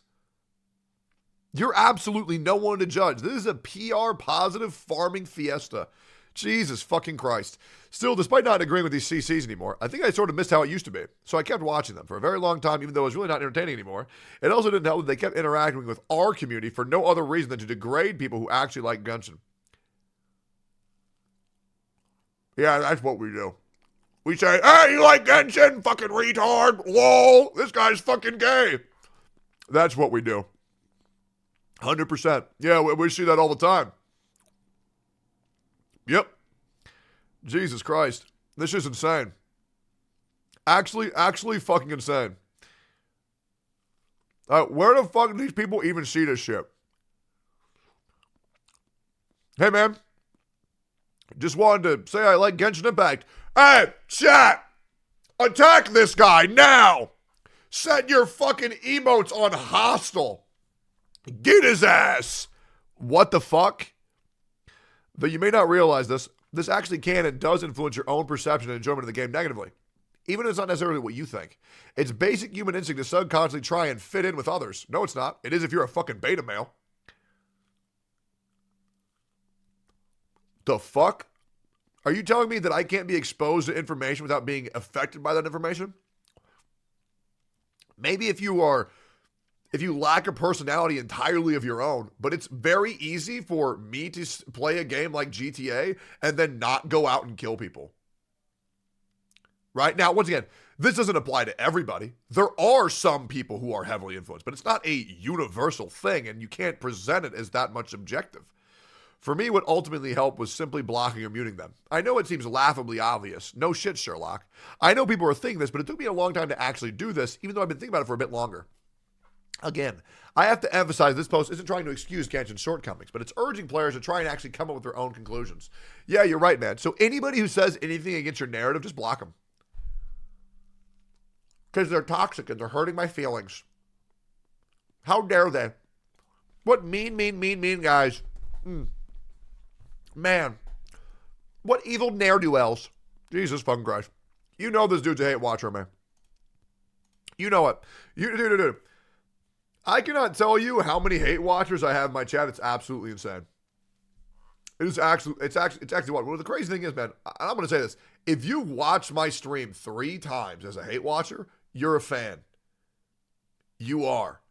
You're absolutely no one to judge. This is a PR positive farming fiesta. Jesus fucking Christ. Still, despite not agreeing with these CCs anymore, I think I sort of missed how it used to be. So I kept watching them for a very long time, even though it was really not entertaining anymore. It also didn't help that they kept interacting with our community for no other reason than to degrade people who actually like Genshin. Yeah, that's what we do. We say, hey, you like Genshin? Fucking retard. Lol. This guy's fucking gay. That's what we do. 100%. Yeah, we see that all the time. Yep. Jesus Christ. This is insane. Actually fucking insane. Where the fuck do these people even see this shit? Hey, man. Just wanted to say I like Genshin Impact. Hey, chat! Attack this guy now! Set your fucking emotes on hostile. Get his ass! What the fuck? Though you may not realize this, this actually can and does influence your own perception and enjoyment of the game negatively. Even if it's not necessarily what you think. It's basic human instinct to subconsciously try and fit in with others. No, it's not. It is if you're a fucking beta male. The fuck? Are you telling me that I can't be exposed to information without being affected by that information? Maybe if you lack a personality entirely of your own, but it's very easy for me to play a game like GTA and then not go out and kill people. Right? Now, once again, this doesn't apply to everybody. There are some people who are heavily influenced, but it's not a universal thing, and you can't present it as that much subjective. For me, what ultimately helped was simply blocking or muting them. I know it seems laughably obvious. No shit, Sherlock. I know people are thinking this, but it took me a long time to actually do this, even though I've been thinking about it for a bit longer. Again, I have to emphasize this post isn't trying to excuse Genshin's shortcomings, but it's urging players to try and actually come up with their own conclusions. Yeah, you're right, man. So anybody who says anything against your narrative, just block them. Because they're toxic and they're hurting my feelings. How dare they? What mean guys. Man. What evil ne'er-do-wells. Jesus fucking Christ. You know this dude's a hate watcher, man. You know it. Dude. I cannot tell you how many hate watchers I have in my chat. It's absolutely insane. It's actually what? Well, the crazy thing is, man, I'm going to say this. If you watch my stream 3 times as a hate watcher, you're a fan. You are.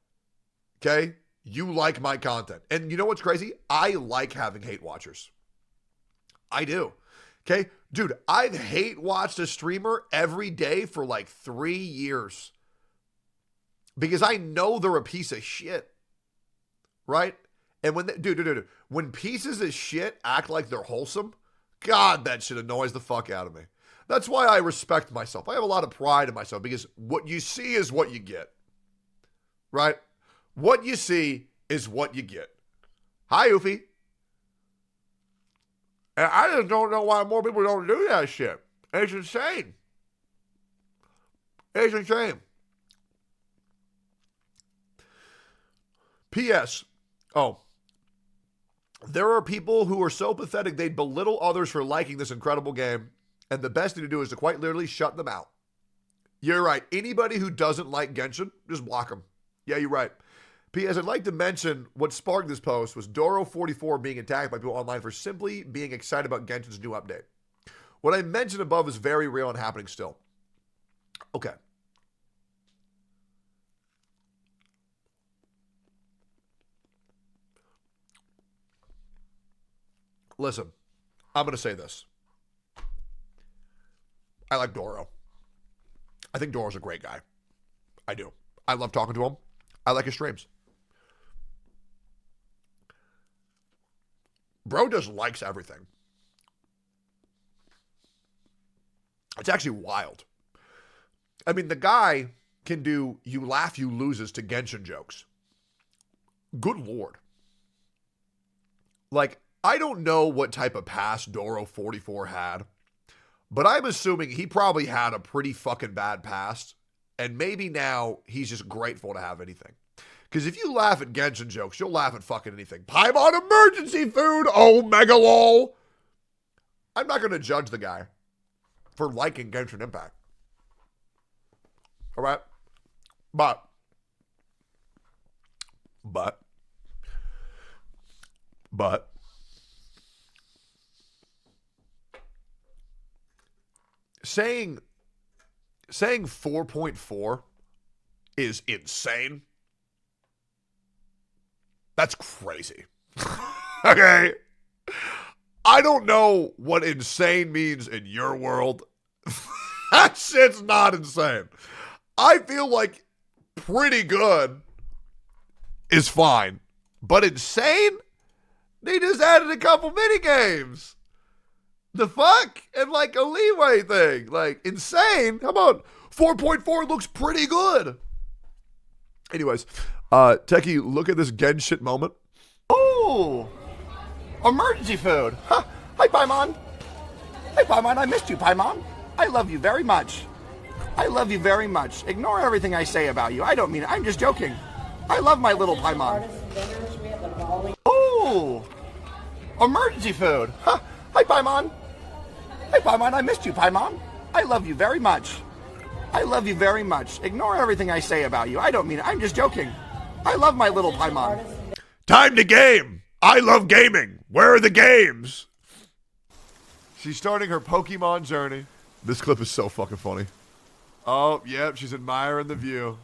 Okay? You like my content. And you know what's crazy? I like having hate watchers. I do. Okay? Dude, I've hate watched a streamer every day for like 3 years. Because I know they're a piece of shit. Right? And when when pieces of shit act like they're wholesome, God, that shit annoys the fuck out of me. That's why I respect myself. I have a lot of pride in myself because what you see is what you get. Right? What you see is what you get. Hi, Oofy. And I just don't know why more people don't do that shit. It's insane. It's insane. P.S. Oh. There are people who are so pathetic they'd belittle others for liking this incredible game, and the best thing to do is to quite literally shut them out. You're right. Anybody who doesn't like Genshin, just block them. Yeah, you're right. P.S. I'd like to mention what sparked this post was Doro44 being attacked by people online for simply being excited about Genshin's new update. What I mentioned above is very real and happening still. Okay. Listen, I'm going to say this. I like Doro. I think Doro's a great guy. I do. I love talking to him. I like his streams. Bro just likes everything. It's actually wild. I mean, the guy can do you laugh, you loses to Genshin jokes. Good Lord. Like, I don't know what type of pass Doro44 had, but I'm assuming he probably had a pretty fucking bad past, and maybe now he's just grateful to have anything. Because if you laugh at Genshin jokes, you'll laugh at fucking anything. Paimon emergency food, oh mega lol. I'm not going to judge the guy for liking Genshin Impact. All right? But saying 4.4 is insane. That's crazy. Okay? I don't know what insane means in your world. That shit's not insane. I feel like pretty good is fine. But insane? They just added a couple mini games. The fuck? And like a leeway thing. Like insane? How about 4.4 looks pretty good? Anyways, Techie, look at this Genshin moment. Oh, emergency food. Huh. Hi, Paimon. Hey, Paimon, I missed you, Paimon. I love you very much. I love you very much. Ignore everything I say about you. I don't mean it. I'm just joking. I love my little Paimon. Oh, emergency food. Huh. Hi, Paimon. Hey, Paimon, I missed you, Paimon. I love you very much. I love you very much. Ignore everything I say about you. I don't mean it. I'm just joking. I love my little Paimon. Time to game. I love gaming. Where are the games? She's starting her Pokemon journey. This clip is so fucking funny. Oh, yep, she's admiring the view.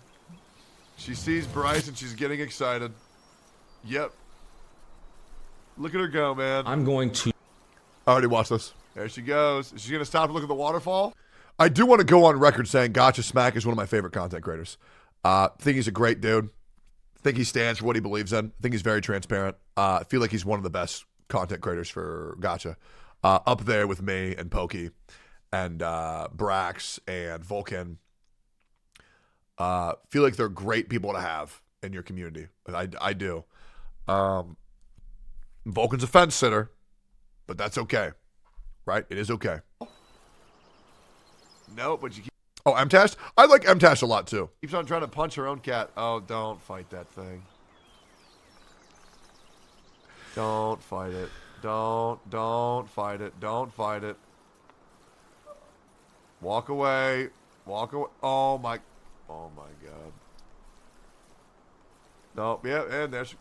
She sees Bryce and she's getting excited. Yep. Look at her go, man. I'm going to... I already watched this. There she goes. Is she going to stop to look at the waterfall? I do want to go on record saying Gotcha Smack is one of my favorite content creators. Think he's a great dude. Think he stands for what he believes in. Think he's very transparent. I feel like he's one of the best content creators for Gotcha. Up there with me and Pokey and Brax and Vulcan. Feel like they're great people to have in your community. I do. Vulcan's a fence sitter, but that's okay. Right? It is okay. No, but you keep... Oh, M-Tash? I like M-Tash a lot, too. Keeps on trying to punch her own cat. Oh, don't fight that thing. Don't fight it. Don't fight it. Don't fight it. Walk away. Walk away. Oh, my God. Nope, yeah, and there she...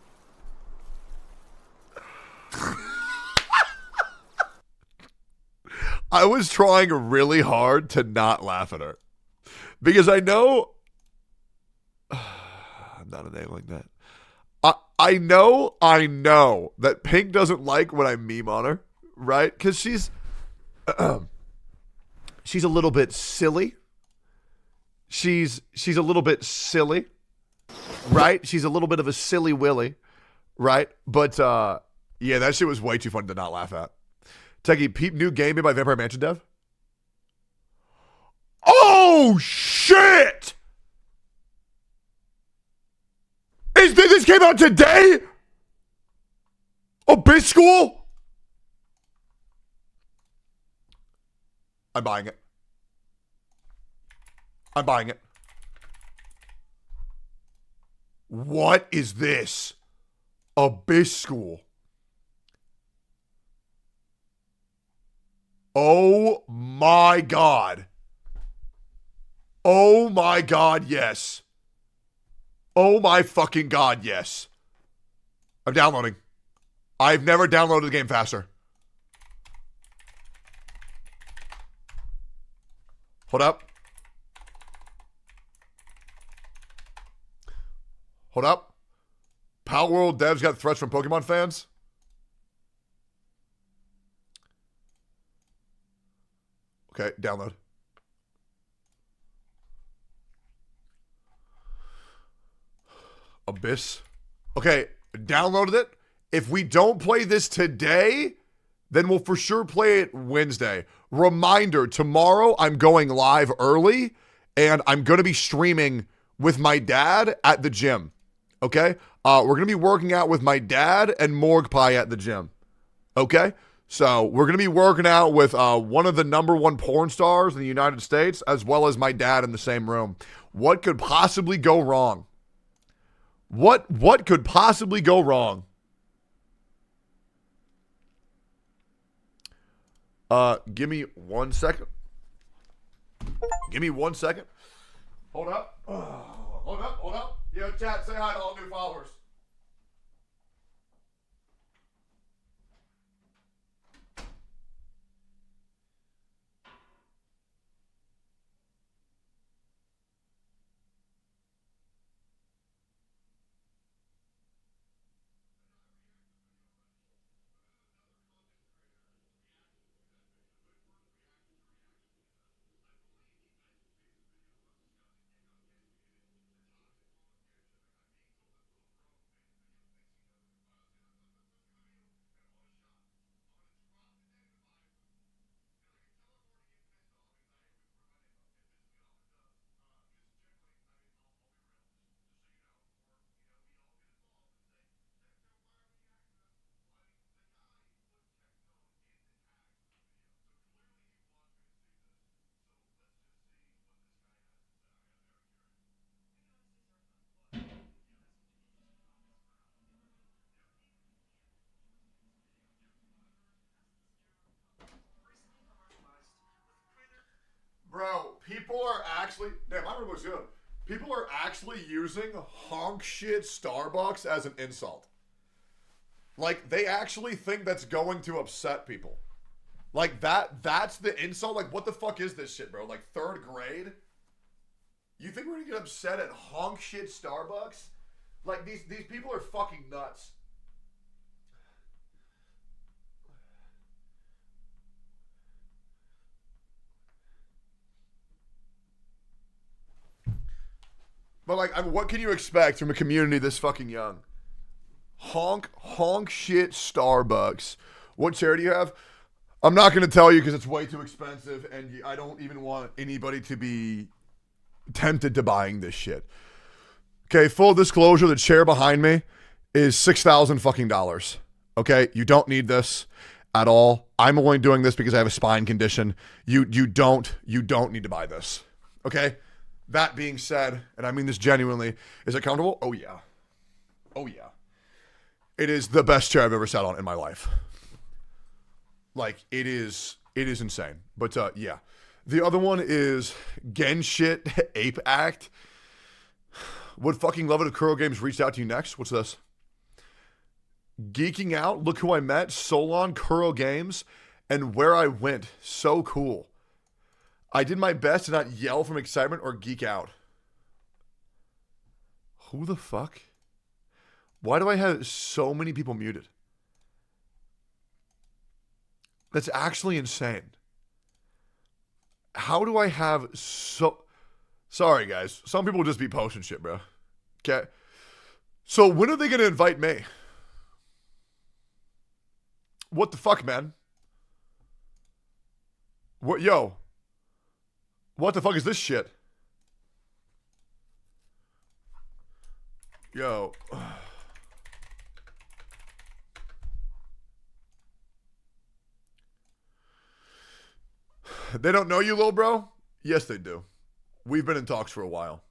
I was trying really hard to not laugh at her. Because I know... I'm not enabling that. I know that Pink doesn't like when I meme on her, right? Because she's a little bit silly. She's a little bit silly, right? She's a little bit of a silly Willy, right? But yeah, that shit was way too fun to not laugh at. Techie, peep new game made by Vampire Mansion Dev. Oh shit! This came out today? Oh, bitch school? I'm buying it. I'm buying it. What is this? Abyss School. Oh my God. Oh my God, yes. Oh my fucking God, yes. I'm downloading. I've never downloaded the game faster. Hold up. Hold up. Power World devs got threats from Pokemon fans. Okay, download. Abyss. Okay, downloaded it. If we don't play this today, then we'll for sure play it Wednesday. Reminder, tomorrow I'm going live early and I'm going to be streaming with my dad at the gym. Okay? We're going to be working out with my dad and Morg Pie at the gym. Okay? So we're going to be working out with one of the #1 porn stars in the United States, as well as my dad in the same room. What could possibly go wrong? What could possibly go wrong? Give me 1 second. Give me 1 second. Hold up. Hold up, hold up. Yo, chat, say hi to all new followers. Bro, people are actually... Damn, my room looks good. People are actually using honk shit Starbucks as an insult. Like, they actually think that's going to upset people. Like, that's the insult? Like, what the fuck is this shit, bro? Like, 3rd grade? You think we're gonna get upset at honk shit Starbucks? Like, these people are fucking nuts. But, like, I mean, what can you expect from a community this fucking young? Honk shit Starbucks. What chair do you have? I'm not going to tell you because it's way too expensive, and I don't even want anybody to be tempted to buying this shit. Okay, full disclosure, the chair behind me is $6,000 fucking dollars. Okay, you don't need this at all. I'm only doing this because I have a spine condition. You don't need to buy this. Okay? That being said, and I mean this genuinely, is it comfortable? Oh yeah. Oh yeah. It is the best chair I've ever sat on in my life. Like, it is insane. But yeah. The other one is Genshit Ape Act. Would fucking love it if Kuro Games reached out to you next. What's this? Geeking out. Look who I met. Solon, Kuro Games, and where I went. So cool. I did my best to not yell from excitement or geek out. Who the fuck? Why do I have so many people muted? That's actually insane. How do I have so... Sorry, guys. Some people just be posting shit, bro. Okay. So when are they going to invite me? What the fuck, man? What, yo? What the fuck is this shit? Yo. They don't know you, little bro? Yes, they do. We've been in talks for a while.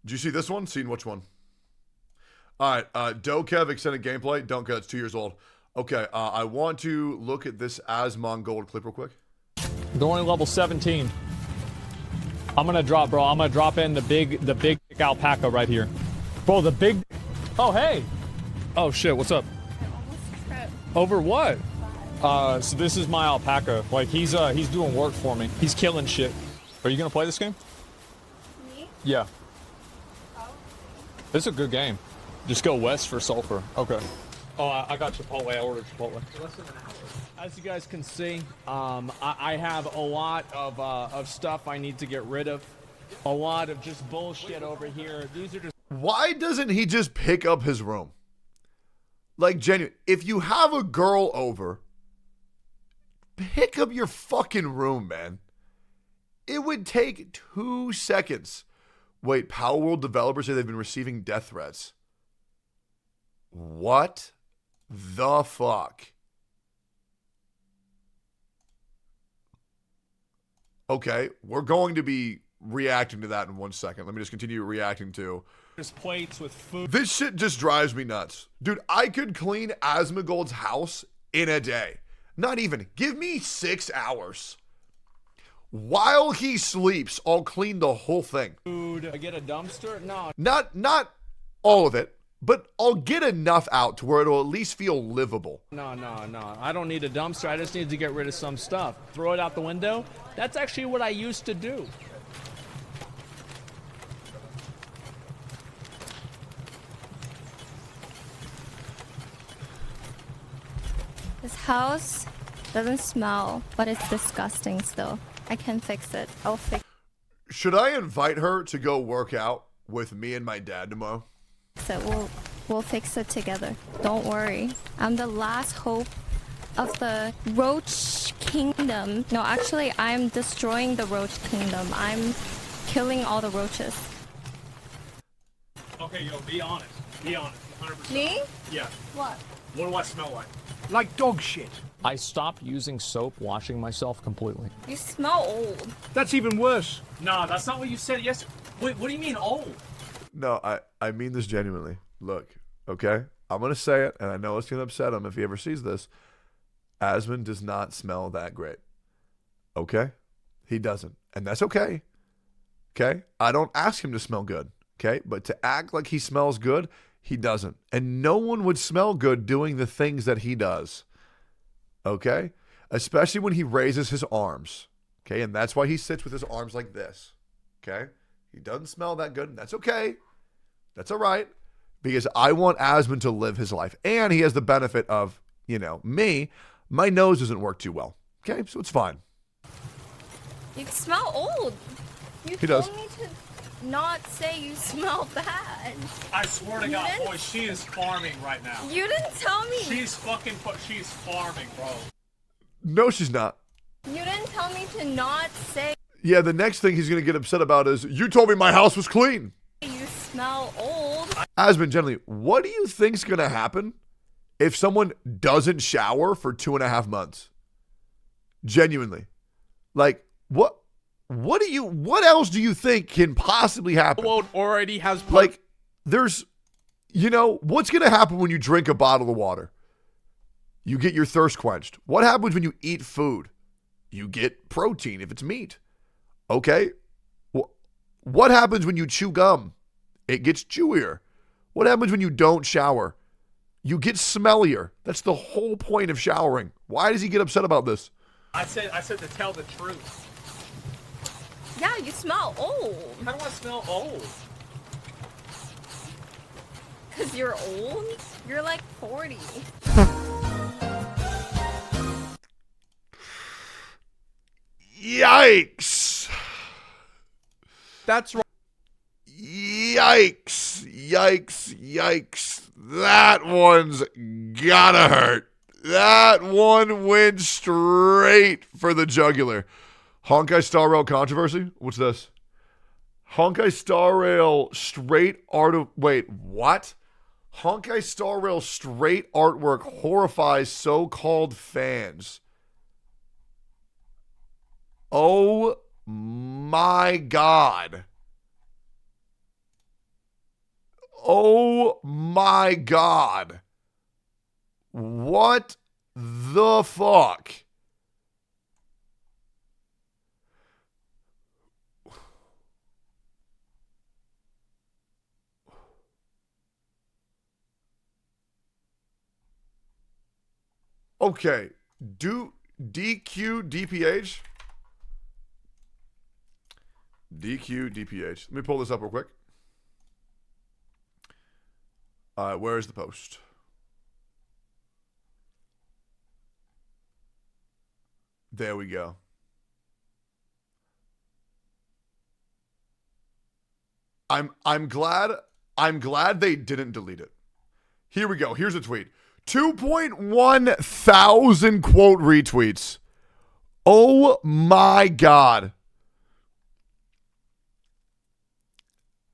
Did you see this one? Seen which one? All right. Dokev extended gameplay. Don't get it's 2 years old. Okay. I want to look at this Asmon gold clip real quick. They're only level 17. I'm gonna drop, bro. I'm gonna drop in the big alpaca right here. Bro, the big... Oh, hey. Oh, shit. What's up? Over what? So this is my alpaca. Like, he's doing work for me. He's killing shit. Are you gonna play this game? Me? Yeah. It's a good game. Just go west for sulfur. Okay. Oh, I got Chipotle. I ordered Chipotle. As you guys can see, I have a lot of stuff I need to get rid of. A lot of just bullshit over here. These are just... Why doesn't he just pick up his room? Like, genuine. If you have a girl over, pick up your fucking room, man. It would take 2 seconds. Wait, Power World developers say they've been receiving death threats. What the fuck? Okay, we're going to be reacting to that in 1 second. Let me just continue reacting to... There's plates with food. This shit just drives me nuts. Dude, I could clean Asmongold's house in a day. Not even. Give me 6 hours. While he sleeps, I'll clean the whole thing. Food. I get a dumpster? No. Not all of it, but I'll get enough out to where it'll at least feel livable. No. I don't need a dumpster. I just need to get rid of some stuff. Throw it out the window. That's actually what I used to do. This house doesn't smell, but it's disgusting still. I can fix it. I'll fix Should I invite her to go work out with me and my dad tomorrow? it. We'll fix it together. Don't worry. I'm the last hope of the Roach Kingdom. No, actually, I'm destroying the Roach Kingdom. I'm killing all the roaches. Okay, yo, be honest. Be honest. 100%. Me? Yeah. What? What do I smell like? Like dog shit. I stopped using soap, washing myself completely. You smell old. That's even worse. No, that's not what you said yesterday. Wait, what do you mean old? No, I mean this genuinely. Look, okay? I'm going to say it, and I know it's going to upset him if he ever sees this. Asmon does not smell that great. Okay? He doesn't. And that's okay. Okay? I don't ask him to smell good. Okay? But to act like he smells good, he doesn't. And no one would smell good doing the things that he does. Okay? Especially when he raises his arms. Okay? And that's why he sits with his arms like this. Okay? He doesn't smell that good, and that's okay. That's all right. Because I want Asmon to live his life. And he has the benefit of, me. My nose doesn't work too well. Okay? So it's fine. You smell old. You He told does. me to not say you smell bad. I swear to You God, didn't- boy, she is farming right now. You didn't tell me. She's farming, bro. No, she's not. You didn't tell me to not say Yeah, the next thing he's going to get upset about is, you told me my house was clean. you smell old. Asmon, generally, what do you think's going to happen if someone doesn't shower for 2.5 months? Genuinely. Like, what else do you think can possibly happen? The world already has... Like, there's, what's going to happen when you drink a bottle of water? You get your thirst quenched. What happens when you eat food? You get protein if it's meat. Okay? What happens when you chew gum? It gets chewier. What happens when you don't shower? You get smellier. That's the whole point of showering. Why does he get upset about this? I said to tell the truth. Yeah, you smell old. How do I smell old? Because you're old? You're like 40. Yikes. That's right. Yikes. That one's gotta hurt. That one went straight for the jugular. Honkai Star Rail controversy? What's this? Honkai Star Rail straight art of... Wait, what? Honkai Star Rail straight artwork horrifies so-called fans. Oh my God. Oh my God. What the fuck? Okay. Do DQ DPH? DQ DPH. Let me pull this up real quick. Where's the post? There we go. I'm glad they didn't delete it. Here we go. Here's a tweet. 2.1 thousand quote retweets. Oh my God.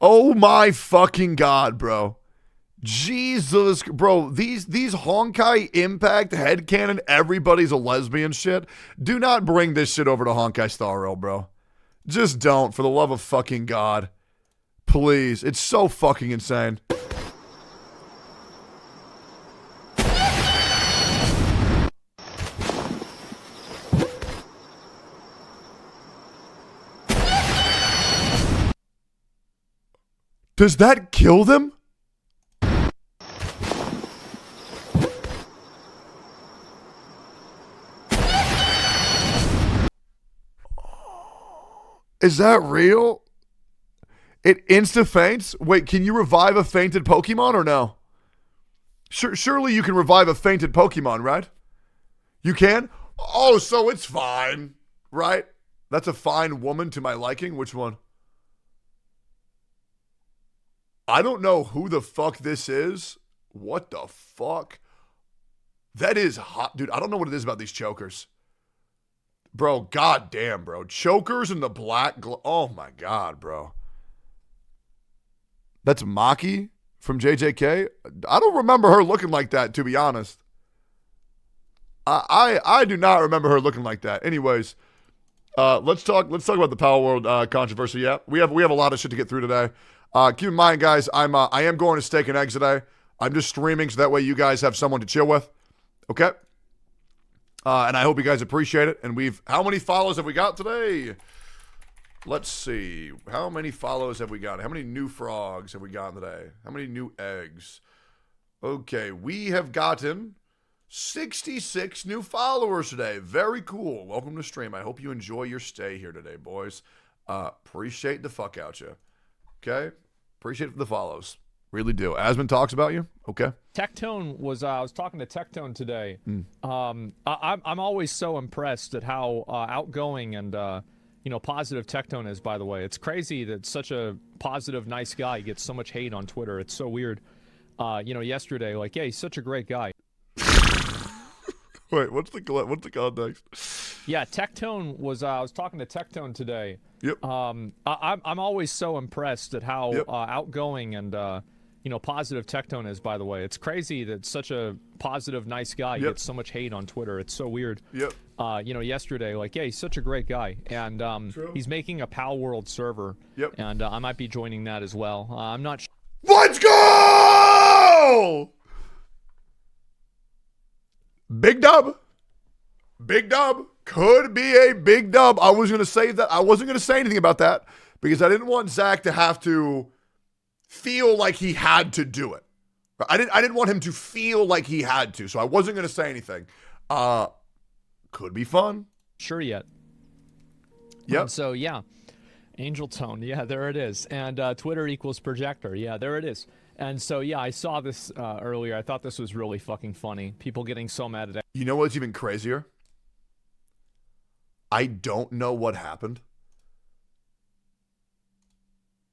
Oh my fucking God, bro. Jesus, bro, these Honkai Impact headcanon, everybody's a lesbian shit. Do not bring this shit over to Honkai Star Rail, bro. Just don't, for the love of fucking God. Please. It's so fucking insane. Does that kill them? Is that real? It insta-faints? Wait, can you revive a fainted Pokemon or no? Surely you can revive a fainted Pokemon, right? You can? Oh, so it's fine, right? That's a fine woman to my liking. Which one? I don't know who the fuck this is. What the fuck? That is hot. Dude, I don't know what it is about these chokers. Bro, goddamn, bro. Chokers and the black oh my God, bro. That's Maki from JJK. I don't remember her looking like that, to be honest. I do not remember her looking like that. Anyways, let's talk about the Power World controversy. Yeah, we have a lot of shit to get through today. Keep in mind, guys, I am going to Steak and Eggs today. I'm just streaming so that way you guys have someone to chill with. Okay? And I hope you guys appreciate it. And how many follows have we got today? Let's see. How many follows have we got? How many new frogs have we gotten today? How many new eggs? Okay, we have gotten 66 new followers today. Very cool. Welcome to stream. I hope you enjoy your stay here today, boys. Appreciate the fuck out you. Okay? Appreciate the follows. Really do. Asmon talks about you. Okay. Tectone was. I was talking to Tectone today. I'm always so impressed at how outgoing and positive Tectone is. By the way, it's crazy that such a positive, nice guy gets so much hate on Twitter. It's so weird. Yesterday, like, yeah, he's such a great guy. Wait, what's the context? Yeah, Tectone was. I was talking to Tectone today. Yep. I'm always so impressed at how outgoing and positive Tectone is. By the way, it's crazy that such a positive, nice guy gets so much hate on Twitter. It's so weird. Yep. Yesterday, like, yeah, he's such a great guy, and he's making a Pal World server. Yep. And I might be joining that as well. I'm not. Let's go! Big dub. Big dub. Could be a big dub. I was going to say that. I wasn't going to say anything about that because I didn't want Zach to have to feel like he had to do it. I didn't want him to feel like he had to, so I wasn't going to say anything. Could be fun. Sure yet. Yep. And so, yeah. Angel Tone. Yeah, there it is. And Twitter equals projector. Yeah, there it is. And so, yeah, I saw this earlier. I thought this was really fucking funny. People getting so mad at it. You know what's even crazier? I don't know what happened,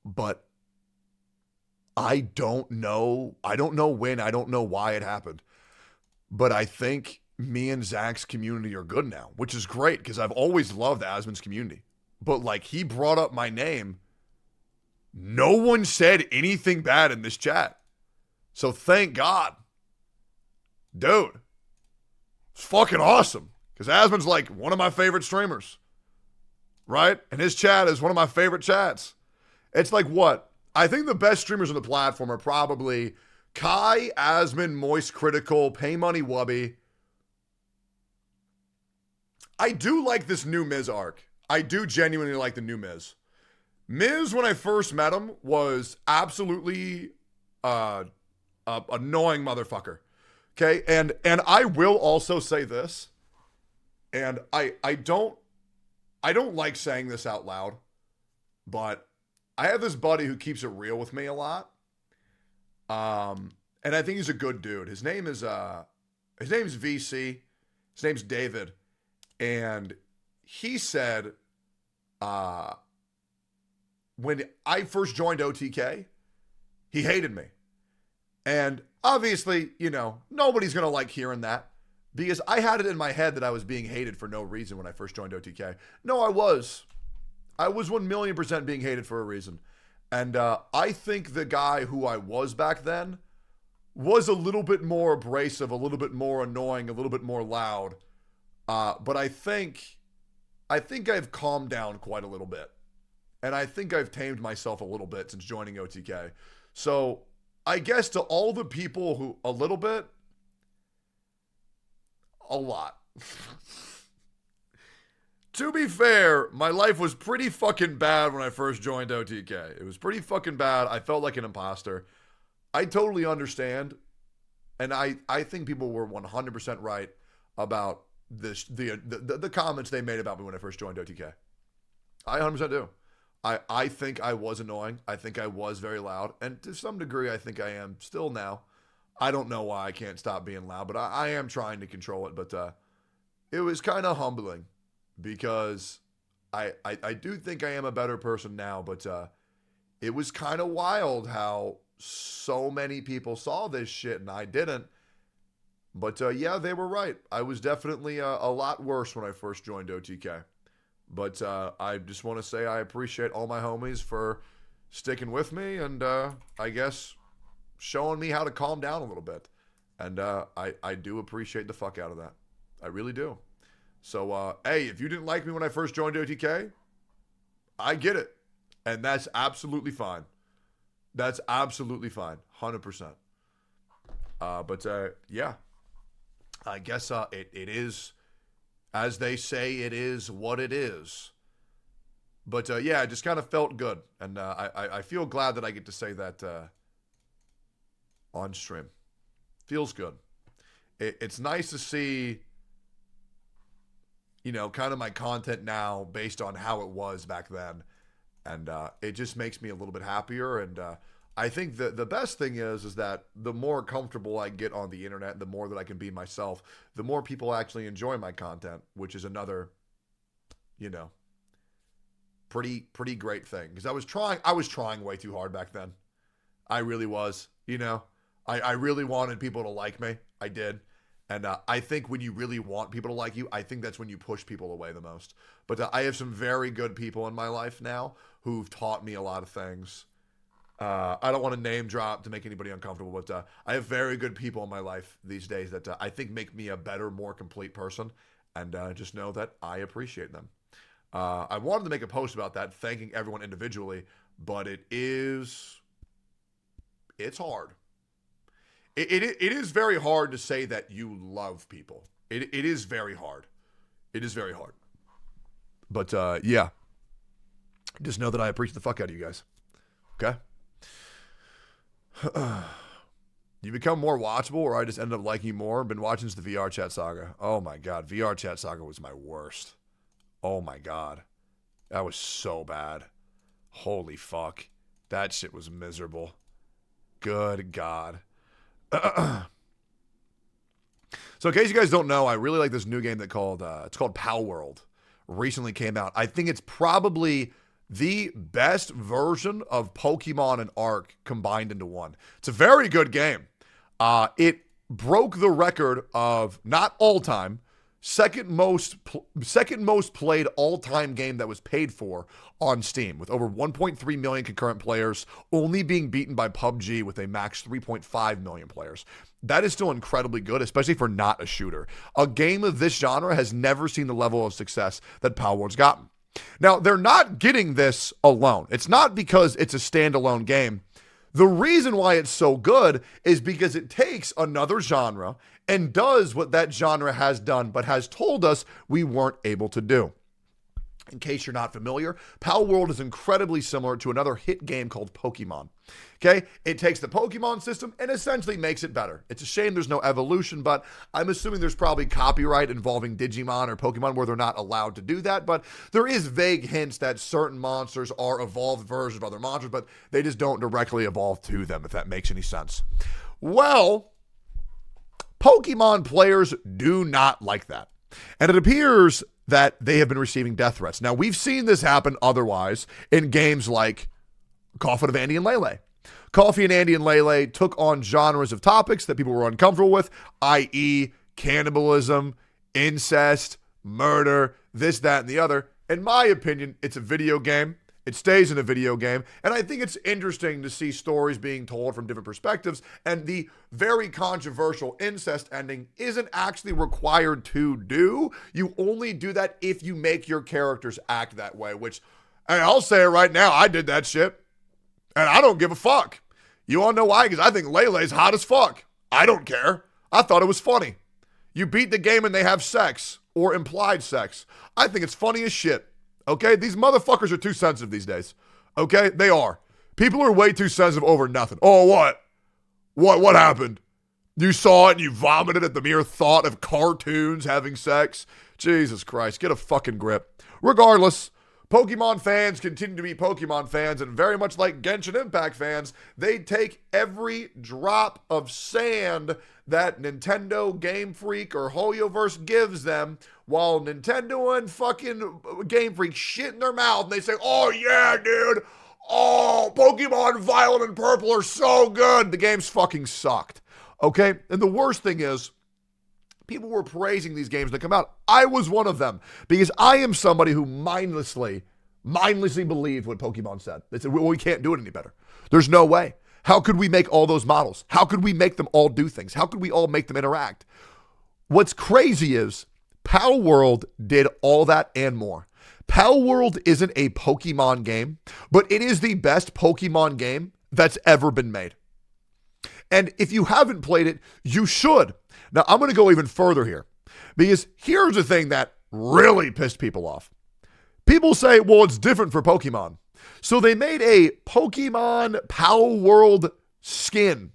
but I don't know when, I don't know why it happened, but I think me and Zach's community are good now, which is great because I've always loved Asmon's community, but like he brought up my name. No one said anything bad in this chat. So thank God. Dude, it's fucking awesome. Because Asmon's like one of my favorite streamers. right? And his chat is one of my favorite chats. It's like what? I think the best streamers on the platform are probably Kai, Asmon, Moist Critical, Pay Money Wubby. I do like this new Miz arc. I do genuinely like the new Miz. Miz, when I first met him, was absolutely annoying motherfucker. Okay, and I will also say this, and I don't like saying this out loud, but I have this buddy who keeps it real with me a lot. And I think he's a good dude. His name is VC. His name's David. And he said, when I first joined OTK, he hated me. And obviously, you know, nobody's going to like hearing that because I had it in my head that I was being hated for no reason when I first joined OTK. No, I was 1,000,000% being hated for a reason. And I think the guy who I was back then was a little bit more abrasive, a little bit more annoying, a little bit more loud. But I think I've calmed down quite a little bit. And I think I've tamed myself a little bit since joining OTK. So I guess to all the people who, a little bit, a lot. To be fair, my life was pretty fucking bad when I first joined OTK. It was pretty fucking bad. I felt like an imposter. I totally understand. And I think people were 100% right about this, the comments they made about me when I first joined OTK. I 100% do. I think I was annoying. I think I was very loud. And to some degree, I think I am still now. I don't know why I can't stop being loud, but I am trying to control it. But it was kind of humbling because I do think I am a better person now. But it was kind of wild how so many people saw this shit and I didn't. But yeah, they were right. I was definitely a lot worse when I first joined OTK. But I just want to say I appreciate all my homies for sticking with me and I guess showing me how to calm down a little bit. And I do appreciate the fuck out of that. I really do. So, hey, if you didn't like me when I first joined OTK, I get it. And that's absolutely fine. That's absolutely fine. 100%. But yeah, I guess it is... As they say, it is what it is. But yeah, it just kind of felt good. And I feel glad that I get to say that on stream. Feels good. It's nice to see, you know, kind of my content now based on how it was back then. And it just makes me a little bit happier. And I think the best thing is that the more comfortable I get on the internet, the more that I can be myself, the more people actually enjoy my content, which is another, you know, pretty great thing. Because I was trying way too hard back then. I really was, you know. I really wanted people to like me. I did. And I think when you really want people to like you, I think that's when you push people away the most. But I have some very good people in my life now who've taught me a lot of things. I don't want to name drop to make anybody uncomfortable, but I have very good people in my life these days that I think make me a better, more complete person. And just know that I appreciate them. I wanted to make a post about that, thanking everyone individually, but it's hard. It is very hard to say that you love people. It is very hard. It is very hard. But yeah, just know that I appreciate the fuck out of you guys. Okay? You become more watchable, or I just ended up liking you more. Been watching since the VR Chat Saga. Oh my god, VR Chat Saga was my worst. Oh my god. That was so bad. Holy fuck. That shit was miserable. Good god. So in case you guys don't know, I really like this new game it's called Pal World. Recently came out. I think it's probably the best version of Pokemon and Ark combined into one. It's a very good game. It broke the record of not all time, second most played all-time game that was paid for on Steam, with over 1.3 million concurrent players, only being beaten by PUBG with a max 3.5 million players. That is still incredibly good, especially for not a shooter. A game of this genre has never seen the level of success that Pal World's gotten. Now, they're not getting this alone. It's not because it's a standalone game. The reason why it's so good is because it takes another genre and does what that genre has done, but has told us we weren't able to do. In case you're not familiar, Pal World is incredibly similar to another hit game called Pokemon. Okay? It takes the Pokemon system and essentially makes it better. It's a shame there's no evolution, but I'm assuming there's probably copyright involving Digimon or Pokemon where they're not allowed to do that, but there is vague hints that certain monsters are evolved versions of other monsters, but they just don't directly evolve to them, if that makes any sense. Well, Pokemon players do not like that. And it appears that they have been receiving death threats. Now, we've seen this happen otherwise in games like Coffee of Andy and Lele. Coffee and Andy and Lele took on genres of topics that people were uncomfortable with, i.e. cannibalism, incest, murder, this, that, and the other. In my opinion, it's a video game. It stays in a video game, and I think it's interesting to see stories being told from different perspectives, and the very controversial incest ending isn't actually required to do. You only do that if you make your characters act that way, which, hey, I'll say it right now, I did that shit, and I don't give a fuck. You want to know why? Because I think Lele's hot as fuck. I don't care. I thought it was funny. You beat the game and they have sex, or implied sex. I think it's funny as shit. Okay, these motherfuckers are too sensitive these days. Okay, they are. People are way too sensitive over nothing. Oh, what? What happened? You saw it and you vomited at the mere thought of cartoons having sex? Jesus Christ, get a fucking grip. Regardless, Pokemon fans continue to be Pokemon fans, and very much like Genshin Impact fans, they take every drop of sand that Nintendo, Game Freak, or Hoyoverse gives them, while Nintendo and fucking Game Freak shit in their mouth, and they say, oh yeah, dude, oh, Pokemon Violet and Purple are so good. The games fucking sucked, okay? And the worst thing is, people were praising these games that come out. I was one of them, because I am somebody who mindlessly believed what Pokemon said. They said, well, we can't do it any better. There's no way. How could we make all those models? How could we make them all do things? How could we all make them interact? What's crazy is Pal World did all that and more. Pal World isn't a Pokemon game, but it is the best Pokemon game that's ever been made. And if you haven't played it, you should. Now, I'm going to go even further here, because here's the thing that really pissed people off. People say, well, it's different for Pokemon. So they made a Pokemon Pal World skin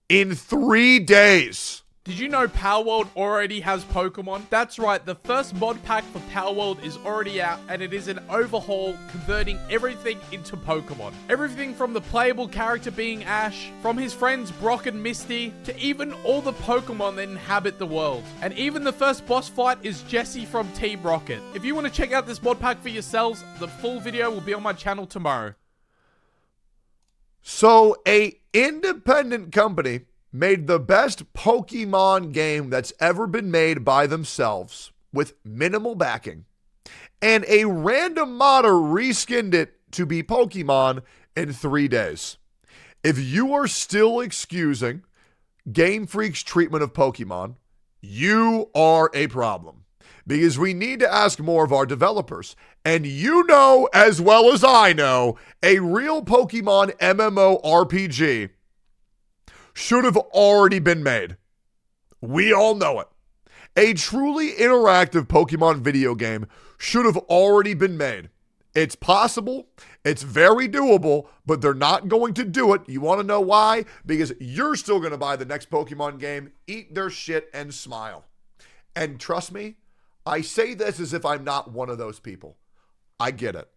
in 3 days. Did you know Pal World already has Pokemon? That's right, the first mod pack for Pal World is already out, and it is an overhaul converting everything into Pokemon. Everything from the playable character being Ash, from his friends Brock and Misty, to even all the Pokemon that inhabit the world. And even the first boss fight is Jessie from Team Rocket. If you want to check out this mod pack for yourselves, the full video will be on my channel tomorrow. So, a independent company made the best Pokemon game that's ever been made by themselves with minimal backing, and a random modder reskinned it to be Pokemon in 3 days. If you are still excusing Game Freak's treatment of Pokemon, you are a problem, because we need to ask more of our developers. And you know as well as I know, a real Pokemon MMORPG should have already been made. We all know it. A truly interactive Pokemon video game should have already been made. It's possible, it's very doable, but they're not going to do it. You want to know why? Because you're still going to buy the next Pokemon game, eat their shit, and smile. And trust me, I say this as if I'm not one of those people. I get it.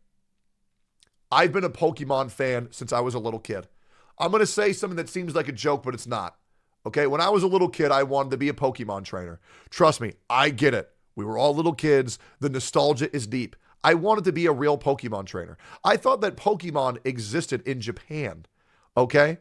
I've been a Pokemon fan since I was a little kid. I'm going to say something that seems like a joke, but it's not. Okay, when I was a little kid, I wanted to be a Pokemon trainer. Trust me, I get it. We were all little kids. The nostalgia is deep. I wanted to be a real Pokemon trainer. I thought that Pokemon existed in Japan. Okay?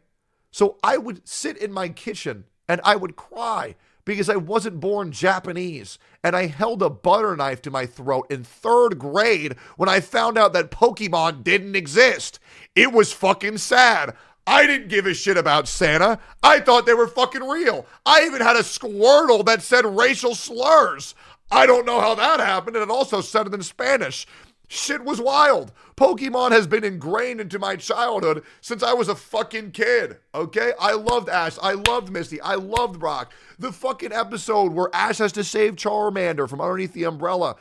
So I would sit in my kitchen and I would cry because I wasn't born Japanese. And I held a butter knife to my throat in 3rd grade when I found out that Pokemon didn't exist. It was fucking sad. I didn't give a shit about Santa. I thought they were fucking real. I even had a Squirtle that said racial slurs. I don't know how that happened, and it also said it in Spanish. Shit was wild. Pokemon has been ingrained into my childhood since I was a fucking kid, okay? I loved Ash. I loved Misty. I loved Brock. The fucking episode where Ash has to save Charmander from underneath the umbrella.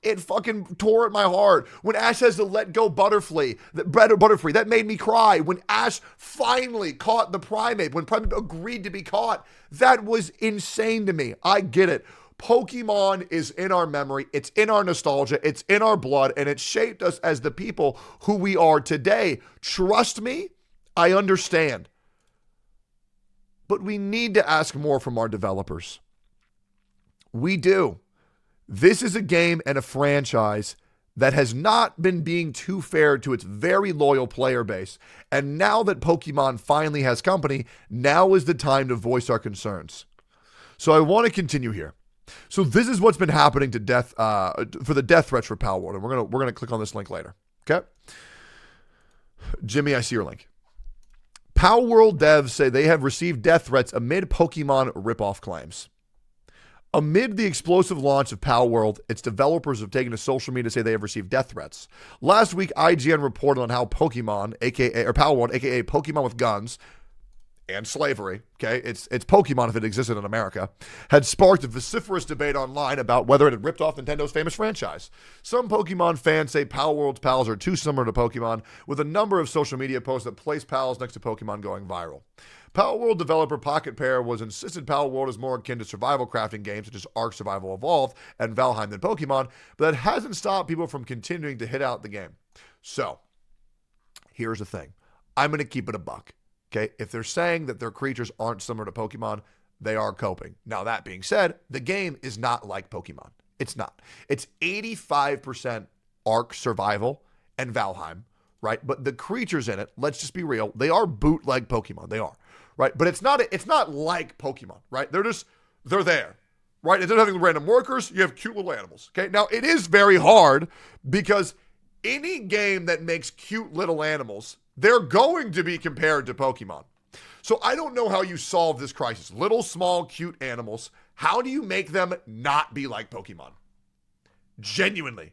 It fucking tore at my heart. When Ash has to let go Butterfree, that made me cry. When Ash finally caught the Primeape, when Primeape agreed to be caught, that was insane to me. I get it. Pokemon is in our memory, it's in our nostalgia, it's in our blood, and it shaped us as the people who we are today. Trust me, I understand. But we need to ask more from our developers. We do. This is a game and a franchise that has not been being too fair to its very loyal player base. And now that Pokemon finally has company, now is the time to voice our concerns. So I want to continue here. So this is what's been happening to for the death threats for Palworld, and we're gonna click on this link later. Okay, Jimmy, I see your link. Palworld devs say they have received death threats amid Pokemon ripoff claims. Amid the explosive launch of Palworld, its developers have taken to social media to say they have received death threats. Last week, IGN reported on how Pokemon, aka or Palworld, aka Pokemon with guns, and slavery, okay, it's Pokemon if it existed in America, had sparked a vociferous debate online about whether it had ripped off Nintendo's famous franchise. Some Pokemon fans say Palworld's pals are too similar to Pokemon, with a number of social media posts that place pals next to Pokemon going viral. Palworld developer Pocket Pair was insisted Palworld is more akin to survival crafting games such as Ark Survival Evolved and Valheim than Pokemon, but that hasn't stopped people from continuing to hit out the game. So, here's the thing. I'm going to keep it a buck. Okay, if they're saying that their creatures aren't similar to Pokemon, they are coping. Now, that being said, the game is not like Pokemon. It's not. It's 85% Ark Survival and Valheim, right? But the creatures in it, let's just be real, they are bootleg Pokemon. They are, right? But it's not like Pokemon, right? They're there, right? Instead of having random workers, you have cute little animals, okay? Now, it is very hard because any game that makes cute little animals, they're going to be compared to Pokemon. So I don't know how you solve this crisis. Little, small, cute animals. How do you make them not be like Pokemon? Genuinely.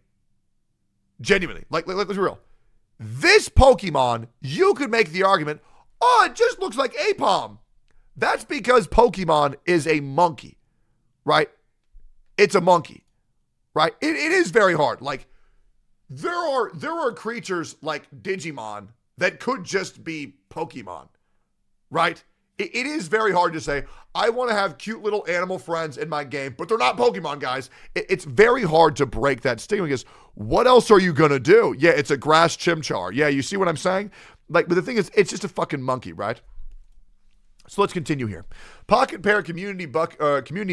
Like, let's be real. This Pokemon, you could make the argument, oh, it just looks like Apom. That's because Pokemon is a monkey, right? It's a monkey, right? It is very hard. Like, there are creatures like Digimon that could just be Pokemon, right? It is very hard to say, I want to have cute little animal friends in my game, but they're not Pokemon, guys. It's very hard to break that stigma because what else are you going to do? Yeah, it's a grass chimchar. Yeah, you see what I'm saying? Like, but the thing is, it's just a fucking monkey, right? So let's continue here. Pocket Pair community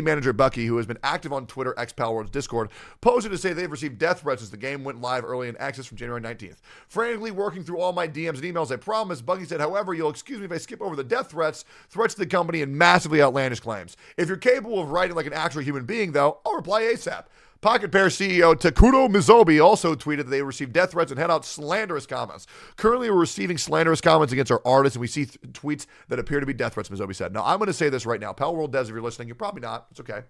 manager Bucky, who has been active on Twitter, Palworld's Discord, posted to say they've received death threats as the game went live early in access from January 19th. Frantically working through all my DMs and emails, I promise, Bucky said, however, you'll excuse me if I skip over the death threats to the company, and massively outlandish claims. If you're capable of writing like an actual human being, though, I'll reply ASAP. Pocket Pair CEO Takuto Mizobi also tweeted that they received death threats and had out slanderous comments. Currently, we're receiving slanderous comments against our artists, and we see tweets that appear to be death threats, Mizobi said. Now, I'm going to say this right now. Palworld devs, if you're listening, you're probably not. It's okay.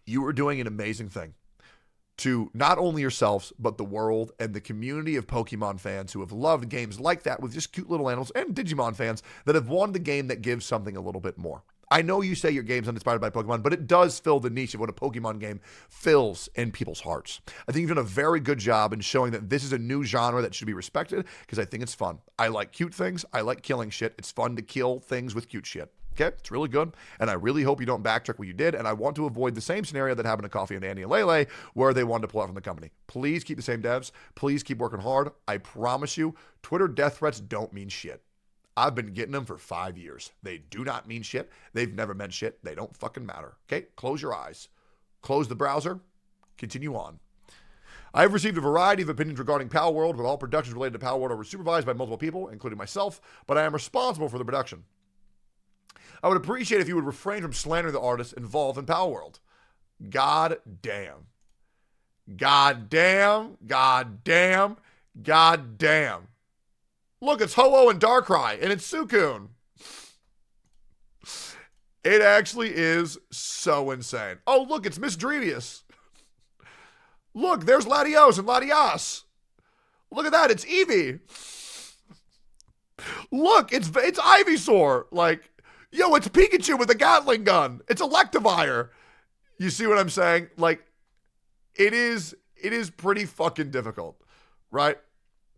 You are doing an amazing thing to not only yourselves, but the world and the community of Pokemon fans who have loved games like that with just cute little animals, and Digimon fans that have wanted a game that gives something a little bit more. I know you say your game's uninspired by Pokemon, but it does fill the niche of what a Pokemon game fills in people's hearts. I think you've done a very good job in showing that this is a new genre that should be respected because I think it's fun. I like cute things. I like killing shit. It's fun to kill things with cute shit. Okay, it's really good, and I really hope you don't backtrack what you did, and I want to avoid the same scenario that happened to Coffee and Andy and Lele, where they wanted to pull out from the company. Please keep the same devs. Please keep working hard. I promise you, Twitter death threats don't mean shit. I've been getting them for 5 years. They do not mean shit. They've never meant shit. They don't fucking matter. Okay? Close your eyes. Close the browser. Continue on. I have received a variety of opinions regarding Palworld, but all productions related to Palworld are supervised by multiple people, including myself, but I am responsible for the production. I would appreciate if you would refrain from slandering the artists involved in Palworld. God damn. God damn. God damn. God damn. Look, it's Ho-Oh and Darkrai, and it's Suicune. It actually is so insane. Oh, look, it's Miss Drevious. Look, there's Latios and Latias. Look at that. It's Eevee. Look, it's Ivysaur. Like, yo, it's Pikachu with a Gatling gun. It's Electivire. You see what I'm saying? Like, it is pretty fucking difficult, right?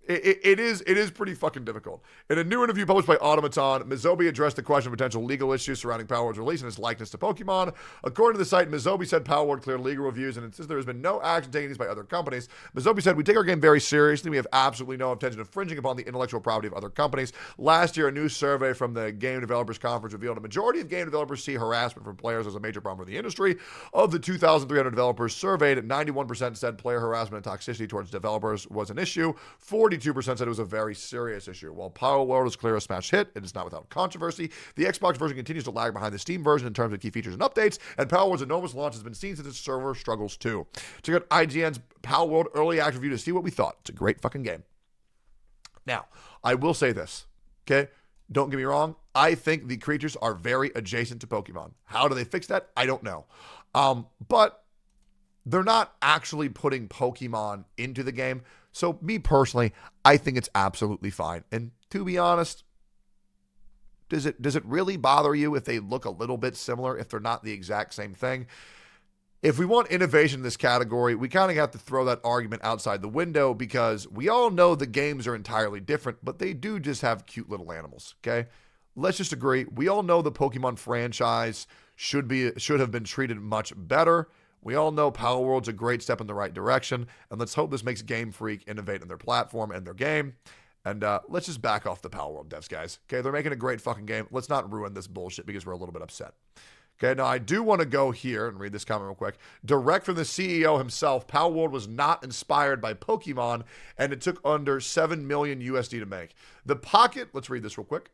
It is pretty fucking difficult. In a new interview published by Automaton, Mizobi addressed the question of potential legal issues surrounding Power Word's release and its likeness to Pokemon. According to the site, Mizobi said Power Word cleared legal reviews and insists there has been no action taken by other companies. Mizobi said, "We take our game very seriously. We have absolutely no intention of infringing upon the intellectual property of other companies." Last year, a new survey from the Game Developers Conference revealed a majority of game developers see harassment from players as a major problem for the industry. Of the 2,300 developers surveyed, 91% said player harassment and toxicity towards developers was an issue. 42% said it was a very serious issue. While Power World is clearly a smash hit, it is not without controversy. The Xbox version continues to lag behind the Steam version in terms of key features and updates, and Power World's enormous launch has been seen since its server struggles too. Check out IGN's Power World early access review to see what we thought. It's a great fucking game. Now, I will say this, okay? Don't get me wrong. I think the creatures are very adjacent to Pokemon. How do they fix that? I don't know. But they're not actually putting Pokemon into the game. So me personally, I think it's absolutely fine. And to be honest, does it really bother you if they look a little bit similar, if they're not the exact same thing? If we want innovation in this category, we kind of have to throw that argument outside the window because we all know the games are entirely different, but they do just have cute little animals, okay? Let's just agree. We all know the Pokemon franchise should have been treated much better. We all know Power World's a great step in the right direction, and let's hope this makes Game Freak innovate in their platform and their game. And let's just back off the Power World devs, guys. Okay, they're making a great fucking game. Let's not ruin this bullshit because we're a little bit upset. Okay, now I do want to go here and read this comment real quick. Direct from the CEO himself, Power World was not inspired by Pokemon, and it took under 7 million USD to make. The Pocket, let's read this real quick.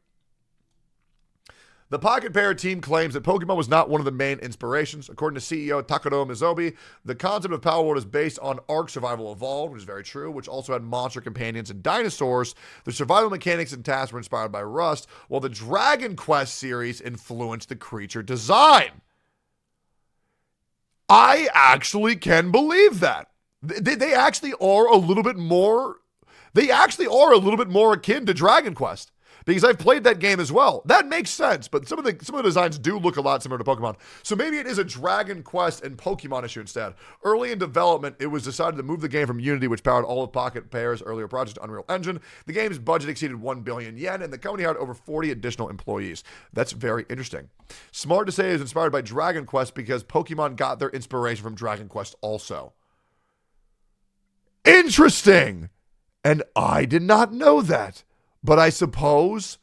The Pocket Pair team claims that Pokemon was not one of the main inspirations. According to CEO Takaro Mizobi, the concept of Power World is based on Ark Survival Evolved, which is very true, which also had monster companions and dinosaurs. The survival mechanics and tasks were inspired by Rust, while the Dragon Quest series influenced the creature design. I actually can believe that. They actually are a little bit more akin to Dragon Quest. Because I've played that game as well. That makes sense, but some of the designs do look a lot similar to Pokemon. So maybe it is a Dragon Quest and Pokemon issue instead. Early in development, it was decided to move the game from Unity, which powered all of Pocket Pair's earlier projects, to Unreal Engine. The game's budget exceeded 1 billion yen, and the company hired over 40 additional employees. That's very interesting. Smart to say it was inspired by Dragon Quest because Pokemon got their inspiration from Dragon Quest also. Interesting! And I did not know that. But I suppose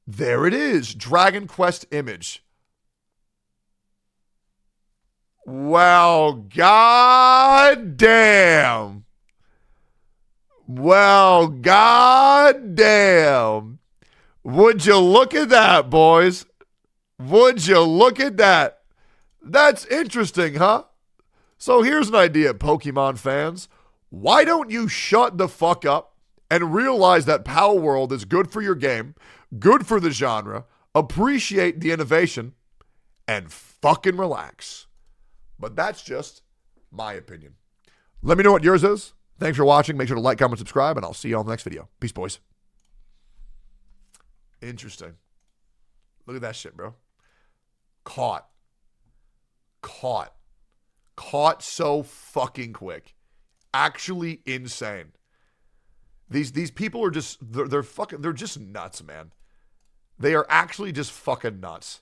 there it is. Dragon Quest image. Well, goddamn. Well, goddamn. Would you look at that, boys? Would you look at that? That's interesting, huh? So here's an idea, Pokemon fans. Why don't you shut the fuck up and realize that Power World is good for your game, good for the genre, appreciate the innovation, and fucking relax. But that's just my opinion. Let me know what yours is. Thanks for watching. Make sure to like, comment, subscribe, and I'll see you on the next video. Peace, boys. Interesting. Look at that shit, bro. Caught so fucking quick. Actually insane. These people are just, they're just nuts, man. They are actually just fucking nuts.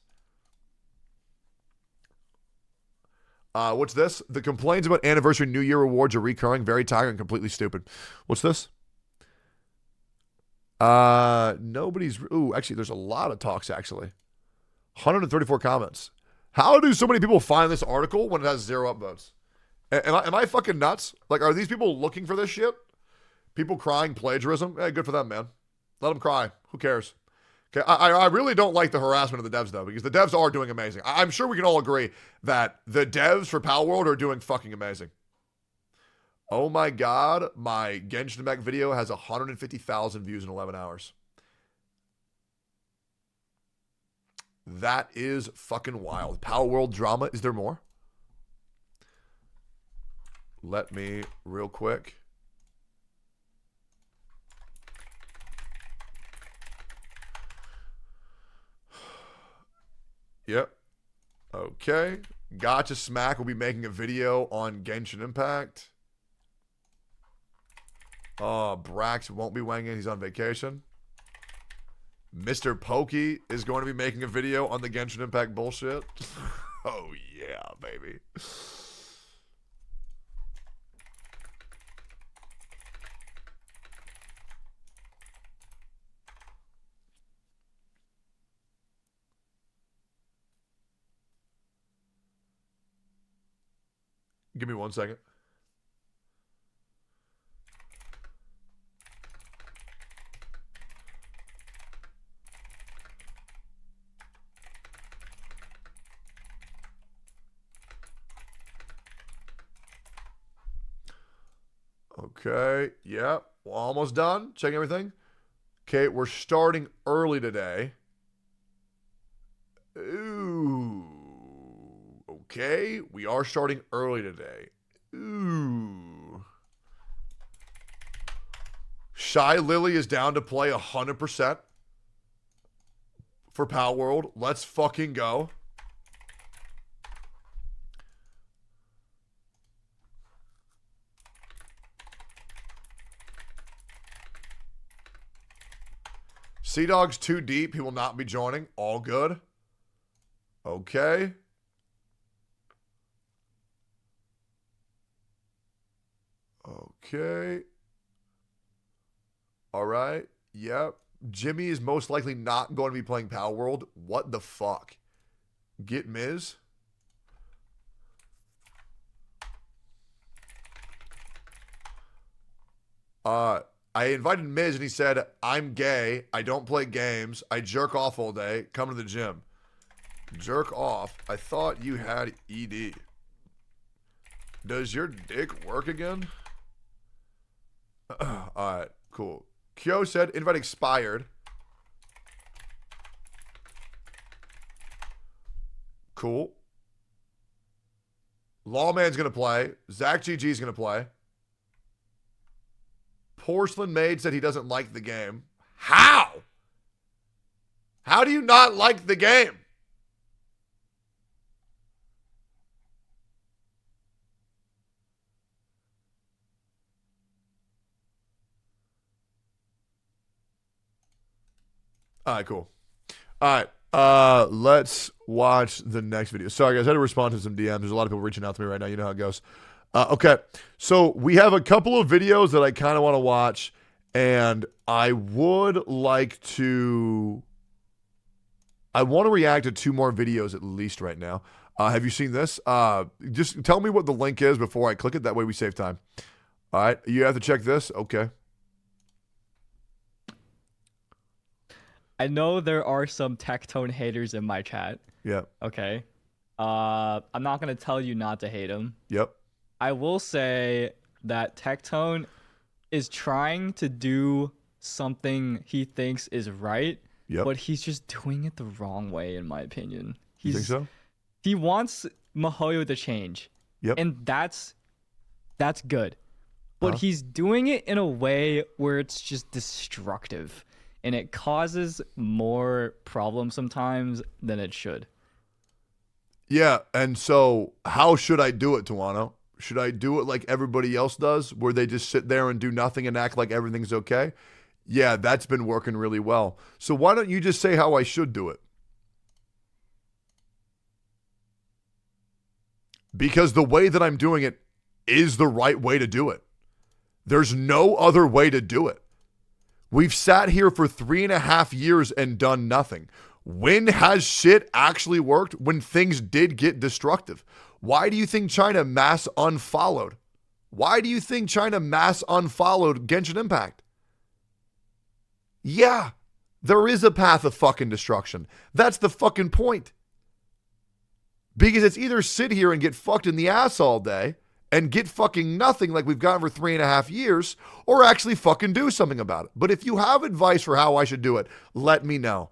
What's this? The complaints about anniversary New Year rewards are recurring, very tiring, and completely stupid. What's this? Actually, there's a lot of talks, actually. 134 comments. How do so many people find this article when it has 0 upvotes? Am I fucking nuts? Like, are these people looking for this shit? People crying plagiarism? Hey, good for them, man. Let them cry. Who cares? Okay, I really don't like the harassment of the devs, though, because the devs are doing amazing. I'm sure we can all agree that the devs for Power World are doing fucking amazing. Oh my god, my Genshin Impact video has 150,000 views in 11 hours. That is fucking wild. Power World drama. Is there more? Let me real quick. Yep. Okay. Gotcha Smack will be making a video on Genshin Impact. Brax won't be weighing in. He's on vacation. Mr. Pokey is going to be making a video on the Genshin Impact bullshit. Oh, yeah, baby. Give me 1 second. Okay, yep, we're almost done. Checking everything. Okay, we're starting early today. Ooh. Okay, we are starting early today. Ooh. Shy Lily is down to play 100% for Power World. Let's fucking go. Sea Dog's too deep. He will not be joining. All good. Okay. Okay. All right. Yep. Jimmy is most likely not going to be playing Power World. What the fuck? Get Miz? I invited Miz and he said, I'm gay. I don't play games. I jerk off all day. Come to the gym. Jerk off? I thought you had ED. Does your dick work again? Alright, cool. Kyo said, invite expired. Cool. Lawman's going to play. Zach GG's going to play. Porcelain Maid said he doesn't like the game. How? How do you not like the game? All right, cool. All right, let's watch the next video. Sorry, guys, I had to respond to some DMs. There's a lot of people reaching out to me right now. You know how it goes. Okay, so we have a couple of videos that I kind of want to watch, and I would like to... I want to react to 2 more videos at least right now. Have you seen this? Just tell me what the link is before I click it. That way we save time. All right, you have to check this? Okay. I know there are some Tectone haters in my chat. Yeah. Okay. I'm not going to tell you not to hate him. Yep. I will say that Tectone is trying to do something he thinks is right, but he's just doing it the wrong way, in my opinion. You think so? He wants Mihoyo to change. Yep. And that's good. But he's doing it in a way where it's just destructive. And it causes more problems sometimes than it should. Yeah, and so how should I do it, Tuano? Should I do it like everybody else does, where they just sit there and do nothing and act like everything's okay? Yeah, that's been working really well. So why don't you just say how I should do it? Because the way that I'm doing it is the right way to do it. There's no other way to do it. We've sat here for 3.5 years and done nothing. When has shit actually worked? When things did get destructive. Why do you think China mass unfollowed? Why do you think China mass unfollowed Genshin Impact? Yeah, there is a path of fucking destruction. That's the fucking point. Because it's either sit here and get fucked in the ass all day and get fucking nothing like we've gotten for 3.5 years, or actually fucking do something about it. But if you have advice for how I should do it, let me know.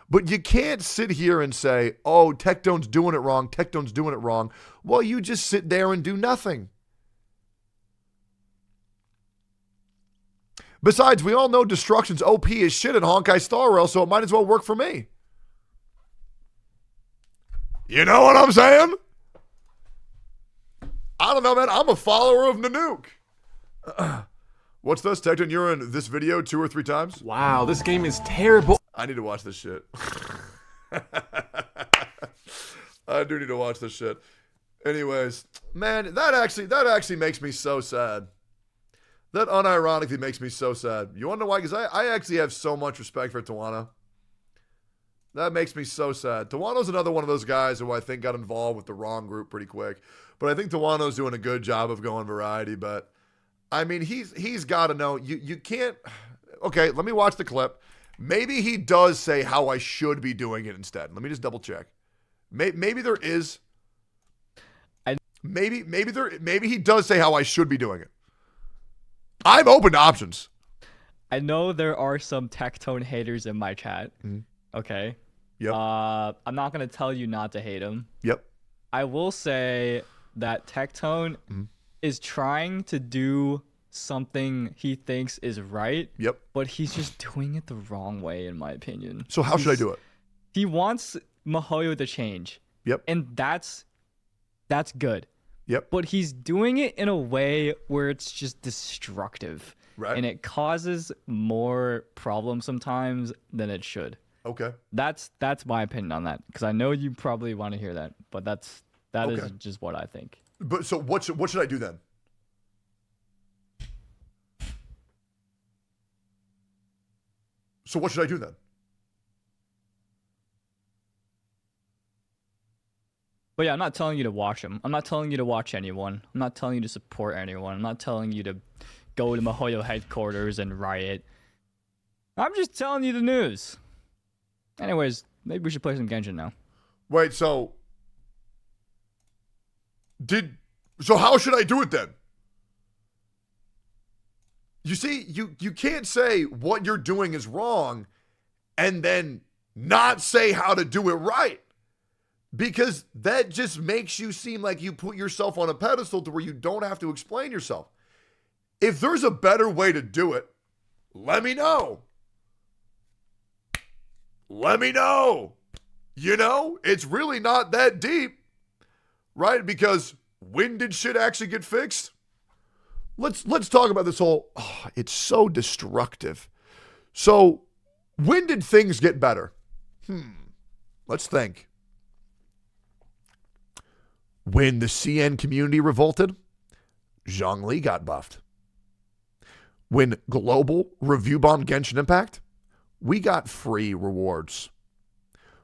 But you can't sit here and say, oh, Tectone's doing it wrong, Tectone's doing it wrong. Well, you just sit there and do nothing. Besides, we all know Destruction's OP is shit at Honkai Star Rail, so it might as well work for me. You know what I'm saying? I don't know, man. I'm a follower of Nanook. What's this, Tectone? You're in this video 2 or 3 times? Wow, this game is terrible. I need to watch this shit. I do need to watch this shit. Anyways, man, that actually makes me so sad. That unironically makes me so sad. You want to know why? Because I actually have so much respect for Tawano. That makes me so sad. Tawano's another one of those guys who I think got involved with the wrong group pretty quick. But I think Tawano's doing a good job of going variety. But, I mean, he's got to know. You can't... Okay, let me watch the clip. Maybe he does say how I should be doing it instead. Let me just double check. Maybe there is... Maybe he does say how I should be doing it. I'm open to options. I know there are some Tectone haters in my chat. Okay. Yep. I'm not gonna tell you not to hate him. Yep. I will say that Tectone is trying to do something he thinks is right. Yep. But he's just doing it the wrong way, in my opinion. So how should I do it? He wants Mihoyo to change. Yep. And that's good. Yep. But he's doing it in a way where it's just destructive. Right. And it causes more problems sometimes than it should. Okay. That's my opinion on that, because I know you probably want to hear that, but that is just what I think. But so what should I do then? So what should I do then? But yeah, I'm not telling you to watch him. I'm not telling you to watch anyone. I'm not telling you to support anyone. I'm not telling you to go to Mihoyo headquarters and riot. I'm just telling you the news. Anyways, maybe we should play some Genshin now. Wait, so how should I do it then? You see, you can't say what you're doing is wrong and then not say how to do it right. Because that just makes you seem like you put yourself on a pedestal to where you don't have to explain yourself. If there's a better way to do it, let me know. Let me know. You know, it's really not that deep, right? Because when did shit actually get fixed? Let's talk about this whole, it's so destructive. So when did things get better? Let's think. When the CN community revolted, Zhongli got buffed. When global review bombed Genshin Impact, we got free rewards.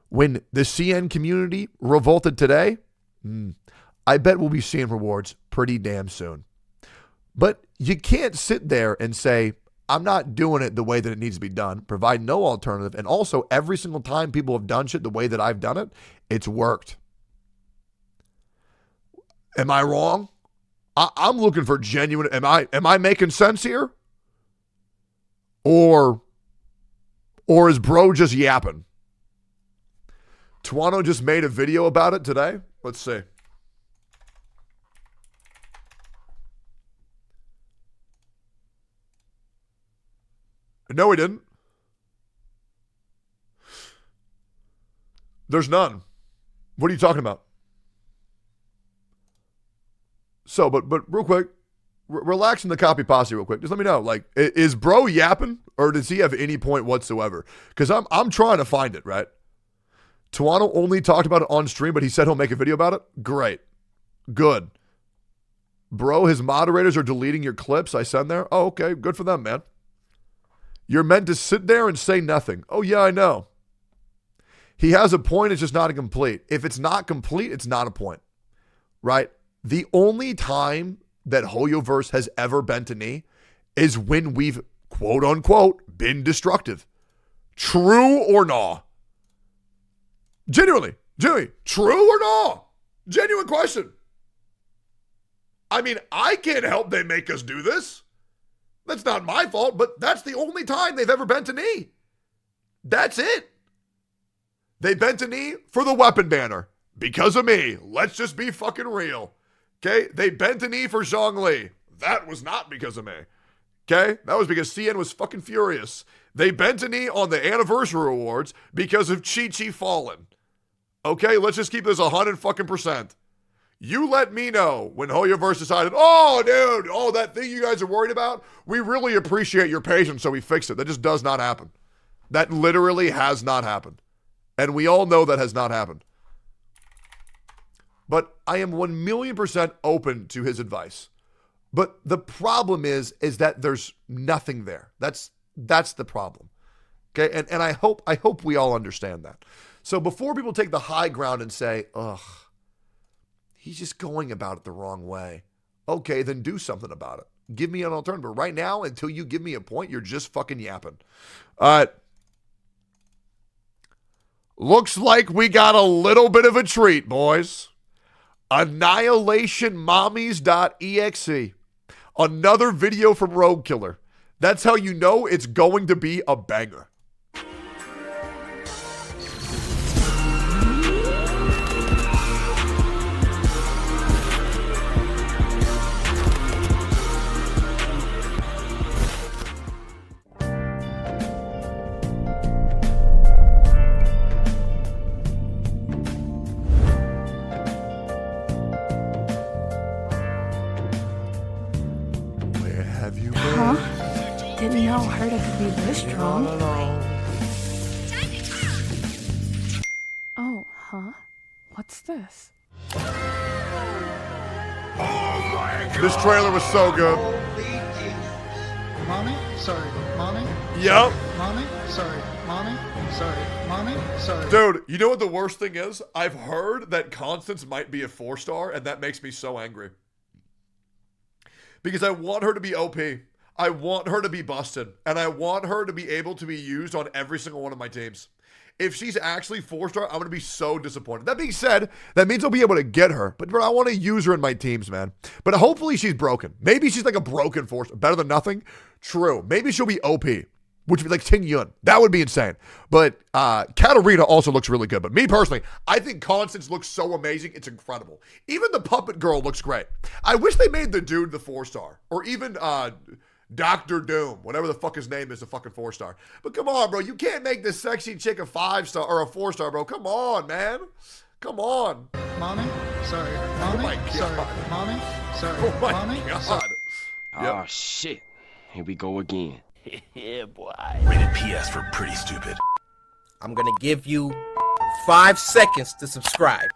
When the CN community revolted today, I bet we'll be seeing rewards pretty damn soon. But you can't sit there and say, I'm not doing it the way that it needs to be done, provide no alternative, and also every single time people have done shit the way that I've done it, it's worked. Am I wrong? I'm looking for genuine. Am I making sense here? Or is bro just yapping? Tawano just made a video about it today. Let's see. No, he didn't. There's none. What are you talking about? So, but real quick, relax in the copy posse real quick. Just let me know, like, is bro yapping or does he have any point whatsoever? Because I'm trying to find it, right? Tawano only talked about it on stream, but he said he'll make a video about it. Great. Good. Bro, his moderators are deleting your clips I send there. Oh, okay. Good for them, man. You're meant to sit there and say nothing. Oh, yeah, I know. He has a point. It's just not complete. If it's not complete, it's not a point, right? The only time that Hoyoverse has ever bent a knee is when we've, quote unquote, been destructive. True or nah? Genuinely, true or nah? Genuine question. I mean, I can't help they make us do this. That's not my fault, but that's the only time they've ever bent a knee. That's it. They bent a knee for the weapon banner. Because of me. Let's just be fucking real. Okay? They bent a knee for Zhongli. That was not because of me. Okay? That was because CN was fucking furious. They bent a knee on the anniversary awards because of Chi-Chi falling. Okay? Let's just keep this 100%. You let me know when Hoyoverse decided, oh, dude, oh, that thing you guys are worried about, we really appreciate your patience, so we fixed it. That just does not happen. That literally has not happened. And we all know that has not happened. But I am 1,000,000% open to his advice. But the problem is that there's nothing there. That's the problem. Okay? And I hope we all understand that. So before people take the high ground and say, ugh, he's just going about it the wrong way. Okay, then do something about it. Give me an alternative. Right now, until you give me a point, you're just fucking yapping. Looks like we got a little bit of a treat, boys. AnnihilationMommies.exe. Another video from Rogue Killer. That's how you know it's going to be a banger. Didn't know Herta could be this strong. Oh, huh? What's this? This trailer was so good. Mommy? Sorry. Mommy? Yep. Mommy? Sorry. Mommy? Sorry. Mommy? Sorry. Dude, you know what the worst thing is? I've heard that Constance might be a 4-star, and that makes me so angry. Because I want her to be OP. I want her to be busted. And I want her to be able to be used on every single one of my teams. If she's actually 4-star, I'm going to be so disappointed. That being said, that means I'll be able to get her. But bro, I want to use her in my teams, man. But hopefully she's broken. Maybe she's like a broken 4-star. Better than nothing? True. Maybe she'll be OP. Which would be like Ting Yun. That would be insane. But Katarina also looks really good. But me personally, I think Constance looks so amazing. It's incredible. Even the puppet girl looks great. I wish they made the dude the 4-star. Or even Dr. Doom, whatever the fuck his name is, the fucking 4-star. But come on, bro. You can't make this sexy chick a 5-star or a 4-star, bro. Come on, man. Come on. Mommy? Sorry. Mommy? Oh my God. Sorry. Mommy? Sorry. Oh my Mommy? God. Sorry. Oh, shit. Here we go again. Yeah, boy. Rated PS for pretty stupid. I'm gonna give you 5 seconds to subscribe.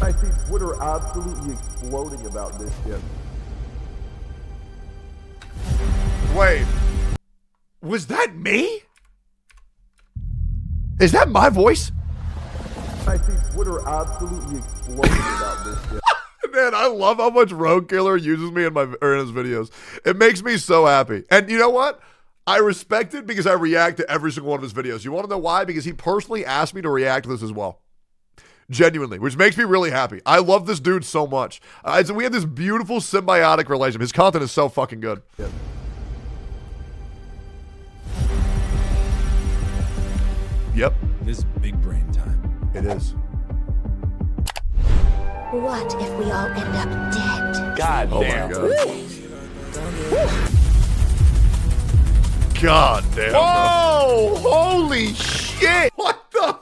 I see Twitter absolutely exploding about this shit. Wait. Was that me? Is that my voice? I see Twitter absolutely exploding about this shit. Man, I love how much Rogue Killer uses me in his videos. It makes me so happy. And you know what? I respect it because I react to every single one of his videos. You want to know why? Because he personally asked me to react to this as well. Genuinely, which makes me really happy. I love this dude so much. So we have this beautiful symbiotic relationship. His content is so fucking good. Yeah. Yep. This is big brain time. It is. What if we all end up dead? God Oh damn. my God. God damn. Whoa! Holy shit! What the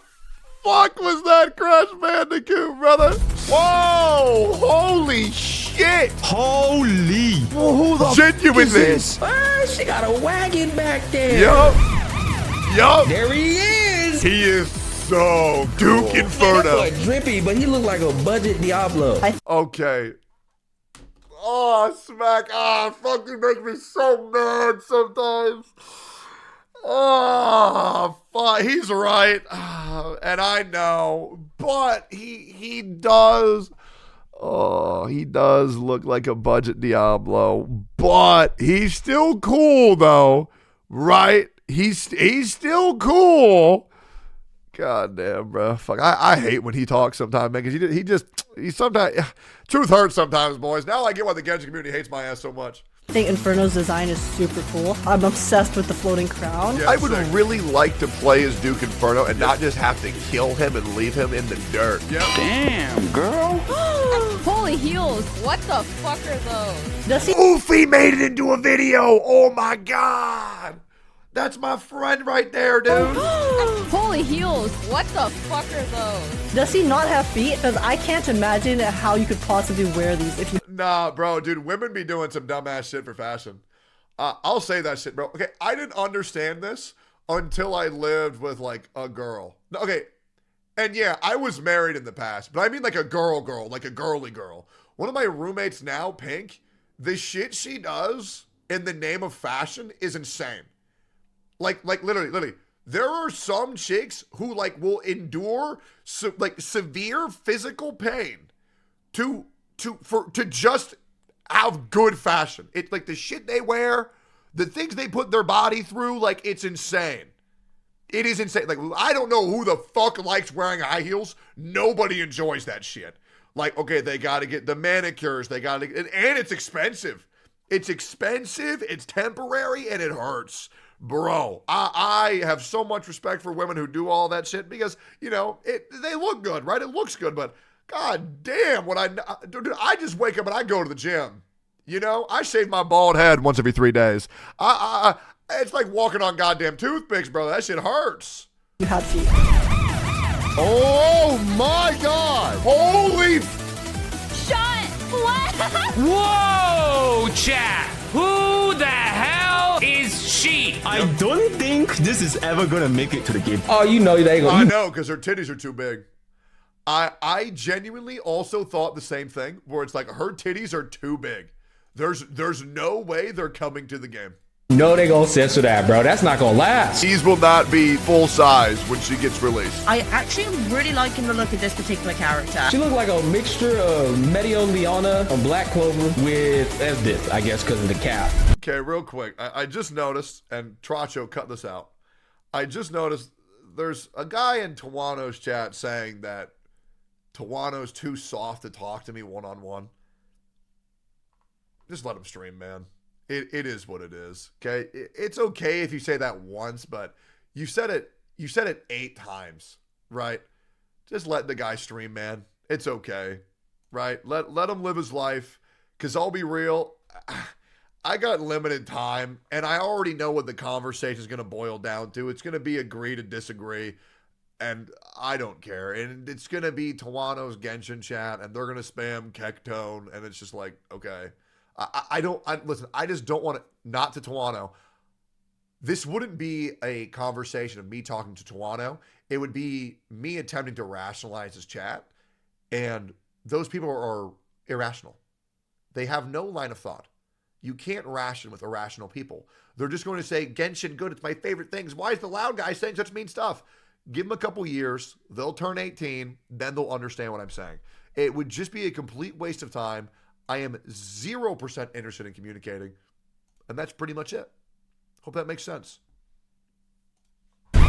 fuck was that, Crash Bandicoot, brother? Whoa! Holy shit! Holy! Well, who the genuinely? Is this? She got a wagon back there. Yup. Yup. There he is. He is so Duke Inferno. That boy drippy, but he looked like a budget Diablo. Okay. Oh, Smack. Ah, fucking make me so mad sometimes. Oh, fuck. He's right. And I know. But he does. Oh, he does look like a budget Diablo. But he's still cool, though. Right? He's still cool. God damn, bro. Fuck. I hate when he talks sometimes, man, because he sometimes, truth hurts sometimes, boys. Now I get why the Genshin community hates my ass so much. I think Inferno's design is super cool. I'm obsessed with the floating crown. Yeah, I would really like to play as Duke Inferno and not just have to kill him and leave him in the dirt. Damn, girl. Holy heels. What the fuck are those? Does he? Oofy made it into a video. Oh my god. That's my friend right there, dude. Holy heels. What the fuck are those? Does he not have feet? Because I can't imagine how you could possibly wear these if you. Nah, bro, dude, women be doing some dumbass shit for fashion. I'll say that shit, bro. Okay, I didn't understand this until I lived with like a girl. Okay, and yeah, I was married in the past, but I mean like a girl, like a girly girl. One of my roommates now, Pink, the shit she does in the name of fashion is insane. Like literally, there are some chicks who like will endure severe physical pain to just have good fashion. It's like the shit they wear, the things they put their body through, like it's insane. It is insane. Like, I don't know who the fuck likes wearing high heels. Nobody enjoys that shit. Like, okay, they got to get the manicures. They got to, and it's expensive. It's expensive. It's temporary, and it hurts. Bro, I have so much respect for women who do all that shit because, you know, they look good, right? It looks good, but god damn, dude, I just wake up and I go to the gym. You know, I shave my bald head once every 3 days. It's like walking on goddamn toothpicks, bro. That shit hurts. You have feet. Oh my god! Holy! Shut! What? Whoa, chat! Who the hell is she? I don't think this is ever gonna make it to the game. Oh, you know they ain't gonna. I know, because her titties are too big. I genuinely also thought the same thing, where it's like her titties are too big. There's no way they're coming to the game. No, they gonna censor that, bro. That's not gonna last. These will not be full size when she gets released. I actually am really liking the look of this particular character. She looked like a mixture of Medio-Leona on Black Clover with this, I guess, because of the cap. Okay, real quick. I just noticed, and Tracho, cut this out. I just noticed there's a guy in Tawano's chat saying that Tawano's too soft to talk to me one-on-one. Just let him stream, man. It is what it is. Okay, it's okay if you say that once, but you said it 8 times, right? Just let the guy stream, man. It's okay, right? Let him live his life. Cause I'll be real, I got limited time, and I already know what the conversation is gonna boil down to. It's gonna be agree to disagree, and I don't care. And it's gonna be Tawano's Genshin chat, and they're gonna spam Tectone, and it's just like, okay. Listen, I just don't want to, not to Tawano. This wouldn't be a conversation of me talking to Tawano. It would be me attempting to rationalize his chat. And those people are irrational. They have no line of thought. You can't ration with irrational people. They're just going to say, Genshin, good, it's my favorite things. Why is the loud guy saying such mean stuff? Give them a couple years. They'll turn 18. Then they'll understand what I'm saying. It would just be a complete waste of time. I am 0% interested in communicating. And that's pretty much it. Hope that makes sense. Who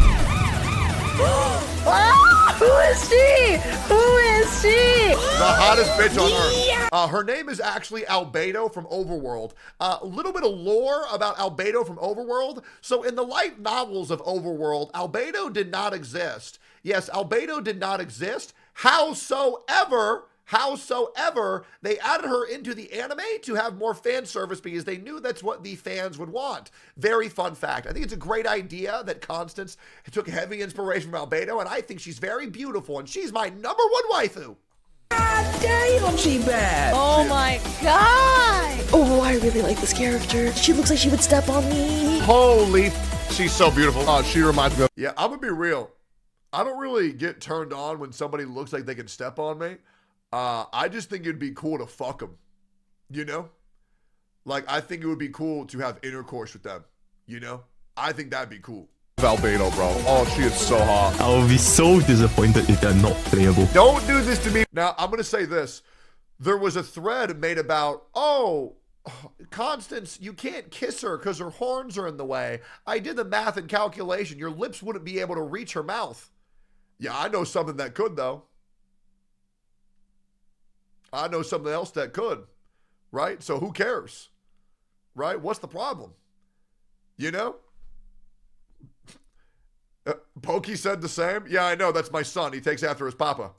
is she? Who is she? The hottest bitch on earth. Her name is actually Albedo from Overworld. A little bit of lore about Albedo from Overworld. So in the light novels of Overworld, Albedo did not exist. Yes, Albedo did not exist. Howsoever, they added her into the anime to have more fan service because they knew that's what the fans would want. Very fun fact. I think it's a great idea that Constance took heavy inspiration from Albedo, and I think she's very beautiful, and she's my #1 waifu. God damn, she bad. Oh my god. Oh, I really like this character. She looks like she would step on me. Holy, she's so beautiful. She reminds me of... Yeah, I'm gonna be real. I don't really get turned on when somebody looks like they can step on me. I just think it'd be cool to fuck them, you know? Like, I think it would be cool to have intercourse with them, you know? I think that'd be cool. Albedo, bro. Oh, she is so hot. I'll be so disappointed if they're not playable. Don't do this to me. Now, I'm going to say this. There was a thread made about, oh, Constance, you can't kiss her because her horns are in the way. I did the math and calculation. Your lips wouldn't be able to reach her mouth. Yeah, I know something that could, though. I know something else that could, right? So who cares, right? What's the problem? You know? Pokey said the same. Yeah, I know. That's my son. He takes after his papa.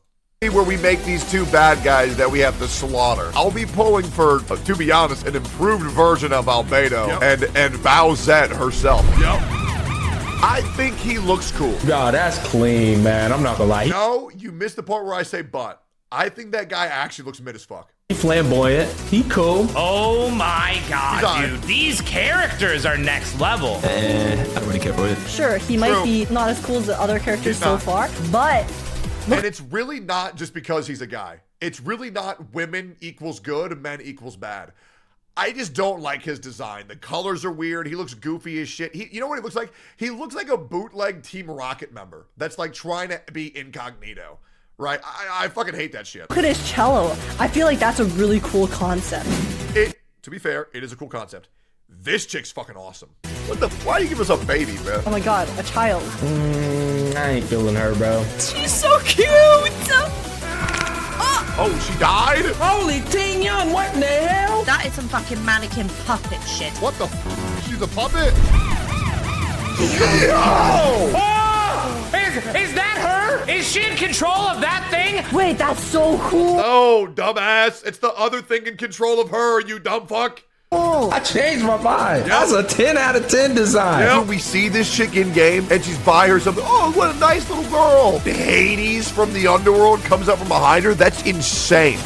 where we make these two bad guys that we have to slaughter. I'll be pulling for, to be honest, an improved version of Albedo and Bowsette herself. I think he looks cool. God, that's clean, man. I'm not gonna lie. No, you missed the part where I say but. I think that guy actually looks mid as fuck. He flamboyant. He cool. Oh my god, dude. These characters are next level. I don't really care for it. Sure, he might be not as cool as the other characters so far, but... And it's really not just because he's a guy. It's really not women equals good, men equals bad. I just don't like his design. The colors are weird. He looks goofy as shit. You know what he looks like? He looks like a bootleg Team Rocket member that's like trying to be incognito. Right? I fucking hate that shit. Look at his cello. I feel like that's a really cool concept. To be fair, it is a cool concept. This chick's fucking awesome. What the? Why do you give us a baby, man? Oh my god, a child. I ain't feeling her, bro. She's so cute. Oh, she died? Holy Ting Yun, what the hell? That is some fucking mannequin puppet shit. What the? She's a puppet? Is that her? Is she in control of that thing? Wait, that's so cool. Oh, dumbass. It's the other thing in control of her, you dumb fuck. Oh, I changed my mind. That's a 10 out of 10 design. Yeah, we see this chick in game and she's by herself. Oh, what a nice little girl. Hades from the underworld comes up from behind her. That's insane.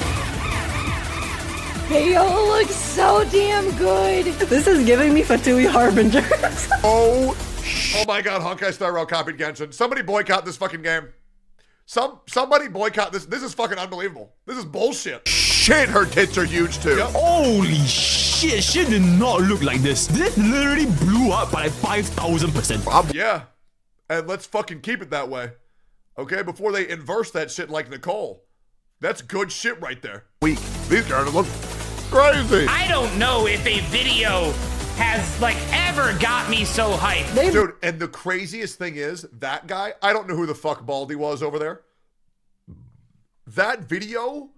They all look so damn good. This is giving me Fatui Harbinger. Oh my god, Honkai Star Rail copied Genshin. Somebody boycott this fucking game. Somebody boycott this. This is fucking unbelievable. This is bullshit. Shit, her tits are huge too. Yep. Holy shit, she did not look like this. This literally blew up by like 5,000%. Yeah, and let's fucking keep it that way. Okay, before they inverse that shit like Nicole. That's good shit right there. Weak. These guys look crazy. I don't know if a video has like ever got me so hyped. Dude, and the craziest thing is, that guy, I don't know who the fuck Baldy was over there. That video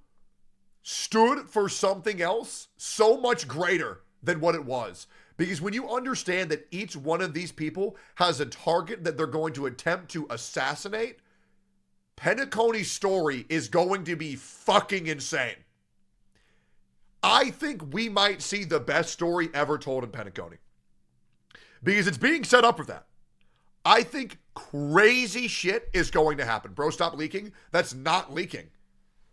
stood for something else so much greater than what it was. Because when you understand that each one of these people has a target that they're going to attempt to assassinate, Penacony's story is going to be fucking insane. I think we might see the best story ever told in Penacony. Because it's being set up for that. I think crazy shit is going to happen. Bro, stop leaking. That's not leaking.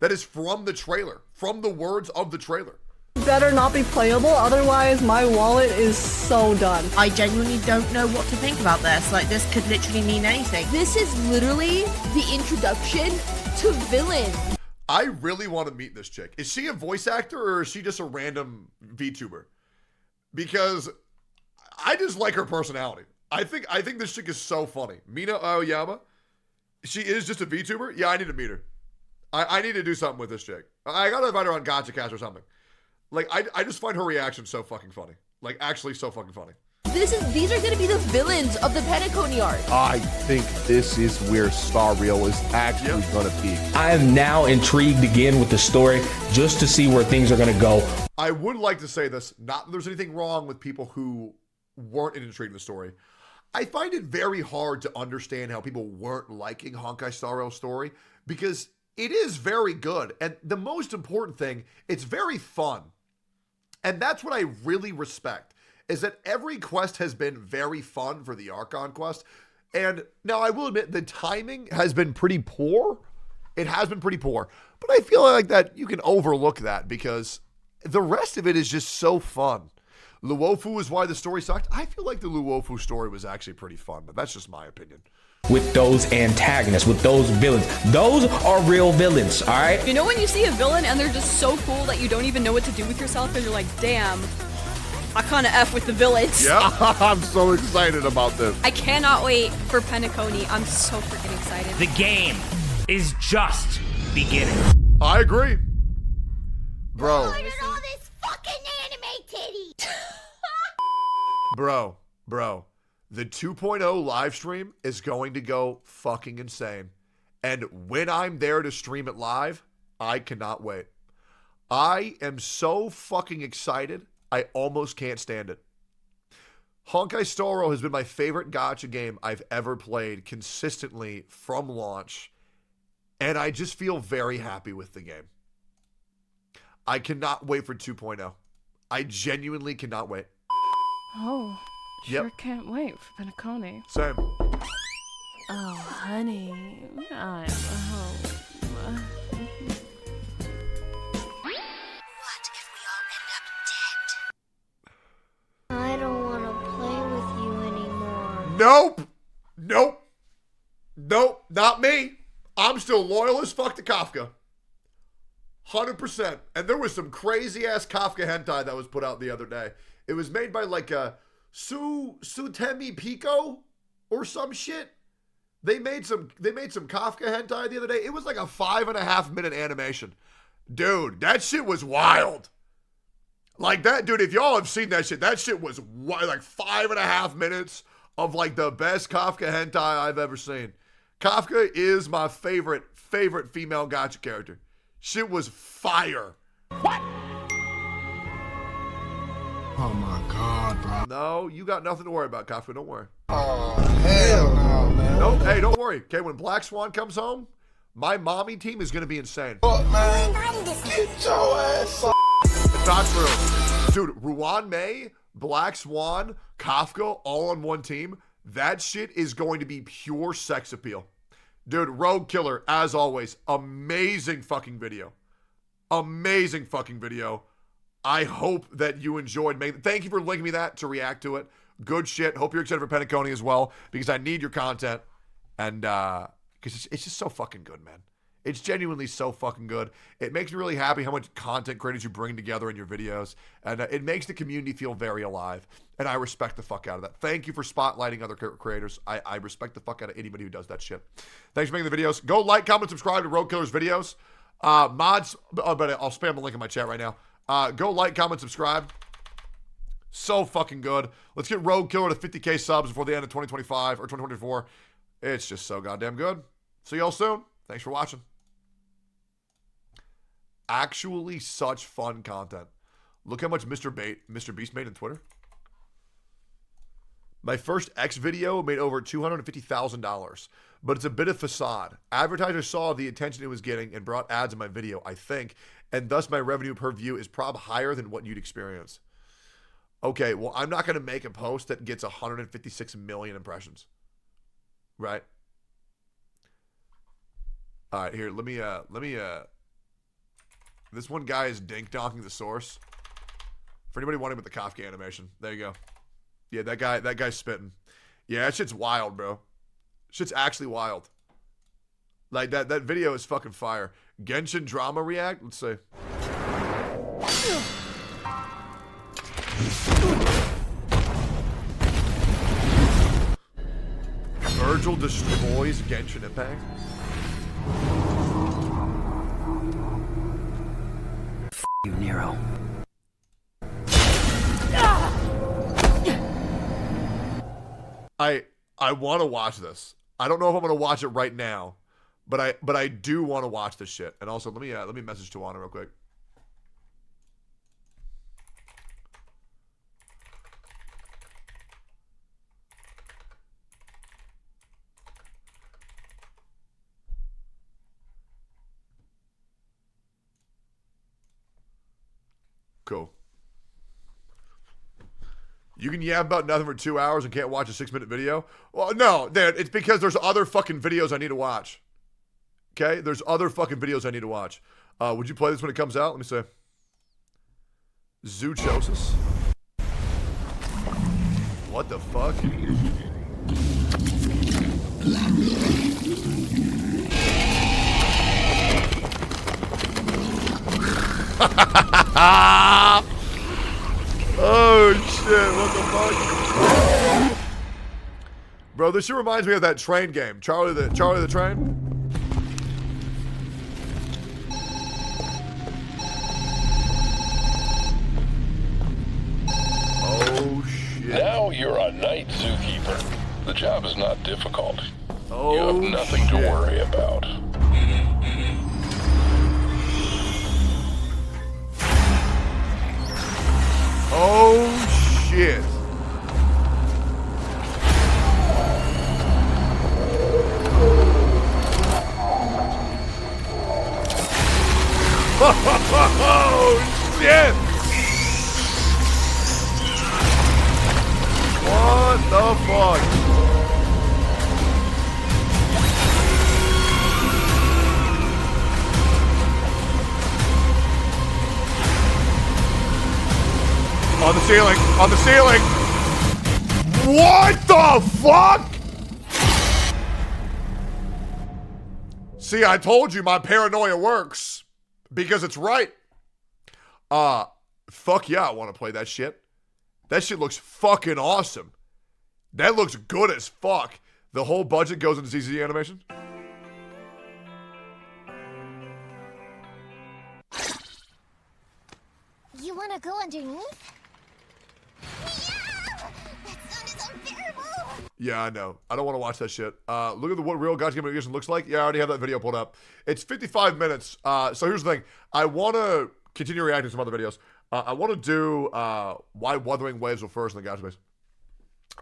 That is from the trailer. From the words of the trailer. Better not be playable, otherwise my wallet is so done. I genuinely don't know what to think about this. Like, this could literally mean anything. This is literally the introduction to villains. I really want to meet this chick. Is she a voice actor or is she just a random VTuber? Because I just like her personality. I think this chick is so funny. Mina Aoyama, she is just a VTuber? Yeah, I need to meet her. I need to do something with this chick. I gotta invite her on Gotcha Cast or something. Like, I just find her reaction so fucking funny. Like, actually so fucking funny. These are gonna be the villains of the Penacony arc. I think this is where Star Rail is actually gonna be. I am now intrigued again with the story just to see where things are gonna go. I would like to say this, not that there's anything wrong with people who weren't intrigued in the story. I find it very hard to understand how people weren't liking Honkai Star Rail's story because it is very good. And the most important thing, it's very fun. And that's what I really respect, is that every quest has been very fun for the Archon quest. And now I will admit the timing has been pretty poor. It has been pretty poor. But I feel like that you can overlook that because the rest of it is just so fun. Luofu is why the story sucked. I feel like the Luofu story was actually pretty fun, but that's just my opinion. With those antagonists, with those villains. Those are real villains, all right? You know when you see a villain and they're just so cool that you don't even know what to do with yourself because you're like, damn, I kind of F with the villains. Yeah, I'm so excited about this. I cannot wait for Penacony. I'm so freaking excited. The game is just beginning. I agree. Bro. Look at all this fucking anime titty. Bro. The 2.0 live stream is going to go fucking insane. And when I'm there to stream it live, I cannot wait. I am so fucking excited, I almost can't stand it. Honkai Star Rail has been my favorite gacha game I've ever played consistently from launch. And I just feel very happy with the game. I cannot wait for 2.0. I genuinely cannot wait. Oh, Yep. sure can't wait for Penacony. Same. Oh, honey, I'm home. I don't want to play with you anymore. Nope. Nope. Nope. Not me. I'm still loyal as fuck to Kafka. 100%. And there was some crazy ass Kafka hentai that was put out the other day. It was made by like Sutemi Pico or some shit. They made some Kafka hentai the other day. It was like a 5.5 minute animation. Dude, that shit was wild. Like that, dude, if y'all have seen that shit was like 5.5 minutes of like the best Kafka hentai I've ever seen. Kafka is my favorite female gacha character. Shit was fire. What? Oh my god, bro. No, you got nothing to worry about, Kafka. Don't worry. Oh, hell no, man. Nope. Hey, don't worry. Okay, when Black Swan comes home, my mommy team is going to be insane. Fuck, man. Get your ass up. It's not true. Dude, Ruan May, Black Swan, Kafka, all on one team. That shit is going to be pure sex appeal. Dude, Rogue Killer, as always, amazing fucking video. Amazing fucking video. I hope that you enjoyed. Thank you for linking me that to react to it. Good shit. Hope you're excited for Penacony as well, because I need your content. And because it's just so fucking good, man. It's genuinely so fucking good. It makes me really happy how much content creators you bring together in your videos. And it makes the community feel very alive. And I respect the fuck out of that. Thank you for spotlighting other creators. I respect the fuck out of anybody who does that shit. Thanks for making the videos. Go like, comment, subscribe to Rogue Killer's videos. Mods, but I'll spam the link in my chat right now. Go like, comment, subscribe. So fucking good. Let's get Rogue Killer to 50K subs before the end of 2025 or 2024. It's just so goddamn good. See y'all soon. Thanks for watching. Actually, such fun content. Look how much Mr. Beast made in Twitter. My first X video made over $250,000, but it's a bit of facade. Advertisers saw the attention it was getting and brought ads in my video, I think, and thus my revenue per view is probably higher than what you'd experience. Okay, well, I'm not going to make a post that gets 156 million impressions. Right? All right, here, let me this one guy is dink-donking the source. For anybody wanting with the Kafka animation, there you go. Yeah, that guy's spitting. Yeah, that shit's wild, bro. Shit's actually wild. Like, that video is fucking fire. Genshin drama react? Let's see. Virgil destroys Genshin Impact. You, Nero. I want to watch this. I don't know if I'm going to watch it right now, but I do want to watch this shit. And also, let me message Tawana real quick. Cool. You can yap about nothing for 2 hours and can't watch a 6-minute video? Well, no, dude, it's because there's other fucking videos I need to watch. Okay? There's other fucking videos I need to watch. Would you play this when it comes out? Let me see. Zoochosis? What the fuck? Oh shit, what the fuck? Bro, this shit reminds me of that train game. Charlie the Train? Oh shit. Now you're a night zookeeper. The job is not difficult. Oh, you have nothing to worry about. Oh shit. Oh, shit! What the fuck? On the ceiling! On the ceiling! What the fuck? See, I told you my paranoia works. Because it's right. Fuck yeah, I want to play that shit. That shit looks fucking awesome. That looks good as fuck. The whole budget goes into CCG animation. You wanna go underneath? Yeah! That sound is unbearable! Yeah, I know. I don't want to watch that shit. Look at what real Gacha Game animation looks like. Yeah, I already have that video pulled up. It's 55 minutes. So here's the thing. I want to continue reacting to some other videos. I want to do why Wuthering Waves will first in the Gacha Base.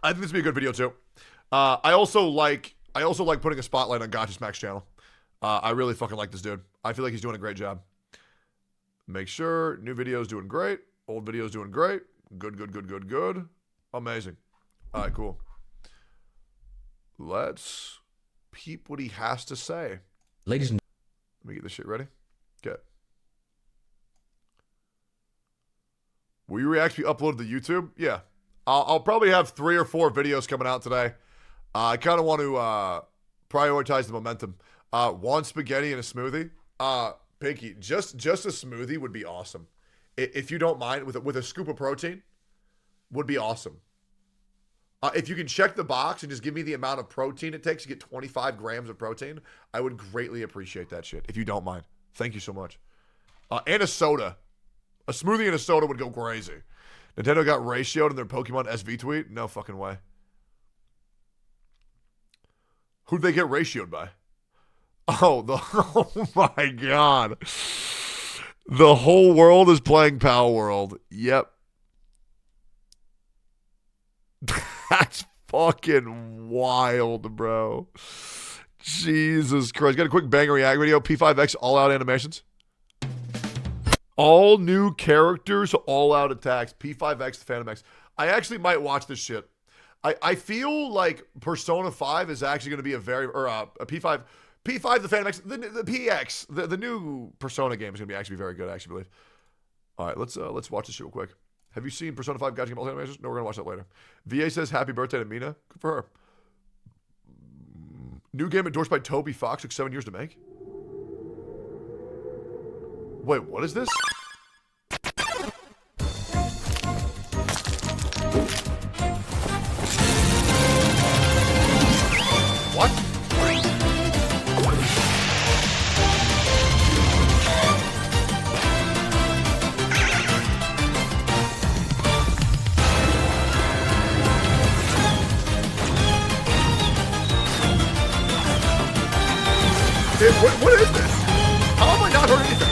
I think this would be a good video too. I also like putting a spotlight on Gacha Smack's channel. I really fucking like this dude. I feel like he's doing a great job. Make sure new videos doing great. Old videos doing great. Good, good, good, good, good. Amazing. All right, cool. Let's peep what he has to say. Ladies and let me get this shit ready. Okay. Will you react be uploaded to YouTube? Yeah. I'll probably have 3 or 4 videos coming out today. I kind of want to prioritize the momentum. One spaghetti and a smoothie. Pinky, just a smoothie would be awesome. If you don't mind, with a scoop of protein, would be awesome. If you can check the box and just give me the amount of protein it takes to get 25 grams of protein, I would greatly appreciate that shit, if you don't mind. Thank you so much. And a soda. A smoothie and a soda would go crazy. Nintendo got ratioed in their Pokemon SV tweet? No fucking way. Who'd they get ratioed by? Oh, oh my god. The whole world is playing Power World. Yep. That's fucking wild, bro. Jesus Christ. Got a quick banger react video. P5X all out animations. All new characters, all out attacks. P5X, the Phantom X. I actually might watch this shit. I feel like Persona 5 is actually going to be a P5, the Phantom X, the PX, the new Persona game is going to be actually very good, I actually believe. All right, let's watch this shit real quick. Have you seen Persona 5 Gacha Game Ultimate Animations? No, we're going to watch that later. VA says happy birthday to Mina. Good for her. New game endorsed by Toby Fox. Took 7 years to make. Wait, what is this? What? What is this? How have I not heard anything?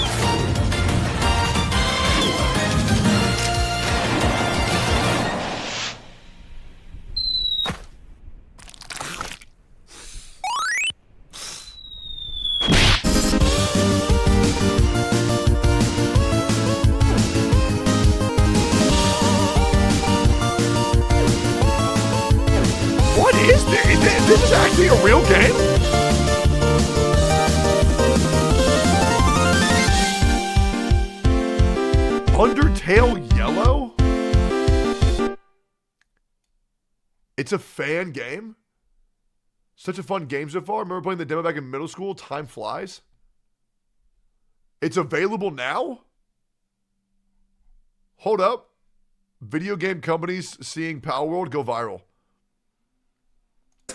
What is this? This is actually a real game? Undertale Yellow? It's a fan game? Such a fun game so far. I remember playing the demo back in middle school. Time flies. It's available now? Hold up. Video game companies seeing Power World go viral.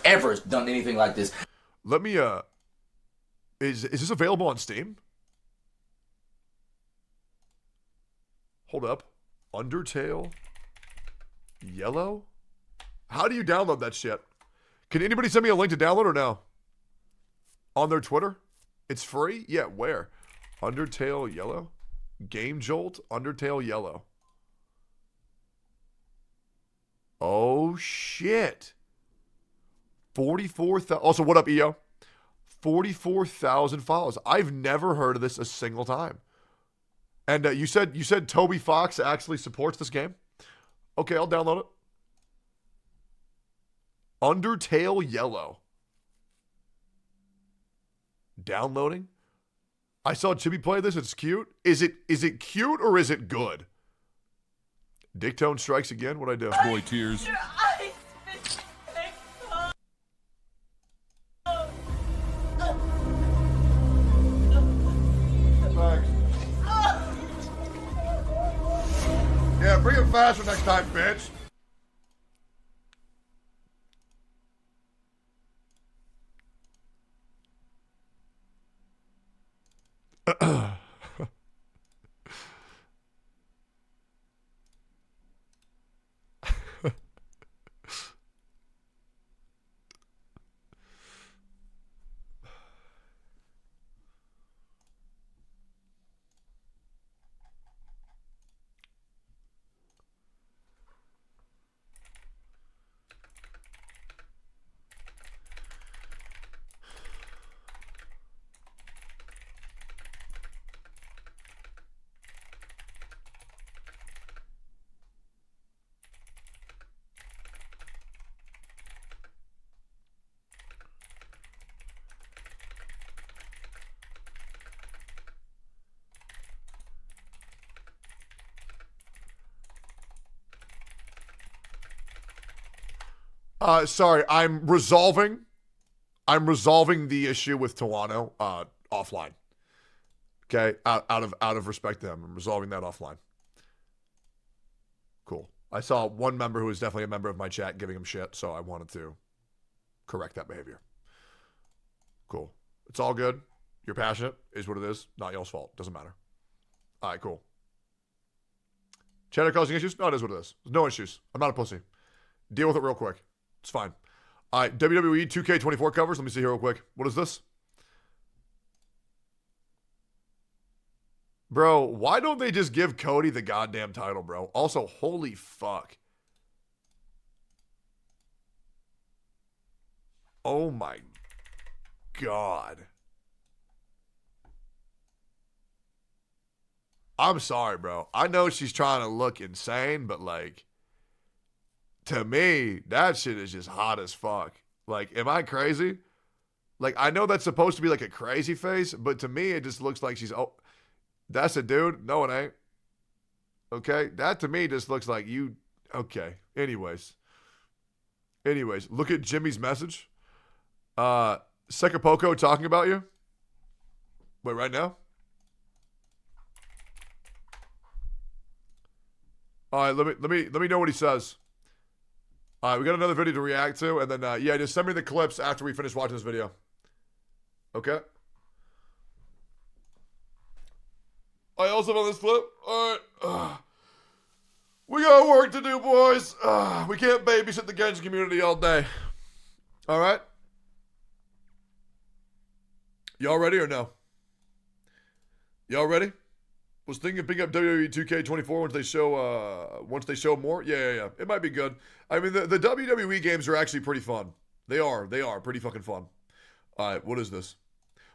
Ever done anything like this. Let me, is this available on Steam? Hold up. Undertale Yellow? How do you download that shit? Can anybody send me a link to download or no? On their Twitter? It's free? Yeah, where? Undertale Yellow? Game Jolt? Undertale Yellow. Oh, shit. 44,000. Also, what up, EO? 44,000 follows. I've never heard of this a single time. And you said Toby Fox actually supports this game? Okay, I'll download it. Undertale Yellow. Downloading. I saw Chibi play this. It's cute. Is it cute or is it good? Dicktone strikes again. What'd I do? Boy tears. Yeah, bring it faster next time, bitch. Sorry, I'm resolving the issue with Tawano offline. Okay, out of respect to him, I'm resolving that offline. Cool. I saw one member who is definitely a member of my chat giving him shit, so I wanted to correct that behavior. Cool. It's all good. You're passionate, is what it is. Not y'all's fault. Doesn't matter. All right, cool. Chat causing issues? No, it is what it is. There's no issues. I'm not a pussy. Deal with it real quick. It's fine. All right, WWE 2K24 covers. Let me see here real quick. What is this? Bro, why don't they just give Cody the goddamn title, bro? Also, holy fuck. Oh my God. I'm sorry, bro. I know she's trying to look insane, but like, to me, that shit is just hot as fuck. Like, am I crazy? Like, I know that's supposed to be like a crazy face, but to me, it just looks like she's, oh, that's a dude? No, it ain't. Okay? That to me just looks like you, okay. Anyways, look at Jimmy's message. Sekapoko talking about you. Wait, right now? All right, let me know what he says. All right, we got another video to react to, and then yeah, just send me the clips after we finish watching this video. Okay. I also found this clip. All right, we got work to do, boys. We can't babysit the Genshin community all day. All right. Y'all ready or no? Y'all ready? Was thinking of picking up WWE 2K24 once they show more. Yeah. It might be good. I mean, the WWE games are actually pretty fun. They are pretty fucking fun. All right, what is this?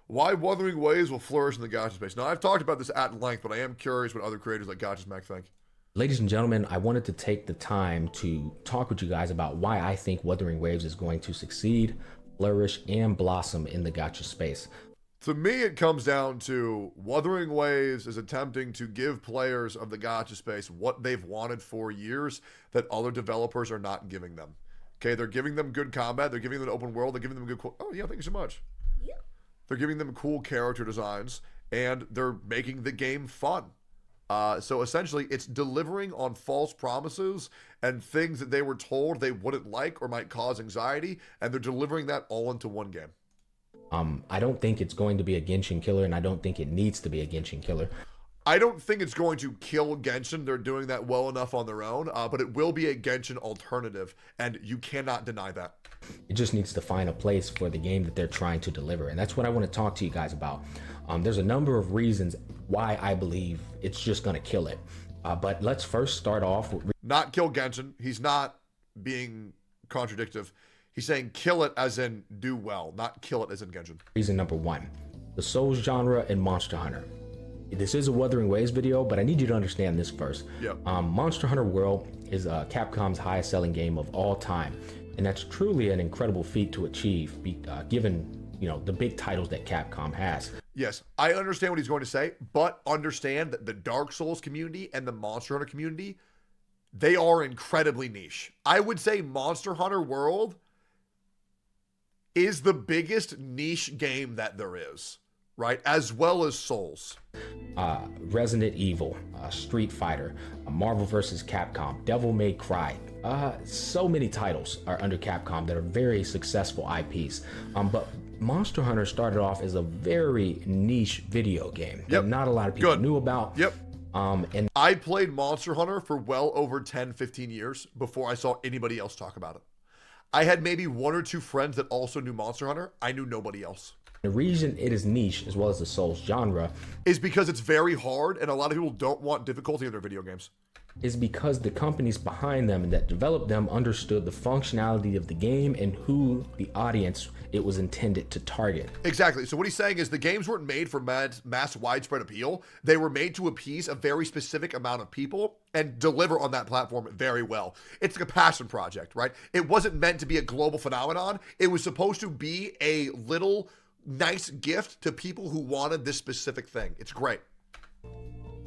Why Wuthering Waves will flourish in the gacha space. Now, I've talked about this at length, but I am curious what other creators like GachaSmack think. Ladies and gentlemen, I wanted to take the time to talk with you guys about why I think Wuthering Waves is going to succeed, flourish, and blossom in the gacha space. To me, it comes down to Wuthering Waves is attempting to give players of the gacha space what they've wanted for years that other developers are not giving them. Okay, they're giving them good combat. They're giving them an open world. They're giving them good... Oh, yeah, thank you so much. Yeah. They're giving them cool character designs, and they're making the game fun. So essentially, it's delivering on false promises and things that they were told they wouldn't like or might cause anxiety, and they're delivering that all into one game. I don't think it's going to be a Genshin killer, and I don't think it needs to be a Genshin killer. I don't think it's going to kill Genshin. They're doing that well enough on their own, but it will be a Genshin alternative, and you cannot deny that. It just needs to find a place for the game that they're trying to deliver, and that's what I want to talk to you guys about. There's a number of reasons why I believe it's just going to kill it, but let's first start off with... Not kill Genshin. He's not being contradictive. He's saying kill it as in do well, not kill it as in Genshin. Reason number one, the Souls genre and Monster Hunter. this is a Wuthering Waves video, but I need you to understand this first. Yep. Monster Hunter World is Capcom's highest selling game of all time. And that's truly an incredible feat to achieve, given the big titles that Capcom has. Yes, I understand what he's going to say, but understand that the Dark Souls community and the Monster Hunter community, they are incredibly niche. I would say Monster Hunter World is the biggest niche game that there is, right? As well as Souls. Resident Evil, Street Fighter, Marvel vs. Capcom, Devil May Cry. So many titles are under Capcom that are very successful IPs. But Monster Hunter started off as a very niche video game that not a lot of people knew about. Yep. And I played Monster Hunter for well over 10, 15 years before I saw anybody else talk about it. I had maybe one or two friends that also knew Monster Hunter. I knew nobody else. the reason it is niche as well as the Souls genre is because it's very hard and a lot of people don't want difficulty in their video games. Is because the companies behind them and that developed them understood the functionality of the game and who the audience it was intended to target. Exactly. So what he's saying is the games weren't made for mass widespread appeal. They were made to appease a very specific amount of people and deliver on that platform very well. It's like a passion project, right? It wasn't meant to be a global phenomenon. It was supposed to be a little nice gift to people who wanted this specific thing. It's great.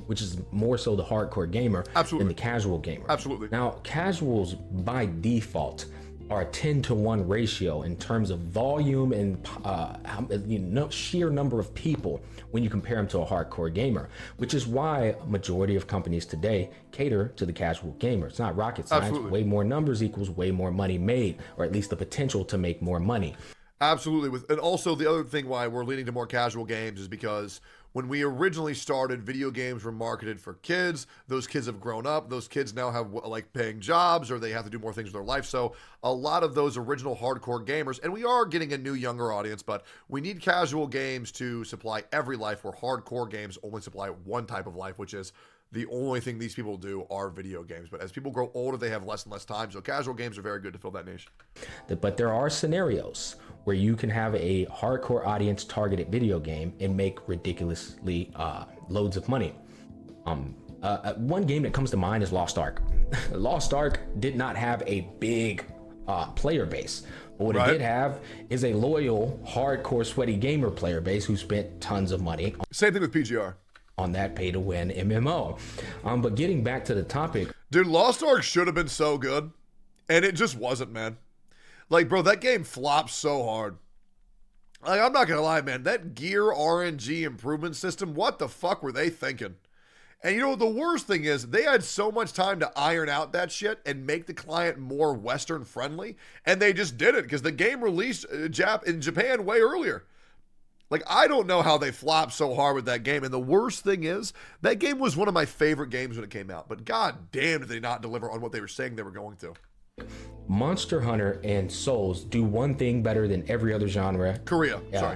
Which is more so the hardcore gamer than the casual gamer. Absolutely. Now, casuals by default are a 10-to-1 ratio in terms of volume and sheer number of people when you compare them to a hardcore gamer, which is why a majority of companies today cater to the casual gamer. It's not rocket science. Absolutely. Way more numbers equals way more money made, or at least the potential to make more money. Absolutely. And also the other thing why we're leaning to more casual games is because when we originally started, video games were marketed for kids. Those kids have grown up. Those kids now have like paying jobs or they have to do more things with their life. So a lot of those original hardcore gamers, and we are getting a new younger audience, but we need casual games to supply every life where hardcore games only supply one type of life, which is the only thing these people do are video games. But as people grow older, they have less and less time. So casual games are very good to fill that niche. But there are scenarios where you can have a hardcore audience targeted video game and make ridiculously loads of money. One game that comes to mind is Lost Ark. Lost Ark did not have a big player base. But what it did have is a loyal, hardcore, sweaty gamer player base who spent tons of money. Same thing with PGR. On that pay-to-win MMO. But getting back to the topic. Dude, Lost Ark should have been so good. And it just wasn't, man. Like, bro, that game flops so hard. Like, I'm not going to lie, man. That gear RNG improvement system, what the fuck were they thinking? And you know what the worst thing is? They had so much time to iron out that shit and make the client more Western friendly. And they just did it because the game released in Japan way earlier. Like, I don't know how they flopped so hard with that game. And the worst thing is, that game was one of my favorite games when it came out. But god damn did they not deliver on what they were saying they were going to. Monster Hunter and Souls do one thing better than every other genre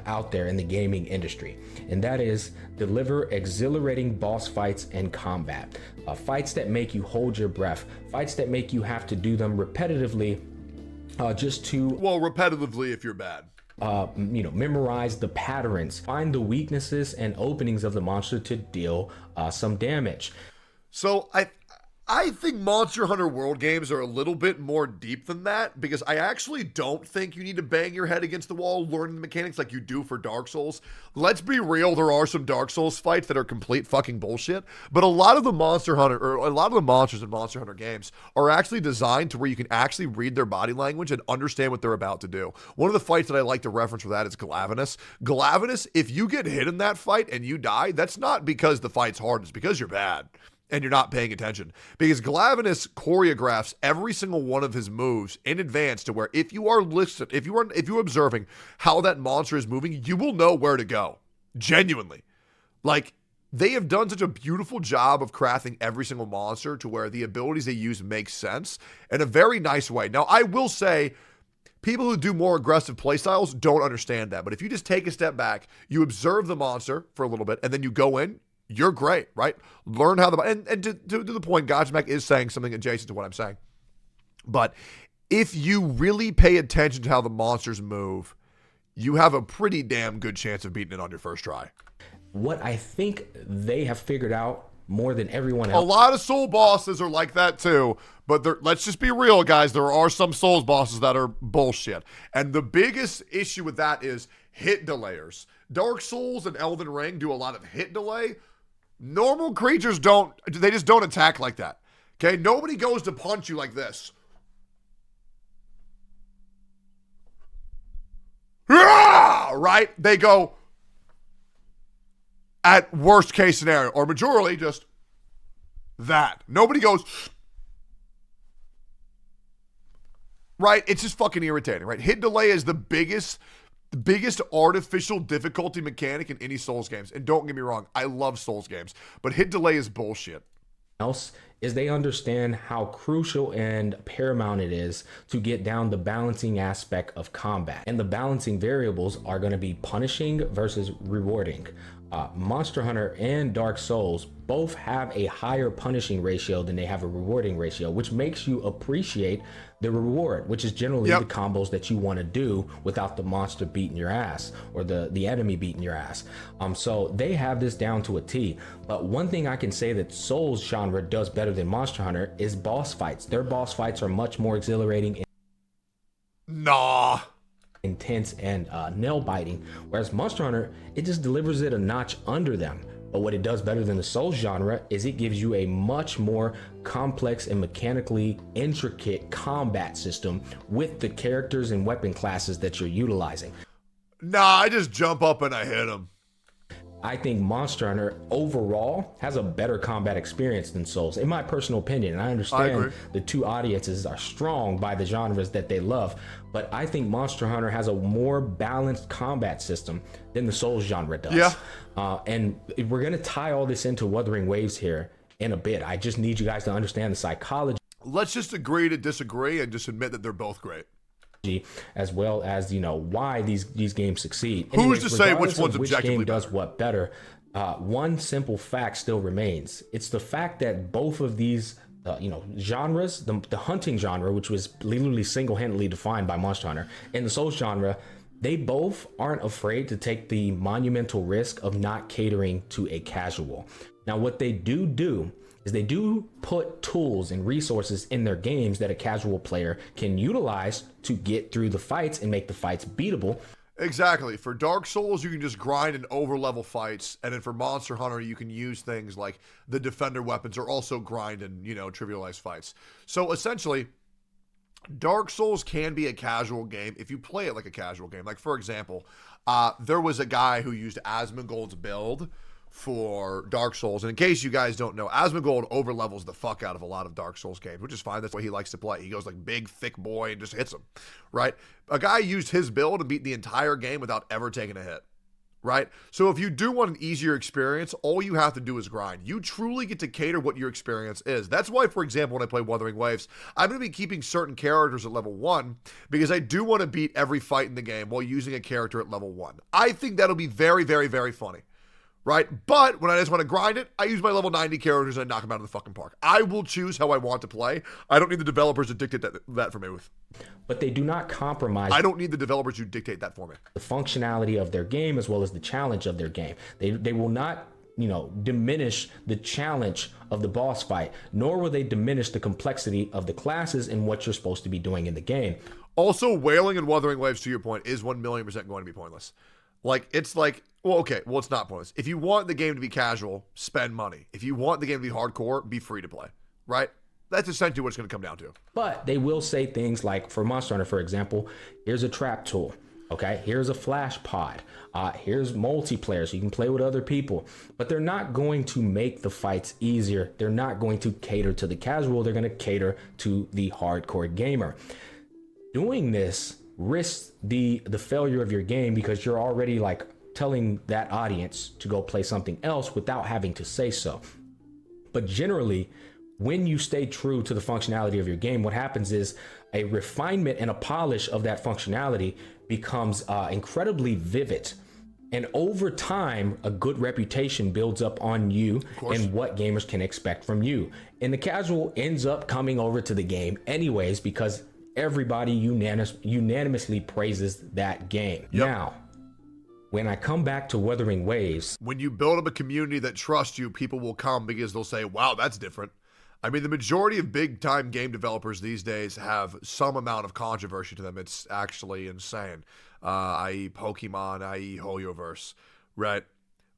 out there in the gaming industry, and that is deliver exhilarating boss fights and combat. Fights that make you hold your breath, fights that make you have to do them repetitively just to... Well, repetitively if you're bad. Memorize the patterns, find the weaknesses and openings of the monster to deal some damage. So I think Monster Hunter World games are a little bit more deep than that because I actually don't think you need to bang your head against the wall learning the mechanics like you do for Dark Souls. Let's be real, there are some Dark Souls fights that are complete fucking bullshit, but a lot of the monsters in Monster Hunter games are actually designed to where you can actually read their body language and understand what they're about to do. One of the fights that I like to reference for that is Glavenus. Glavenus, if you get hit in that fight and you die, that's not because the fight's hard, it's because you're bad. And you're not paying attention because Glavenus choreographs every single one of his moves in advance to where if you are listening, if you're observing how that monster is moving, you will know where to go. Genuinely. Like, they have done such a beautiful job of crafting every single monster to where the abilities they use make sense in a very nice way. Now, I will say, people who do more aggressive playstyles don't understand that. But if you just take a step back, you observe the monster for a little bit, and then you go in, you're great, right? Learn how and to the point, Godsmack is saying something adjacent to what I'm saying. But if you really pay attention to how the monsters move, you have a pretty damn good chance of beating it on your first try. what I think they have figured out more than everyone A else. lot of soul bosses are like that too, but let's just be real, guys. There are some souls bosses that are bullshit. And the biggest issue with that is hit delayers. Dark Souls and Elden Ring do a lot of hit delay. Normal creatures don't, they just don't attack like that. Okay, nobody goes to punch you like this. Right? They go at worst case scenario, or majorly just that. Nobody goes, right? It's just fucking irritating, right? Hit delay is the biggest artificial difficulty mechanic in any Souls games. And don't get me wrong, I love Souls games, but hit delay is bullshit. Else is they understand how crucial and paramount it is to get down the balancing aspect of combat. And the balancing variables are going to be punishing versus rewarding. Monster Hunter and Dark Souls both have a higher punishing ratio than they have a rewarding ratio, which makes you appreciate the reward, which is generally the combos that you want to do without the monster beating your ass or the enemy beating your ass. So they have this down to a T. But one thing I can say that Souls genre does better than Monster Hunter is boss fights. Their boss fights are much more exhilarating, intense, and nail biting, whereas Monster Hunter, it just delivers it a notch under them. But what it does better than the Souls genre is it gives you a much more complex and mechanically intricate combat system with the characters and weapon classes that you're utilizing. Nah, I just jump up and I hit him. I think Monster Hunter overall has a better combat experience than Souls, in my personal opinion. And I understand the two audiences are strong by the genres that they love, but I think Monster Hunter has a more balanced combat system than the Souls genre does. Yeah. And we're going to tie all this into Wuthering Waves here in a bit. I just need you guys to understand the psychology. Let's just agree to disagree and just admit that they're both great. As well as, you know, why these games succeed. Who's to say which one's which objectively game does better? what better? One simple fact still remains. It's the fact that both of these genres, the hunting genre, which was literally single-handedly defined by Monster Hunter, and the Souls genre, they both aren't afraid to take the monumental risk of not catering to a casual. Now, what they do is they do put tools and resources in their games that a casual player can utilize to get through the fights and make the fights beatable. Exactly. For Dark Souls, you can just grind and over-level fights, and then for Monster Hunter, you can use things like the Defender weapons or also grind and, trivialize fights. So essentially, Dark Souls can be a casual game if you play it like a casual game. Like, for example, there was a guy who used Asmongold's build for Dark Souls, and in case you guys don't know, Asmongold overlevels the fuck out of a lot of Dark Souls games, which is fine. That's what he likes to play. He goes like big, thick boy and just hits him, right? A guy used his build to beat the entire game without ever taking a hit, right? So if you do want an easier experience, all you have to do is grind. You truly get to cater what your experience is. That's why, for example, when I play Wuthering Waves, I'm going to be keeping certain characters at level 1 because I do want to beat every fight in the game while using a character at level 1. I think that'll be very, very, very funny. Right? But when I just want to grind it, I use my level 90 characters and I knock them out of the fucking park. I will choose how I want to play. I don't need the developers to dictate that for me. But they do not compromise. I don't need the developers to dictate that for me. The functionality of their game as well as the challenge of their game. They will not, diminish the challenge of the boss fight, nor will they diminish the complexity of the classes and what you're supposed to be doing in the game. Also, Wailing and Wuthering Waves, to your point, is 1,000,000% going to be pointless. It's not pointless. If you want the game to be casual, spend money. If you want the game to be hardcore, be free to play, right? That's essentially what it's going to come down to. But they will say things like, for Monster Hunter, for example, here's a trap tool, okay? Here's a flash pod. Here's multiplayer, so you can play with other people. But they're not going to make the fights easier. They're not going to cater to the casual. They're going to cater to the hardcore gamer. Doing this risks the failure of your game because you're already telling that audience to go play something else without having to say so. But generally, when you stay true to the functionality of your game, what happens is a refinement and a polish of that functionality becomes incredibly vivid. And over time, a good reputation builds up on you and what gamers can expect from you. And the casual ends up coming over to the game anyways because everybody unanimously praises that game. Now, When I come back to Wuthering Waves, when you build up a community that trusts you, people will come because they'll say, wow, that's different. I mean, the majority of big-time game developers these days have some amount of controversy to them. It's actually insane, i.e. Pokemon, i.e. Hoyoverse, right?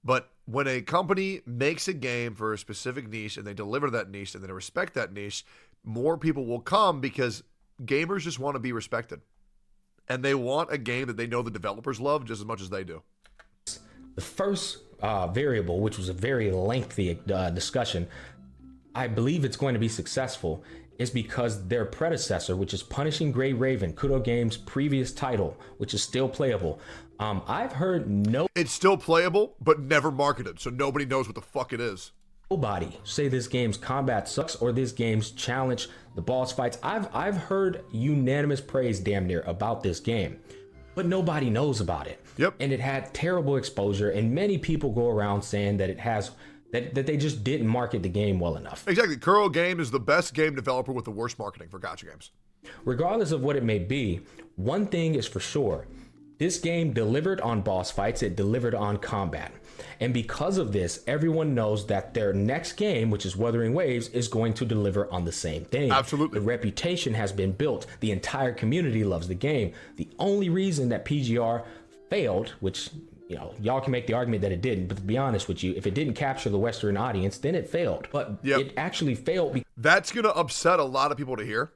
But when a company makes a game for a specific niche and they deliver that niche and they respect that niche, more people will come because gamers just want to be respected. And they want a game that they know the developers love just as much as they do. The first variable, which was a very lengthy discussion, I believe it's going to be successful, is because their predecessor, which is Punishing Gray Raven, Kudo Games' previous title, which is still playable. I've heard it's still playable, but never marketed, so nobody knows what the fuck it is. Nobody say this game's combat sucks or this game's challenge, the boss fights. I've heard unanimous praise damn near about this game, but nobody knows about it. Yep. And it had terrible exposure, and many people go around saying that it has that they just didn't market the game well enough. Exactly. Kuro Game is the best game developer with the worst marketing for gacha games. Regardless of what it may be, one thing is for sure. This game delivered on boss fights, it delivered on combat. And because of this, everyone knows that their next game, which is Wuthering Waves, is going to deliver on the same thing. Absolutely. The reputation has been built. The entire community loves the game. The only reason that PGR failed, which, you know, y'all can make the argument that it didn't, but to be honest with you, if it didn't capture the Western audience, then it failed. But it actually failed. That's going to upset a lot of people to hear.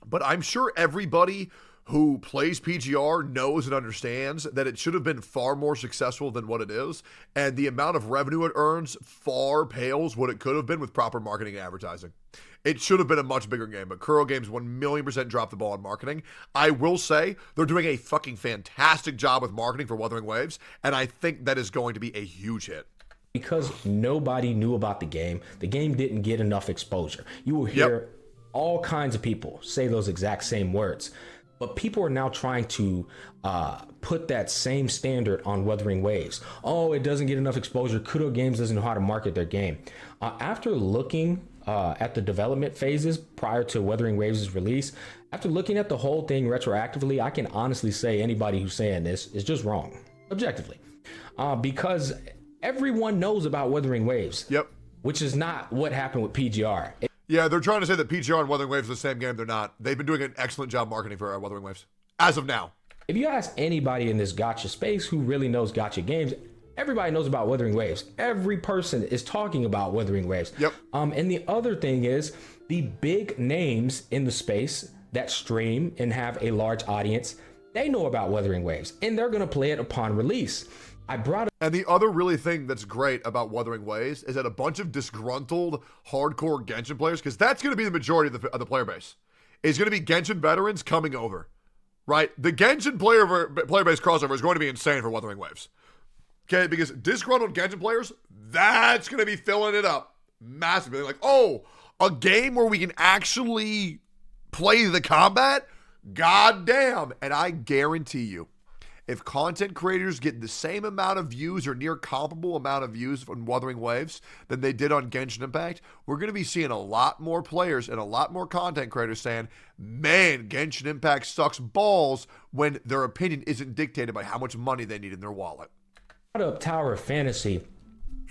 But I'm sure everybody who plays PGR knows and understands that it should have been far more successful than what it is. And the amount of revenue it earns far pales what it could have been with proper marketing and advertising. It should have been a much bigger game, but Kuro Games 1,000,000% dropped the ball on marketing. I will say they're doing a fucking fantastic job with marketing for Wuthering Waves, and I think that is going to be a huge hit. Because nobody knew about the game didn't get enough exposure. You will hear all kinds of people say those exact same words. But people are now trying to put that same standard on Wuthering Waves. Oh, it doesn't get enough exposure. Kudo Games doesn't know how to market their game. After looking at the development phases prior to Wuthering Waves' release, after looking at the whole thing retroactively, I can honestly say anybody who's saying this is just wrong, objectively. Because everyone knows about Wuthering Waves. Yep. Which is not what happened with PGR. Yeah, they're trying to say that PGR and Wuthering Waves are the same game. They're not. They've been doing an excellent job marketing for Wuthering Waves, as of now. If you ask anybody in this gacha space who really knows gacha games, everybody knows about Wuthering Waves. Every person is talking about Wuthering Waves. Yep. And the other thing is, the big names in the space that stream and have a large audience, they know about Wuthering Waves, and they're going to play it upon release. And the other really thing that's great about Wuthering Waves is that a bunch of disgruntled hardcore Genshin players, because that's going to be the majority of the player base, is going to be Genshin veterans coming over, right? The Genshin player base crossover is going to be insane for Wuthering Waves, okay? Because disgruntled Genshin players, that's going to be filling it up massively. Like, oh, a game where we can actually play the combat? God damn. And I guarantee you, if content creators get the same amount of views or near comparable amount of views on Wuthering Waves than they did on Genshin Impact, we're going to be seeing a lot more players and a lot more content creators saying, man, Genshin Impact sucks balls, when their opinion isn't dictated by how much money they need in their wallet. I brought up Tower of Fantasy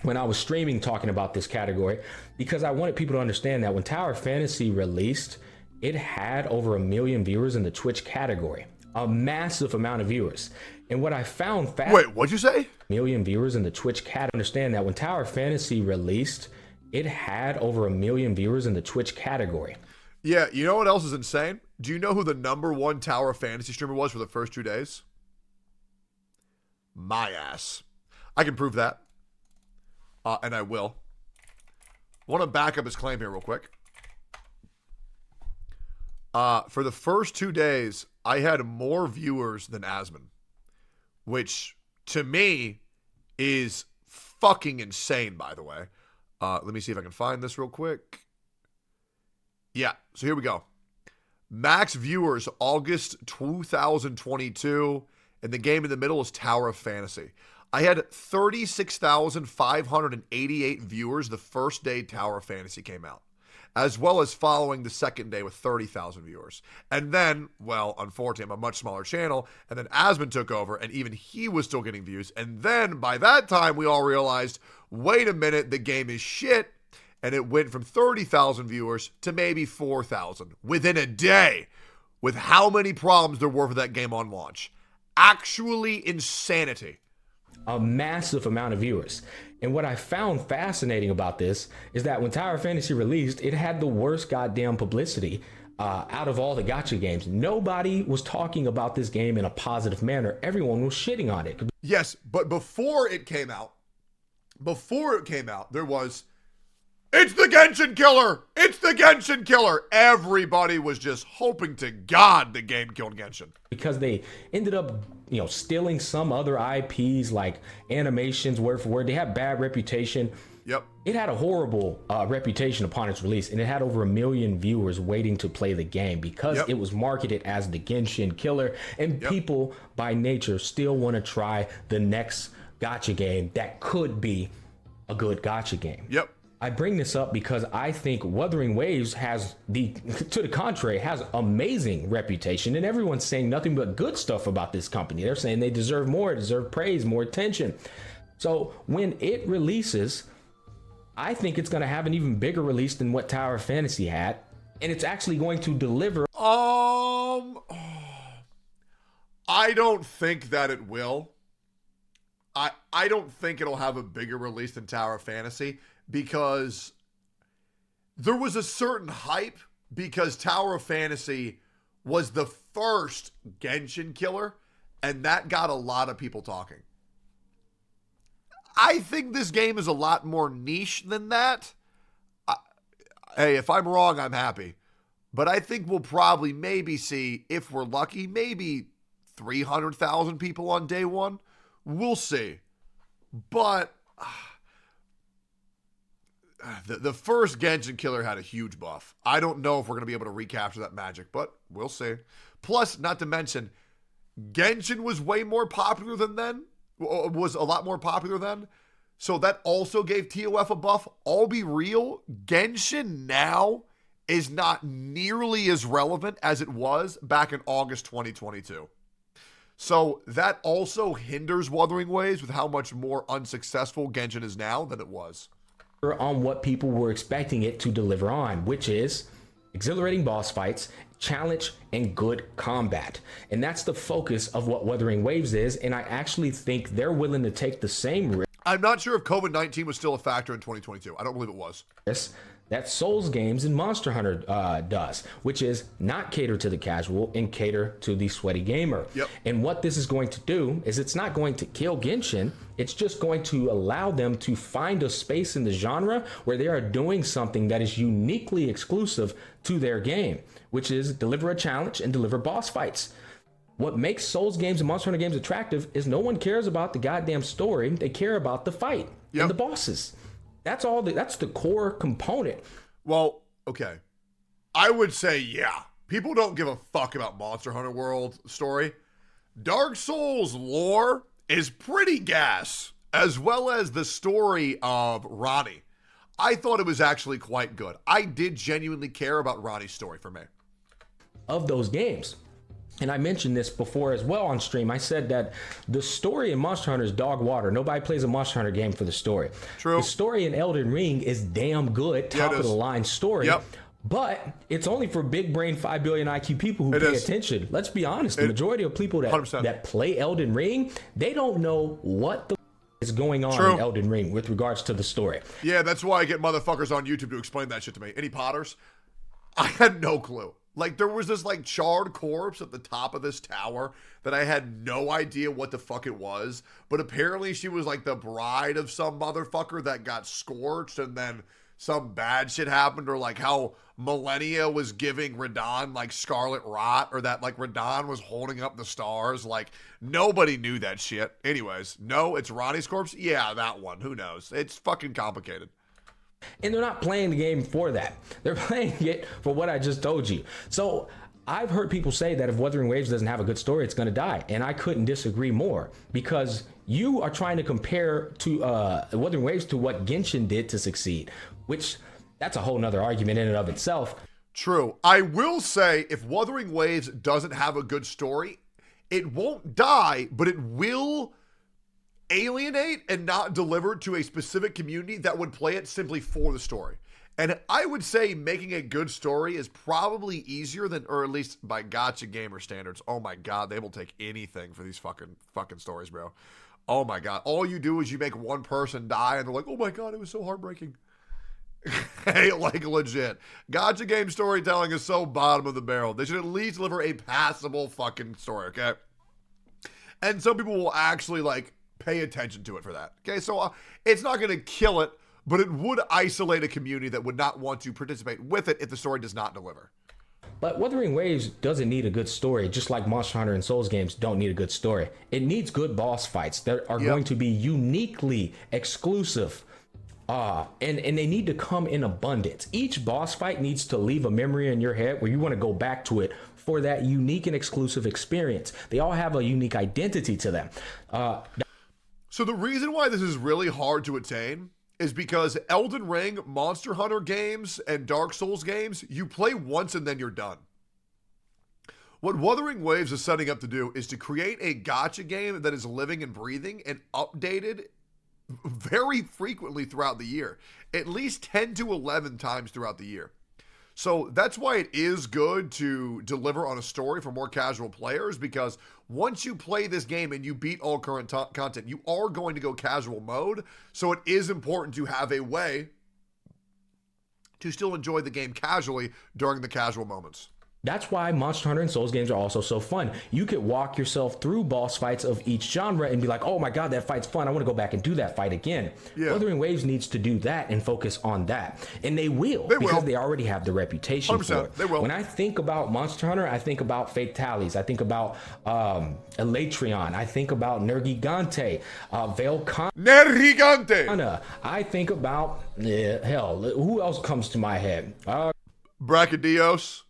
when I was streaming talking about this category, because I wanted people to understand that when Tower of Fantasy released, it had over 1 million viewers in the Twitch category. A massive amount of viewers. And what I found Wait, what'd you say? Million viewers in the Twitch category. Understand that when Tower Fantasy released, it had over 1 million viewers in the Twitch category. Yeah, you know what else is insane? Do you know who the #1 Tower Fantasy streamer was for the first 2 days? My ass. I can prove that. And I will. I want to back up his claim here real quick. For the first 2 days, I had more viewers than Asmon, which to me is fucking insane, by the way. Let me see if I can find this real quick. Yeah, so here we go. Max viewers, August 2022, and the game in the middle is Tower of Fantasy. I had 36,588 viewers the first day Tower of Fantasy came out. as well as following the second day with 30,000 viewers. And then, well, unfortunately, I'm a much smaller channel, and then Asmund took over, and even he was still getting views. And then, by that time, we all realized, wait a minute, the game is shit, and it went from 30,000 viewers to maybe 4,000 within a day, with how many problems there were for that game on launch. Actually insanity. A massive amount of viewers. And what I found fascinating about this is that when Tower Fantasy released, it had the worst goddamn publicity out of all the gacha games. Nobody was talking about this game in a positive manner. Everyone was shitting on it. Yes, but before it came out, there was, it's the Genshin killer! It's the Genshin killer! Everybody was just hoping to God the game killed Genshin. Because they ended up, stealing some other IPs like Animations, word for word. They have bad reputation. Yep. It had a horrible reputation upon its release, and it had over 1 million viewers waiting to play the game because it was marketed as the Genshin killer, and people by nature still want to try the next gacha game that could be a good gacha game. Yep. I bring this up because I think Wuthering Waves has to the contrary, has amazing reputation, and everyone's saying nothing but good stuff about this company. They're saying they deserve more, deserve praise, more attention. So when it releases, I think it's going to have an even bigger release than what Tower Fantasy had, and it's actually going to deliver. I don't think that it will. I don't think it'll have a bigger release than Tower Fantasy, because there was a certain hype because Tower of Fantasy was the first Genshin killer, and that got a lot of people talking. I think this game is a lot more niche than that. Hey, if I'm wrong, I'm happy. But I think we'll probably maybe see, if we're lucky, maybe 300,000 people on day one. We'll see. But the first Genshin killer had a huge buff. I don't know if we're going to be able to recapture that magic, but we'll see. Plus, not to mention, Genshin was way more popular than then. Was a lot more popular then. So that also gave TOF a buff. I'll be real, Genshin now is not nearly as relevant as it was back in August 2022. So that also hinders Wuthering Waves with how much more unsuccessful Genshin is now than it was. On what people were expecting it to deliver on, which is exhilarating boss fights, challenge, and good combat. And that's the focus of what Wuthering Waves is, and I actually think they're willing to take the same risk. I'm not sure if COVID-19 was still a factor in 2022. I don't believe it was. That Souls games and Monster Hunter does, which is not cater to the casual and cater to the sweaty gamer. Yep. And what this is going to do is it's not going to kill Genshin. It's just going to allow them to find a space in the genre where they are doing something that is uniquely exclusive to their game, which is deliver a challenge and deliver boss fights. What makes Souls games and Monster Hunter games attractive is no one cares about the goddamn story. They care about the fight and the bosses. That's all. That's the core component. Well, okay. I would say, yeah. People don't give a fuck about Monster Hunter World story. Dark Souls lore is pretty gas, as well as the story of Ronnie. I thought it was actually quite good. I did genuinely care about Ronnie's story for me. Of those games. And I mentioned this before as well on stream. I said that the story in Monster Hunter is dog water. Nobody plays a Monster Hunter game for the story. True. The story in Elden Ring is damn good, top of the line story. Yep. But it's only for big brain 5 billion IQ people who pay attention. Let's be honest. The majority of people that play Elden Ring, they don't know what the is going on in Elden Ring with regards to the story. Yeah, that's why I get motherfuckers on YouTube to explain that shit to me. Any Potters? I had no clue. Like, there was this, like, charred corpse at the top of this tower that I had no idea what the fuck it was. But apparently she was, like, the bride of some motherfucker that got scorched and then some bad shit happened. Or, like, how Millennia was giving Radon, like, scarlet rot. Or that, like, Radon was holding up the stars. Like, nobody knew that shit. Anyways, no, it's Ronnie's corpse? Yeah, that one. Who knows? It's fucking complicated. And they're not playing the game for that. They're playing it for what I just told you. So I've heard people say that if Wuthering Waves doesn't have a good story, it's going to die. And I couldn't disagree more, because you are trying to compare to Wuthering Waves to what Genshin did to succeed, which That's a whole nother argument in and of itself. True. I will say, if Wuthering Waves doesn't have a good story, it won't die, but it will alienate and not deliver to a specific community that would play it simply for the story. And I would say making a good story is probably easier than, or at least by gacha gamer standards. Oh my God, they will take anything for these fucking stories, bro. Oh my God. All you do is you make one person die and they're like, oh my God, it was so heartbreaking. Hey, like legit. Gacha game storytelling is so bottom of the barrel. They should at least deliver a passable fucking story, okay? And some people will actually like pay attention to it for that. Okay, so it's not going to kill it, but it would isolate a community that would not want to participate with it if the story does not deliver. But Wuthering Waves doesn't need a good story, just like Monster Hunter and Souls games don't need a good story. It needs good boss fights that are going to be uniquely exclusive. And they need to come in abundance. Each boss fight needs to leave a memory in your head where you want to go back to it for that unique and exclusive experience. They all have a unique identity to them. So the reason why this is really hard to attain is because Elden Ring, Monster Hunter games, and Dark Souls games, you play once and then you're done. What Wuthering Waves is setting up to do is to create a gacha game that is living and breathing and updated very frequently throughout the year, at least 10 to 11 times throughout the year. So that's why it is good to deliver on a story for more casual players, because once you play this game and you beat all current content, you are going to go casual mode. So it is important to have a way to still enjoy the game casually during the casual moments. That's why Monster Hunter and Souls games are also so fun. You could walk yourself through boss fights of each genre and be like, oh my God, that fight's fun. I want to go back and do that fight again. Yeah. Wuthering Waves needs to do that and focus on that. And they will, because they already have the reputation for it. They will. When I think about Monster Hunter, I think about Fatalities. I think about Elatrion. I think about Nergigante, Nergigante. I think about, hell, who else comes to my head? Brachydios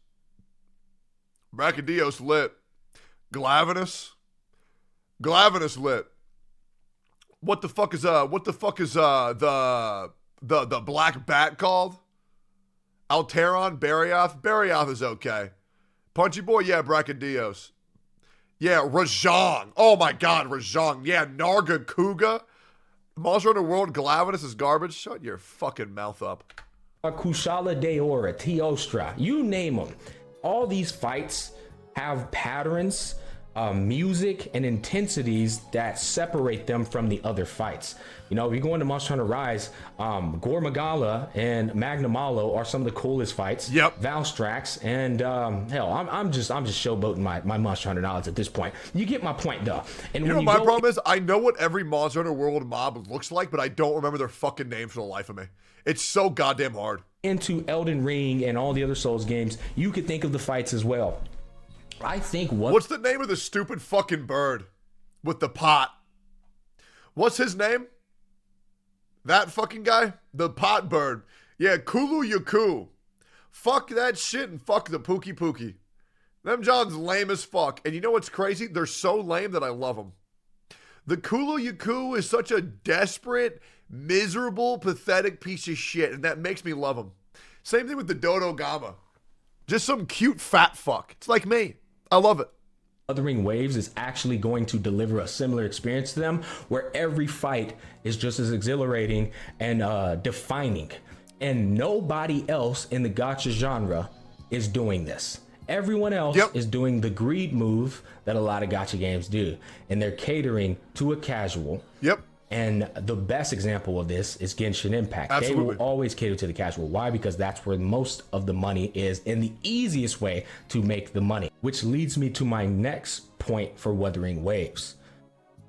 lit. Glavenus lit. What the fuck is the black bat called? Alteron, Barioth is okay. Punchy boy, yeah, Brachydios. Yeah, Rajang. Oh my God, Rajang. Yeah, Nargacuga. Monster Hunter World Glavenus is garbage. Shut your fucking mouth up. Kushala Deora, Teostra, you name them. All these fights have patterns, music, and intensities that separate them from the other fights. You know, if you go into Monster Hunter Rise, Gormagala and Magnamalo are some of the coolest fights. Yep. Valstrax and hell, I'm just showboating my Monster Hunter knowledge at this point. You get my point, though. And you know, my problem is I know what every Monster Hunter World mob looks like, but I don't remember their fucking names for the life of me. It's so goddamn hard. Into Elden Ring and all the other Souls games, you could think of the fights as well. I think what's the name of the stupid fucking bird with the pot? What's his name? That fucking guy? The pot bird. Yeah, Kulu Yaku. Fuck that shit and fuck the Pookie Pookie. Them John's lame as fuck. And you know what's crazy? They're so lame that I love them. The Kulu Yaku is such a desperate, miserable, pathetic piece of shit, and that makes me love him. Same thing with the Dodo Gama. Just some cute fat fuck. It's like me. I love it. Wuthering Waves is actually going to deliver a similar experience to them, where every fight is just as exhilarating and defining. And nobody else in the gacha genre is doing this. Everyone else is doing the greed move that a lot of gacha games do, and they're catering to a casual. Yep. And the best example of this is Genshin Impact. Absolutely. They will always cater to the casual. Why? Because that's where most of the money is and the easiest way to make the money. Which leads me to my next point for Wuthering Waves.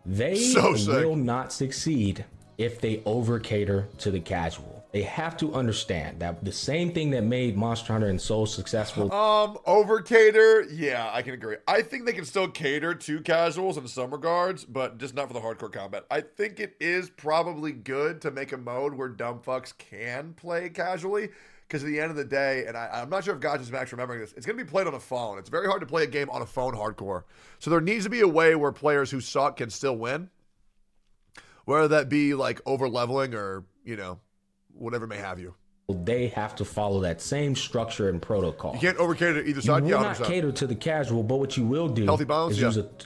They will not succeed if they over cater to the casual. They have to understand that the same thing that made Monster Hunter and Souls successful. Over cater, yeah, I can agree. I think they can still cater to casuals in some regards, but just not for the hardcore combat. I think it is probably good to make a mode where dumb fucks can play casually, because at the end of the day, and I'm not sure if Gotcha's Max remembering this, it's going to be played on a phone. It's very hard to play a game on a phone hardcore. So there needs to be a way where players who suck can still win, whether that be like over leveling or, you know, whatever may have you. they have to follow that same structure and protocol. You can't overcater to either You side. will Yeah, not 100%. cater to the casual, but what you will do Healthy balance,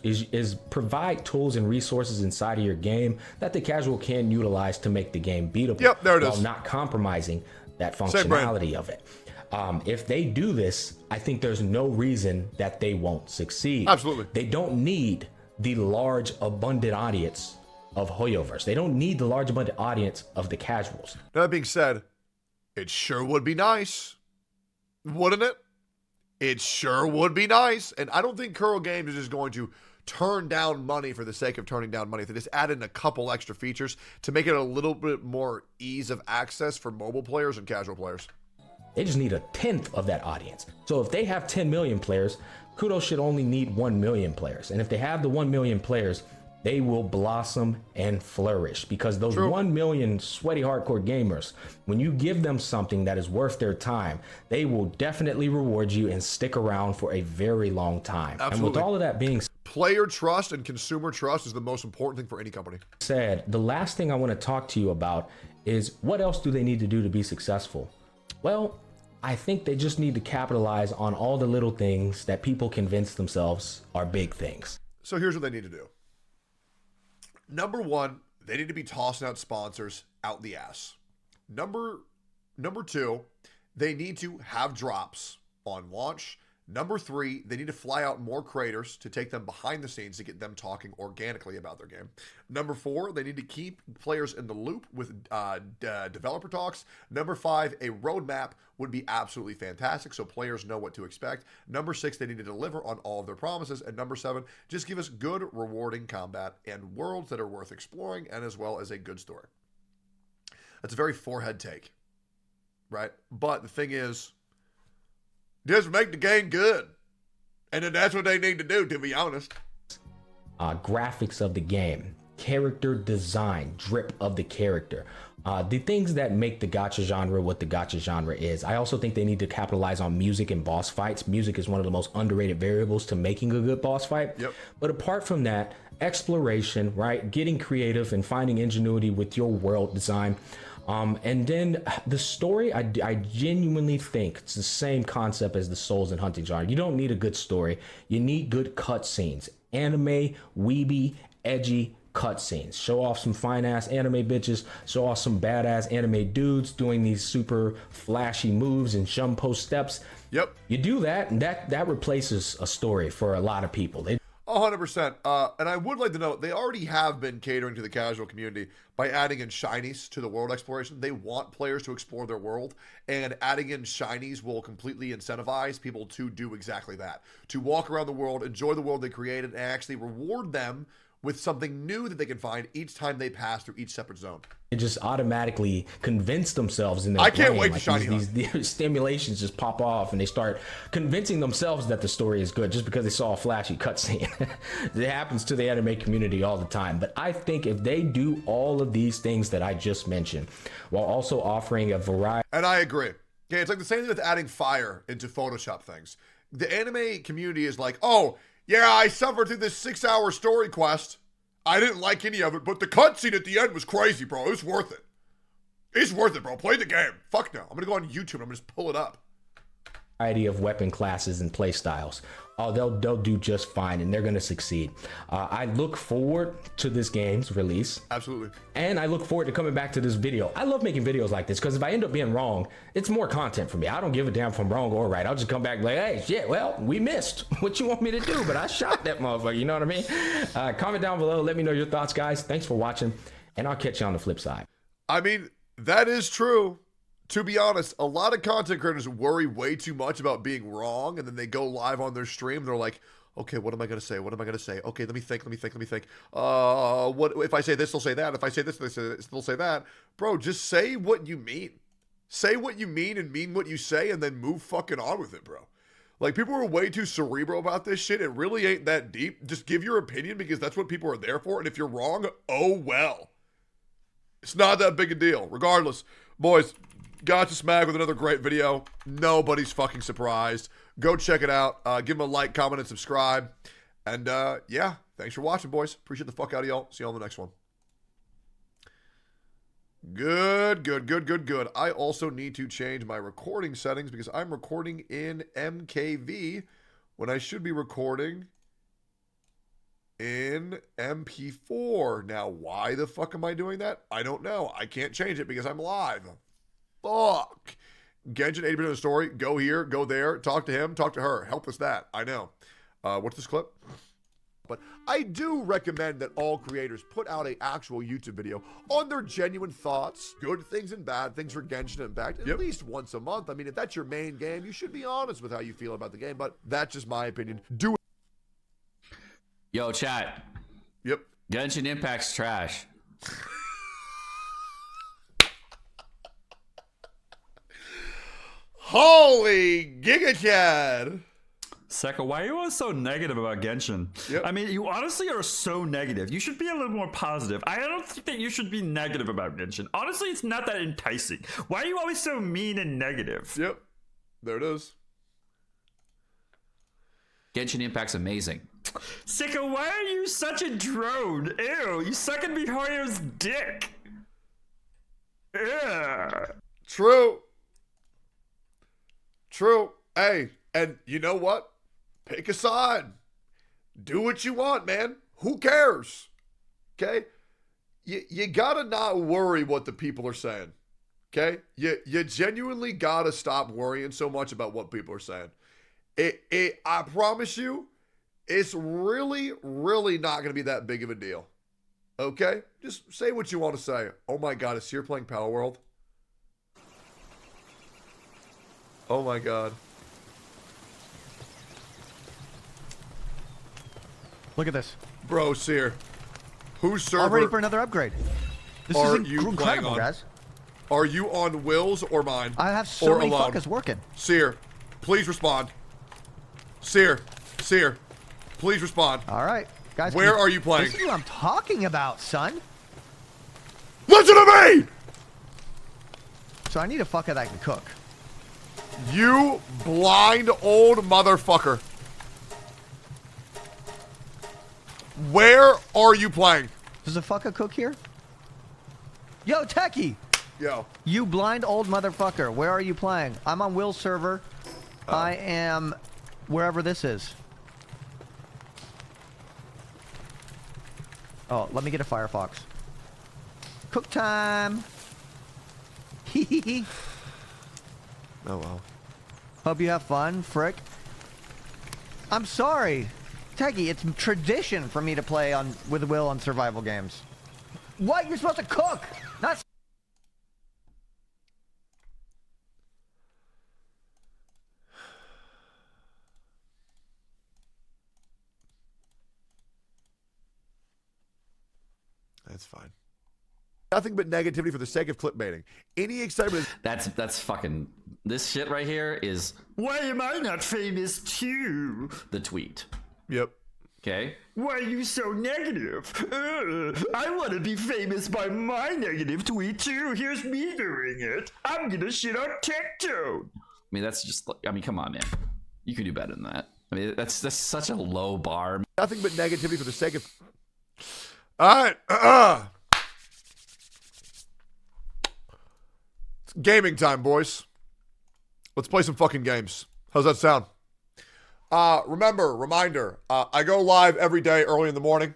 is, is provide tools and resources inside of your game that the casual can utilize to make the game beatable. Yep, there it while is. not compromising that Same brand. functionality of it. If they do this, I think there's no reason that they won't succeed. Absolutely. They don't need the large, abundant audience of Hoyoverse. They don't need the large, abundant audience of the casuals. That being said, it sure would be nice, wouldn't it? It sure would be nice. And I don't think Kuro Games is just going to turn down money for the sake of turning down money. If they just add in a couple extra features to make it a little bit more ease of access for mobile players and casual players. They just need a 1/10 of that audience. So if they have 10 million players, Kudo should only need 1 million players. And if they have the 1 million players, they will blossom and flourish, because those 1 million sweaty hardcore gamers, when you give them something that is worth their time, they will definitely reward you and stick around for a very long time. Absolutely. And with all of that being player trust and consumer trust is the most important thing for any company. said, the last thing I want to talk to you about is what else do they need to do to be successful? Well, I think they just need to capitalize on all the little things that people convince themselves are big things. So here's what they need to do. Number one, they need to be tossing out sponsors out the ass. Number two, they need to have drops on launch. Number three, they need to fly out more creators to take them behind the scenes to get them talking organically about their game. Number four, they need to keep players in the loop with developer talks. Number five, a roadmap would be absolutely fantastic so players know what to expect. Number six, they need to deliver on all of their promises. And number seven, just give us good, rewarding combat and worlds that are worth exploring, and as well as a good story. That's a very forehead take, right? But the thing is, just make the game good. And then that's what they need to do, to be honest. Graphics of the game, character design, drip of the character, the things that make the gacha genre what the gacha genre is. I also think they need to capitalize on music and boss fights. Music is one of the most underrated variables to making a good boss fight. Yep. But apart from that, exploration, right? Getting creative and finding ingenuity with your world design. And then the story, I genuinely think it's the same concept as the Souls and Hunting genre. You don't need a good story. You need good cutscenes. Anime, weeby, edgy cutscenes. Show off some fine-ass anime bitches. Show off some badass anime dudes doing these super flashy moves and jumpo steps. Yep. You do that, and that replaces a story for a lot of people. 100%. And I would like to note, they already have been catering to the casual community by adding in shinies to the world exploration. They want players to explore their world, and adding in shinies will completely incentivize people to do exactly that. To walk around the world, enjoy the world they created, and actually reward them with something new that they can find each time they pass through each separate zone. They just automatically convince themselves in their I can't brain, wait to like shiny these stimulations just pop off, and they start convincing themselves that the story is good just because they saw a flashy cutscene. It happens to the anime community all the time. But I think if they do all of these things that I just mentioned, while also offering a variety. And I agree. Okay, it's like the same thing with adding fire into Photoshop things. The anime community is like, oh, yeah, I suffered through this 6-hour story quest. I didn't like any of it, but the cutscene at the end was crazy, bro. It was worth it. It's worth it, bro. Play the game. Fuck no. I'm going to go on YouTube and I'm going to just pull it up. Variety of weapon classes and play styles. Oh, they'll do just fine, and they're going to succeed. I look forward to this game's release. Absolutely. And I look forward to coming back to this video. I love making videos like this because if I end up being wrong, it's more content for me. I don't give a damn if I'm wrong or right. I'll just come back and be like, hey, shit, well, we missed what you want me to do, but I shot that motherfucker. You know what I mean? Comment down below. Let me know your thoughts, guys. Thanks for watching, and I'll catch you on the flip side. I mean, that is true. To be honest, a lot of content creators worry way too much about being wrong, and then they go live on their stream. They're like, okay, what am I going to say? What am I going to say? Okay, let me think. What if I say this, they'll say that. If I say this, they'll say that. Bro, just say what you mean. Say what you mean and mean what you say, and then move fucking on with it, bro. Like, people are way too cerebral about this shit. It really ain't that deep. Just give your opinion because that's what people are there for, and if you're wrong, oh well. It's not that big a deal. Regardless, boys, got to smack with another great video. Nobody's fucking surprised. Go check it out. Give them a like, comment, and subscribe. And yeah, thanks for watching, boys. Appreciate the fuck out of y'all. See y'all in the next one. Good, good, good, good, good. I also need to change my recording settings because I'm recording in MKV when I should be recording in MP4. Now, why the fuck am I doing that? I don't know. I can't change it because I'm live. Fuck. Genshin 80% of the story. Go here, go there, talk to him, talk to her. Help us that. I know. What's this clip? But I do recommend that all creators put out an actual YouTube video on their genuine thoughts, good things and bad things for Genshin Impact, at least once a month. I mean, if that's your main game, you should be honest with how you feel about the game, but that's just my opinion. Do it. Yo, chat. Yep. Genshin Impact's trash. Holy Giga Chad. Seka, why are you all so negative about Genshin? Yep. I mean, you honestly are so negative. You should be a little more positive. I don't think that you should be negative about Genshin. Honestly, it's not that enticing. Why are you always so mean and negative? Yep. There it is. Genshin Impact's amazing. Seka, why are you such a drone? Ew, you suck in Mihoyo's dick. Yeah. True. True. Hey, and you know what? Pick a side. Do what you want, man. Who cares? Okay? You gotta not worry what the people are saying. Okay? You genuinely gotta stop worrying so much about what people are saying. I promise you, it's really, really not gonna be that big of a deal. Okay? Just say what you want to say. Oh my god, is Seer playing Power World? Oh my god. Look at this. Bro, Seer. Whose server? All ready for another upgrade. This are is you incredible, on? guys. Are you on Will's or mine? I have so many alone? fuckers working. Seer, please respond. Seer, please respond. All right, guys. Where are you playing? This is what I'm talking about, son. Listen to me! So I need a fucker that can cook. You blind old motherfucker. Where are you playing? Does a fucker cook here? Yo, Techie! Yo. You blind old motherfucker. Where are you playing? I'm on Will's server. I am wherever this is. Oh, let me get a Firefox. Cook time! Hee hee hee. Oh well. Hope you have fun, frick. I'm sorry. Teggy, it's tradition for me to play with Will on survival games. What? You're supposed to cook! Not... That's fine. Nothing but negativity for the sake of clipbaiting. Any excitement is... That's fucking... This shit right here is... Why am I not famous too? The tweet. Yep. Okay. Why are you so negative? I want to be famous by my negative tweet too. Here's me doing it. I'm gonna shit on Tectone. I mean, that's just... I mean, come on, man. You can do better than that. I mean, that's such a low bar. Nothing but negativity for the sake of... Alright. It's gaming time, boys. Let's play some fucking games. How's that sound? Reminder, I go live every day early in the morning.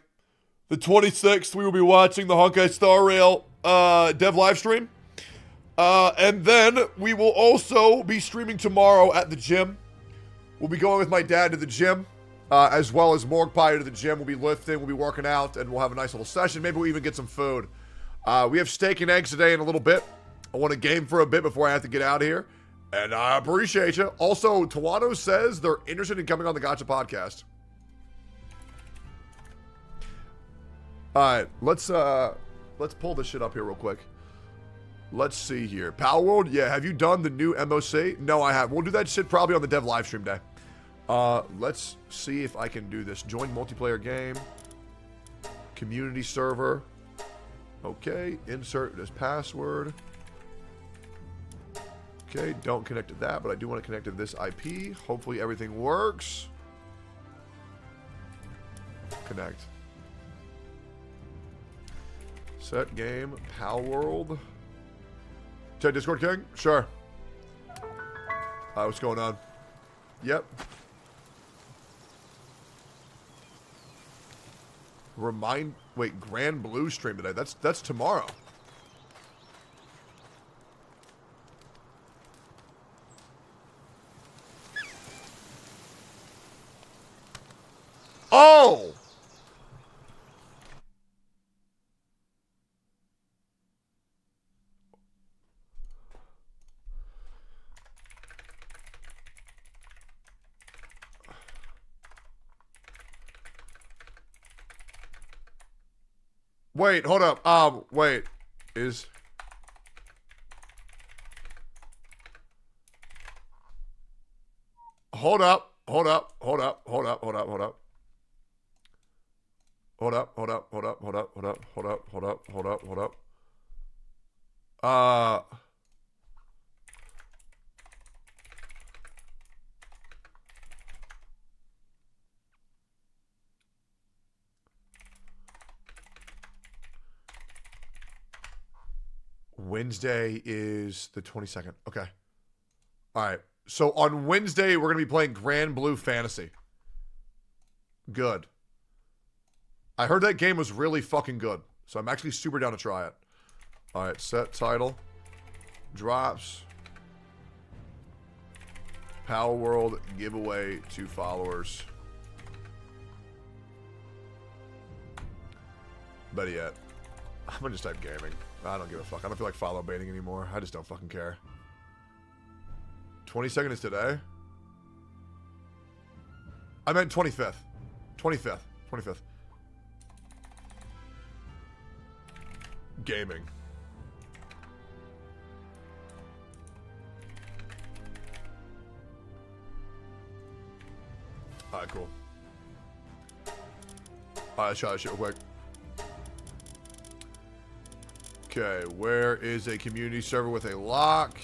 The 26th, we will be watching the Honkai Star Rail dev live stream. And then we will also be streaming tomorrow at the gym. We'll be going with my dad to the gym, as well as Morg Pie to the gym. We'll be lifting, we'll be working out, and we'll have a nice little session. Maybe we'll even get some food. We have steak and eggs today in a little bit. I want to game for a bit before I have to get out of here. And I appreciate you. Also, Tawano says they're interested in coming on the Gotcha podcast. All right, let's pull this shit up here real quick. Let's see here. Power World, yeah. Have you done the new MOC? No, I haven't. We'll do that shit probably on the dev live stream day. Let's see if I can do this. Join multiplayer game. Community server. Okay, insert this password. Okay, don't connect to that, but I do want to connect to this IP. Hopefully everything works. Connect. Set game, Power World. Check Discord King? Sure. What's going on? Yep. Wait, Grand Blue stream today. That's tomorrow. Oh! Wait, hold up. Wait. Hold up. Hold up. Hold up. Hold up. Hold up. Hold up. Hold up. Hold up. Hold up. Hold up. Hold up. Hold up. Hold up. Hold up. Hold up. Wednesday is the 22nd. Okay. All right. So on Wednesday, we're going to be playing Grand Blue Fantasy. Good. I heard that game was really fucking good. So I'm actually super down to try it. All right. Set title. Drops. Power World giveaway to followers. Better yet, I'm going to just type gaming. I don't give a fuck. I don't feel like follow baiting anymore. I just don't fucking care. 22nd is today? I meant 25th. 25th. 25th. Gaming. Alright, cool. Alright, let's try this shit real quick. Okay, where is a community server with a lock?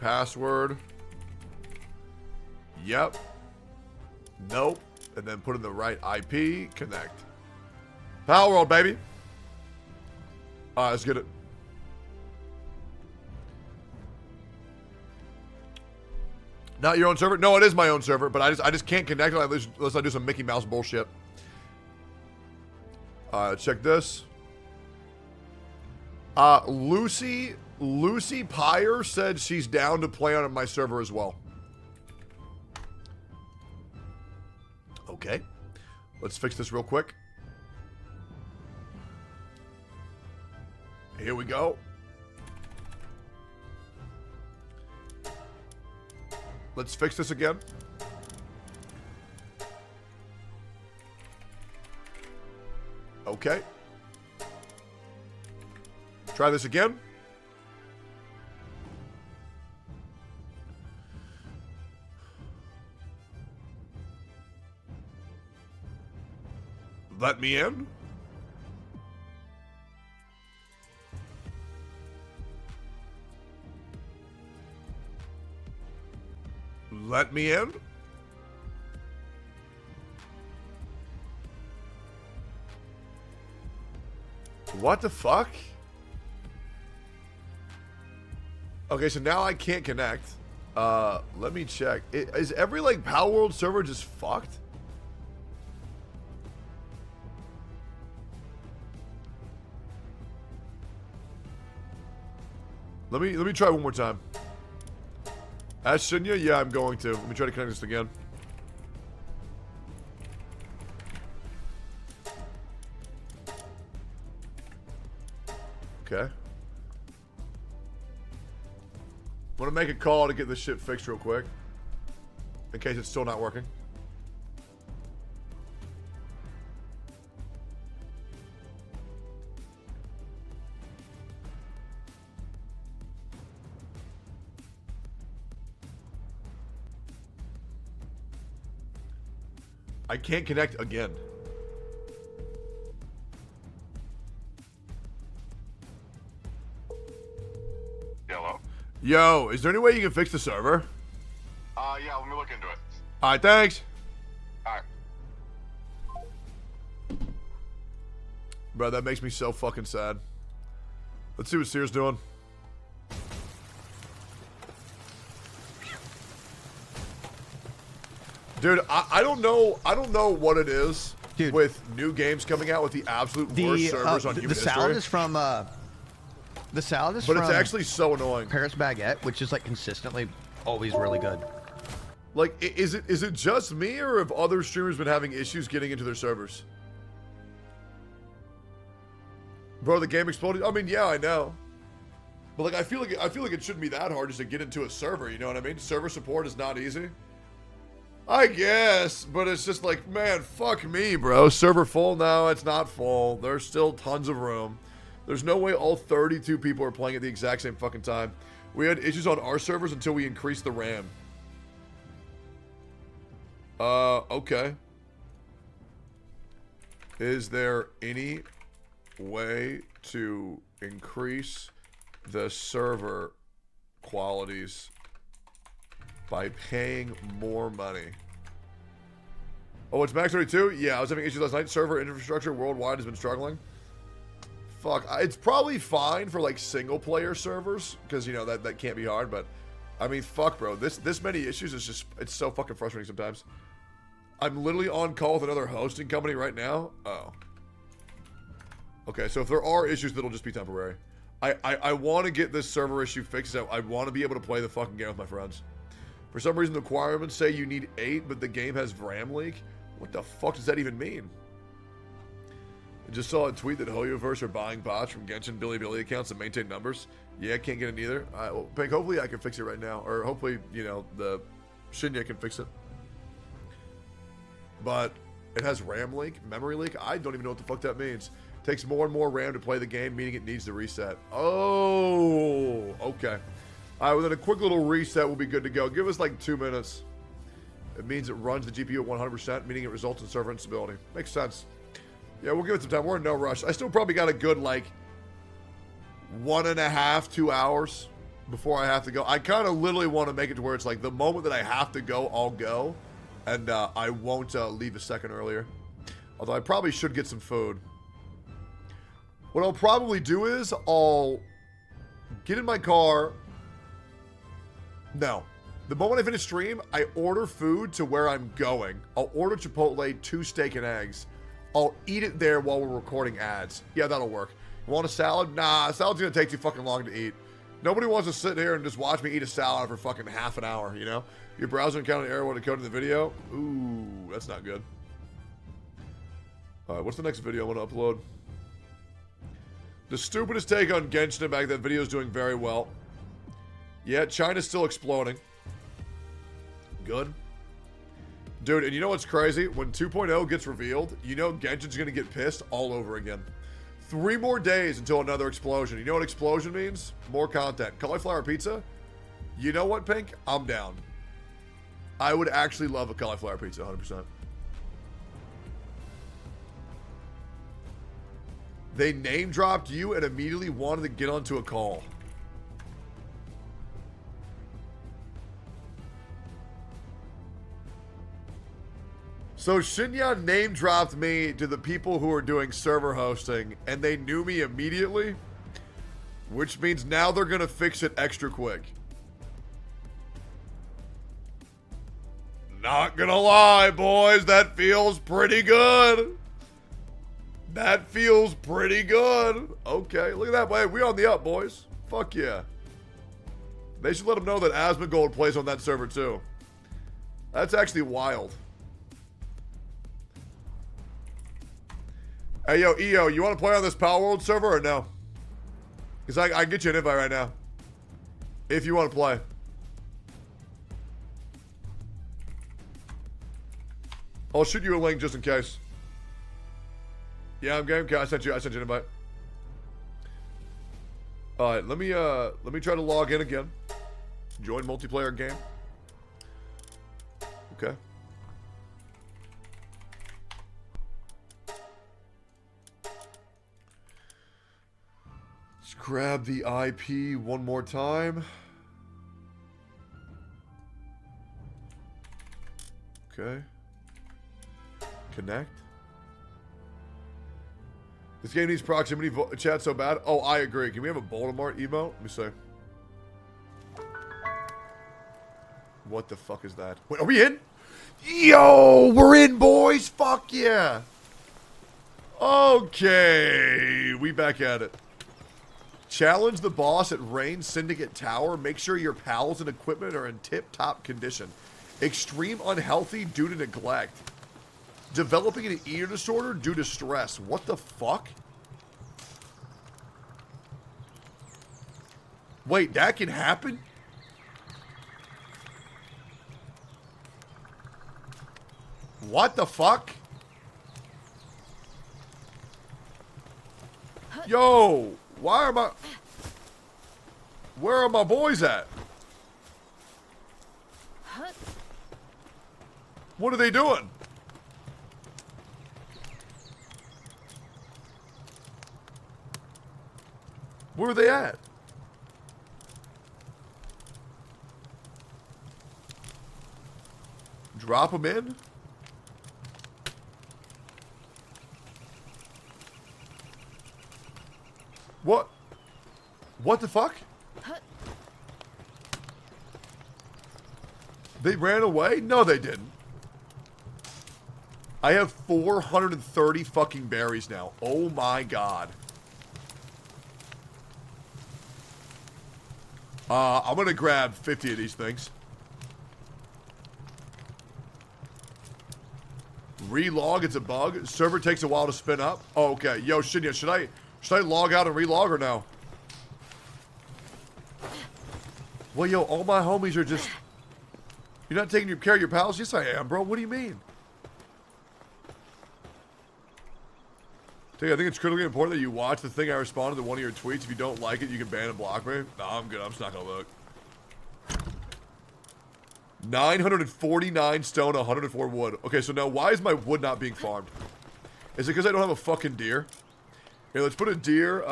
Password. Yep. Nope. And then put in the right IP. Connect. Power World, baby. Alright, let's get it. Not your own server? No, it is my own server, but I just can't connect it unless I do some Mickey Mouse bullshit. Check this. Lucy Pyre said she's down to play on my server as well. Okay. Let's fix this real quick. Here we go. Let's fix this again. Okay. Try this again. Let me in. Let me in. What the fuck? Okay, so now I can't connect. Let me check. Is every, like, Power World server just fucked? Let me try one more time. Shouldn't you? Yeah, I'm going to. Let me try to connect this again. Okay. I'm gonna make a call to get this shit fixed real quick. In case it's still not working. I can't connect again. Hello? Yo, is there any way you can fix the server? Yeah, let me look into it. Alright, thanks. Alright. Bro, that makes me so fucking sad. Let's see what Sear's doing. Dude, I don't know what it is with new games coming out with the absolute worst servers on human the salad history. is from the salad is But from it's actually so annoying. Paris Baguette, which is like consistently always really good. Like, is it just me, or have other streamers been having issues getting into their servers? Bro, the game exploded. I mean, yeah, I know. But like, I feel like it shouldn't be that hard just to get into a server. You know what I mean? Server support is not easy. I guess, but it's just like, man, fuck me, bro. Server full? No, it's not full. There's still tons of room. There's no way all 32 people are playing at the exact same fucking time. We had issues on our servers until we increased the RAM. Okay. Is there any way to increase the server qualities by paying more money? Oh, it's max 32? Yeah, I was having issues last night. Server infrastructure worldwide has been struggling. Fuck, it's probably fine for like single player servers because, you know, that can't be hard, but I mean, fuck, bro. This many issues is just, it's so fucking frustrating sometimes. I'm literally on call with another hosting company right now. Oh. Okay, so if there are issues, that'll just be temporary. I want to get this server issue fixed. I want to be able to play the fucking game with my friends. For some reason, the requirements say you need 8, but the game has RAM leak. What the fuck does that even mean? I just saw a tweet that Hoyoverse are buying bots from Genshin Billy accounts to maintain numbers. Yeah, can't get it either. Well, Pink, hopefully I can fix it right now. Or hopefully, you know, the Shinya can fix it. But it has RAM leak, memory leak. I don't even know what the fuck that means. Takes more and more RAM to play the game, meaning it needs to reset. Oh, okay. All right, well, then a quick little reset will be good to go. Give us like 2 minutes. It means it runs the GPU at 100%, meaning it results in server instability. Makes sense. Yeah, we'll give it some time. We're in no rush. I still probably got a good, like, 1.5, 2 hours before I have to go. I kind of literally want to make it to where it's like the moment that I have to go, I'll go. And I won't leave a second earlier. Although I probably should get some food. What I'll probably do is I'll get in my car. No. The moment I finish stream, I order food to where I'm going. I'll order Chipotle, 2 steak and eggs. I'll eat it there while we're recording ads. Yeah, that'll work. You want a salad? Nah, a salad's gonna take too fucking long to eat. Nobody wants to sit here and just watch me eat a salad for fucking half an hour, you know? Your browser encountered an error when decoding the video? Ooh, that's not good. Alright, what's the next video I want to upload? The stupidest take on Genshin back. That video is doing very well. Yeah, China's still exploding. Good. Dude, and you know what's crazy? When 2.0 gets revealed, you know Genshin's gonna get pissed all over again. 3 more days until another explosion. You know what explosion means? More content. Cauliflower pizza? You know what, Pink? I'm down. I would actually love a cauliflower pizza, 100%. They name dropped you and immediately wanted to get onto a call. So Shinya name dropped me to the people who are doing server hosting, and they knew me immediately, which means now they're gonna fix it extra quick. Not gonna lie, boys, that feels pretty good. That feels pretty good. Okay, look at that, boy. We on the up, boys. Fuck yeah. They should let them know that Asmongold plays on that server too. That's actually wild. Hey, yo, EO, you want to play on this Power World server or no? Because I can get you an invite right now. If you want to play. I'll shoot you a link just in case. Yeah, I'm game. Okay, I sent you an invite. All right, let me try to log in again. Join multiplayer game. Okay. Let's grab the IP one more time. Okay. Connect. This game needs proximity chat so bad. Oh, I agree. Can we have a Voldemort emote? Let me see. What the fuck is that? Wait, are we in? Yo, we're in, boys. Fuck yeah. Okay, we back at it. Challenge the boss at Rain Syndicate Tower. Make sure your pals and equipment are in tip-top condition. Extreme unhealthy due to neglect. Developing an eating disorder due to stress. What the fuck? Wait, that can happen? What the fuck? Yo, why are my... Where are my boys at? What are they doing? Where are they at? Drop them in? What? What the fuck? They ran away? No, they didn't. I have 430 fucking berries now. Oh my god. I'm gonna grab 50 of these things. Relog, it's a bug. Server takes a while to spin up. Oh, okay. Yo, Shinya, should I log out and relog or no? Well, yo, all my homies are just... You're not taking care of your pals? Yes, I am, bro. What do you mean? I think it's critically important that you watch the thing I responded to one of your tweets. If you don't like it, you can ban and block me. No, I'm good. I'm just not going to look. 949 stone, 104 wood. Okay, so now why is my wood not being farmed? Is it because I don't have a fucking deer? Here, let's put a deer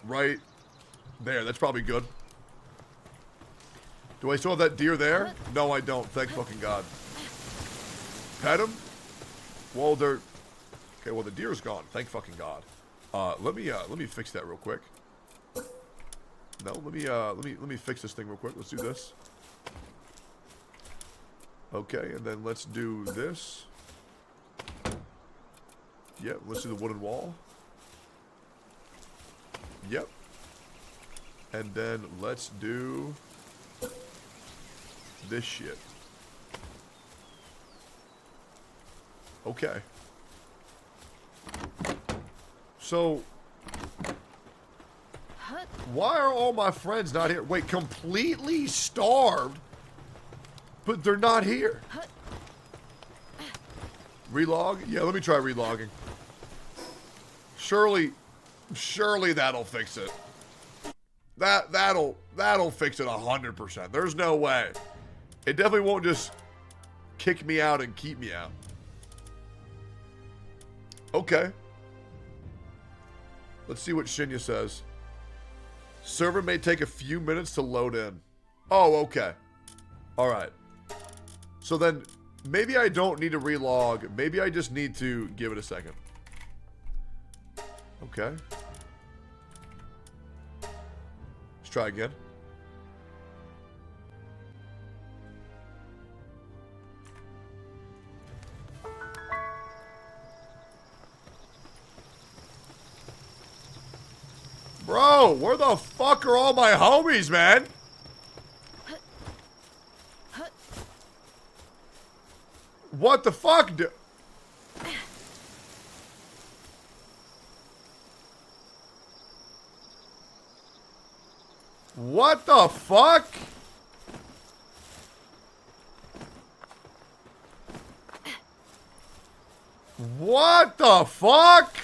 right there. That's probably good. Do I still have that deer there? No, I don't. Thank fucking God. Pet him? Well, they're... Okay, well, the deer's gone. Thank fucking God. Let me fix that real quick. No, let me fix this thing real quick. Let's do this. Okay, and then let's do this. Yep, let's do the wooden wall. Yep. And then let's do this shit. Okay. So, why are all my friends not here? Wait, completely starved, but they're not here. Relog? Yeah, let me try relogging. Surely that'll fix it. That'll fix it 100%. There's no way. It definitely won't just kick me out and keep me out. Okay. Let's see what Shinya says. Server may take a few minutes to load in. Oh, okay. All right. So then maybe I don't need to relog. Maybe I just need to give it a second. Okay. Let's try again. Bro, where the fuck are all my homies, man? What the fuck? What the fuck? What the fuck?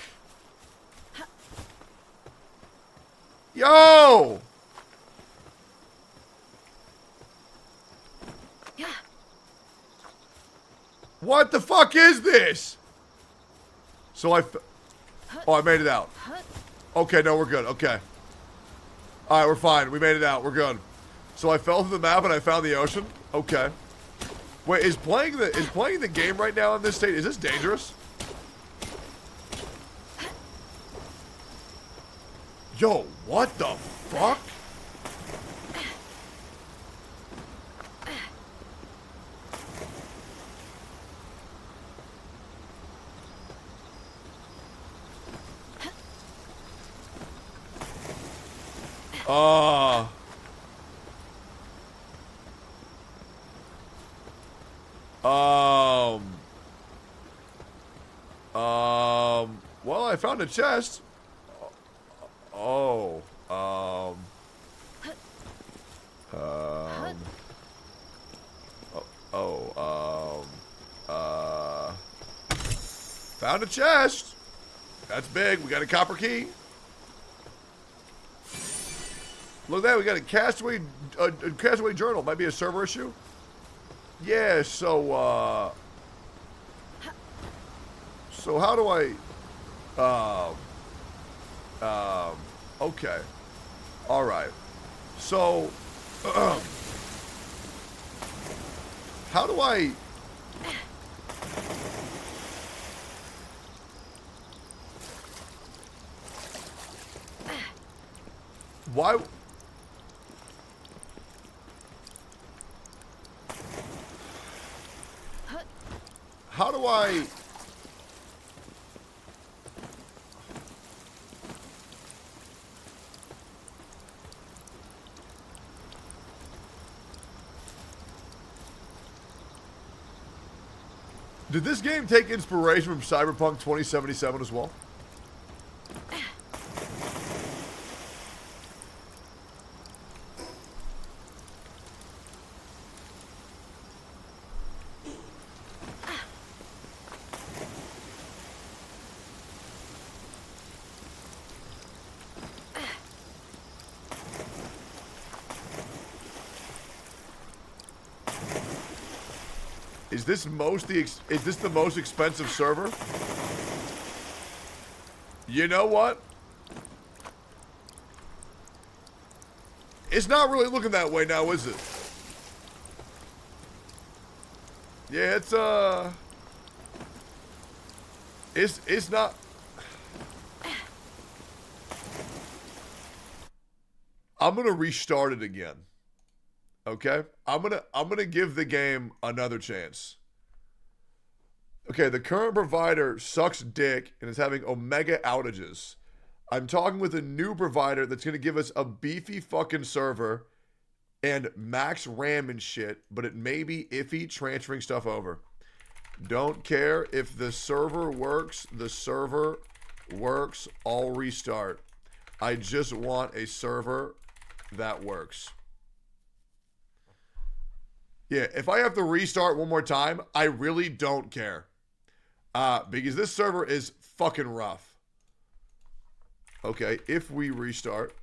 Yo! What the fuck is this? So oh, I made it out. Okay, no, we're good. Okay. Alright, we're fine. We made it out. We're good. So I fell through the map and I found the ocean? Okay. Wait, is playing the game right now in this state, is this dangerous? Yo, what the fuck? Well, I found a chest. Found a chest. That's big. We got a copper key. Look at that. We got a castaway journal. Might be a server issue. Yeah. So how do I? Okay. All right. So, how do I? Why? How do I? Did this game take inspiration from Cyberpunk 2077 as well? Is this the most expensive server? You know what? It's not really looking that way now, is it? Yeah, it's not. I'm gonna restart it again. Okay? I'm gonna give the game another chance. Okay, the current provider sucks dick and is having omega outages. I'm talking with a new provider that's gonna give us a beefy fucking server and max RAM and shit, but it may be iffy transferring stuff over. Don't care if the server works, I'll restart. I just want a server that works. Yeah, if I have to restart one more time, I really don't care. Because this server is fucking rough. Okay, if we restart,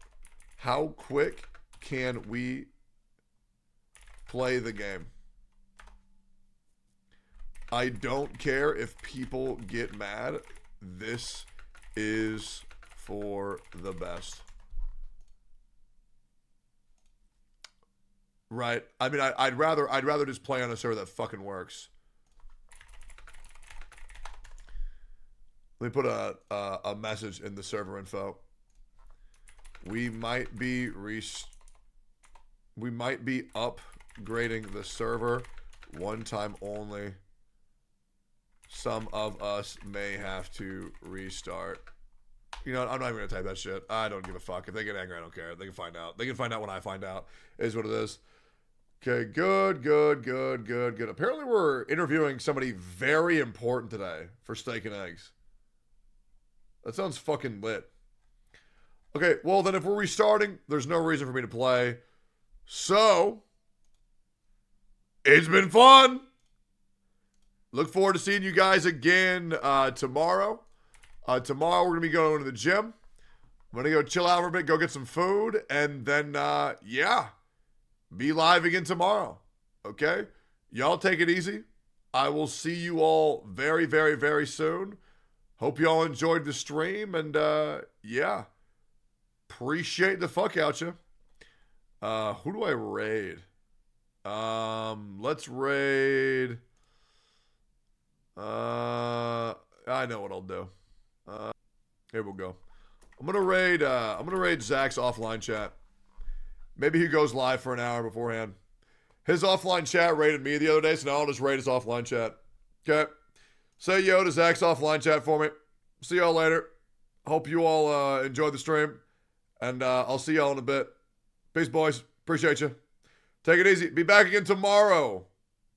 how quick can we play the game? I don't care if people get mad. This is for the best. Right. I mean, I'd rather just play on a server that fucking works. Let me put a message in the server info. We might be upgrading the server one time only. Some of us may have to restart. You know what? I'm not even gonna type that shit. I don't give a fuck. If they get angry, I don't care. They can find out. They can find out when I find out. It is what it is. Okay, good. Apparently we're interviewing somebody very important today for Steak and Eggs. That sounds fucking lit. Okay, well then if we're restarting, there's no reason for me to play. So, it's been fun. Look forward to seeing you guys again tomorrow. Tomorrow we're going to be going to the gym. I'm going to go chill out for a bit, go get some food, and then, yeah, be live again tomorrow. Okay? Y'all take it easy. I will see you all very, very, very soon. Hope y'all enjoyed the stream, and, yeah. Appreciate the fuck out you. Who do I raid? Let's raid. I know what I'll do. Here we'll go. I'm gonna raid Zach's offline chat. Maybe he goes live for an hour beforehand. His offline chat raided me the other day, so now I'll just raid his offline chat. Okay. Say yo to Zach's offline chat for me. See y'all later. Hope you all enjoyed the stream. And I'll see y'all in a bit. Peace, boys. Appreciate you. Take it easy. Be back again tomorrow.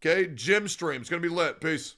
Okay? Gym stream. It's going to be lit. Peace.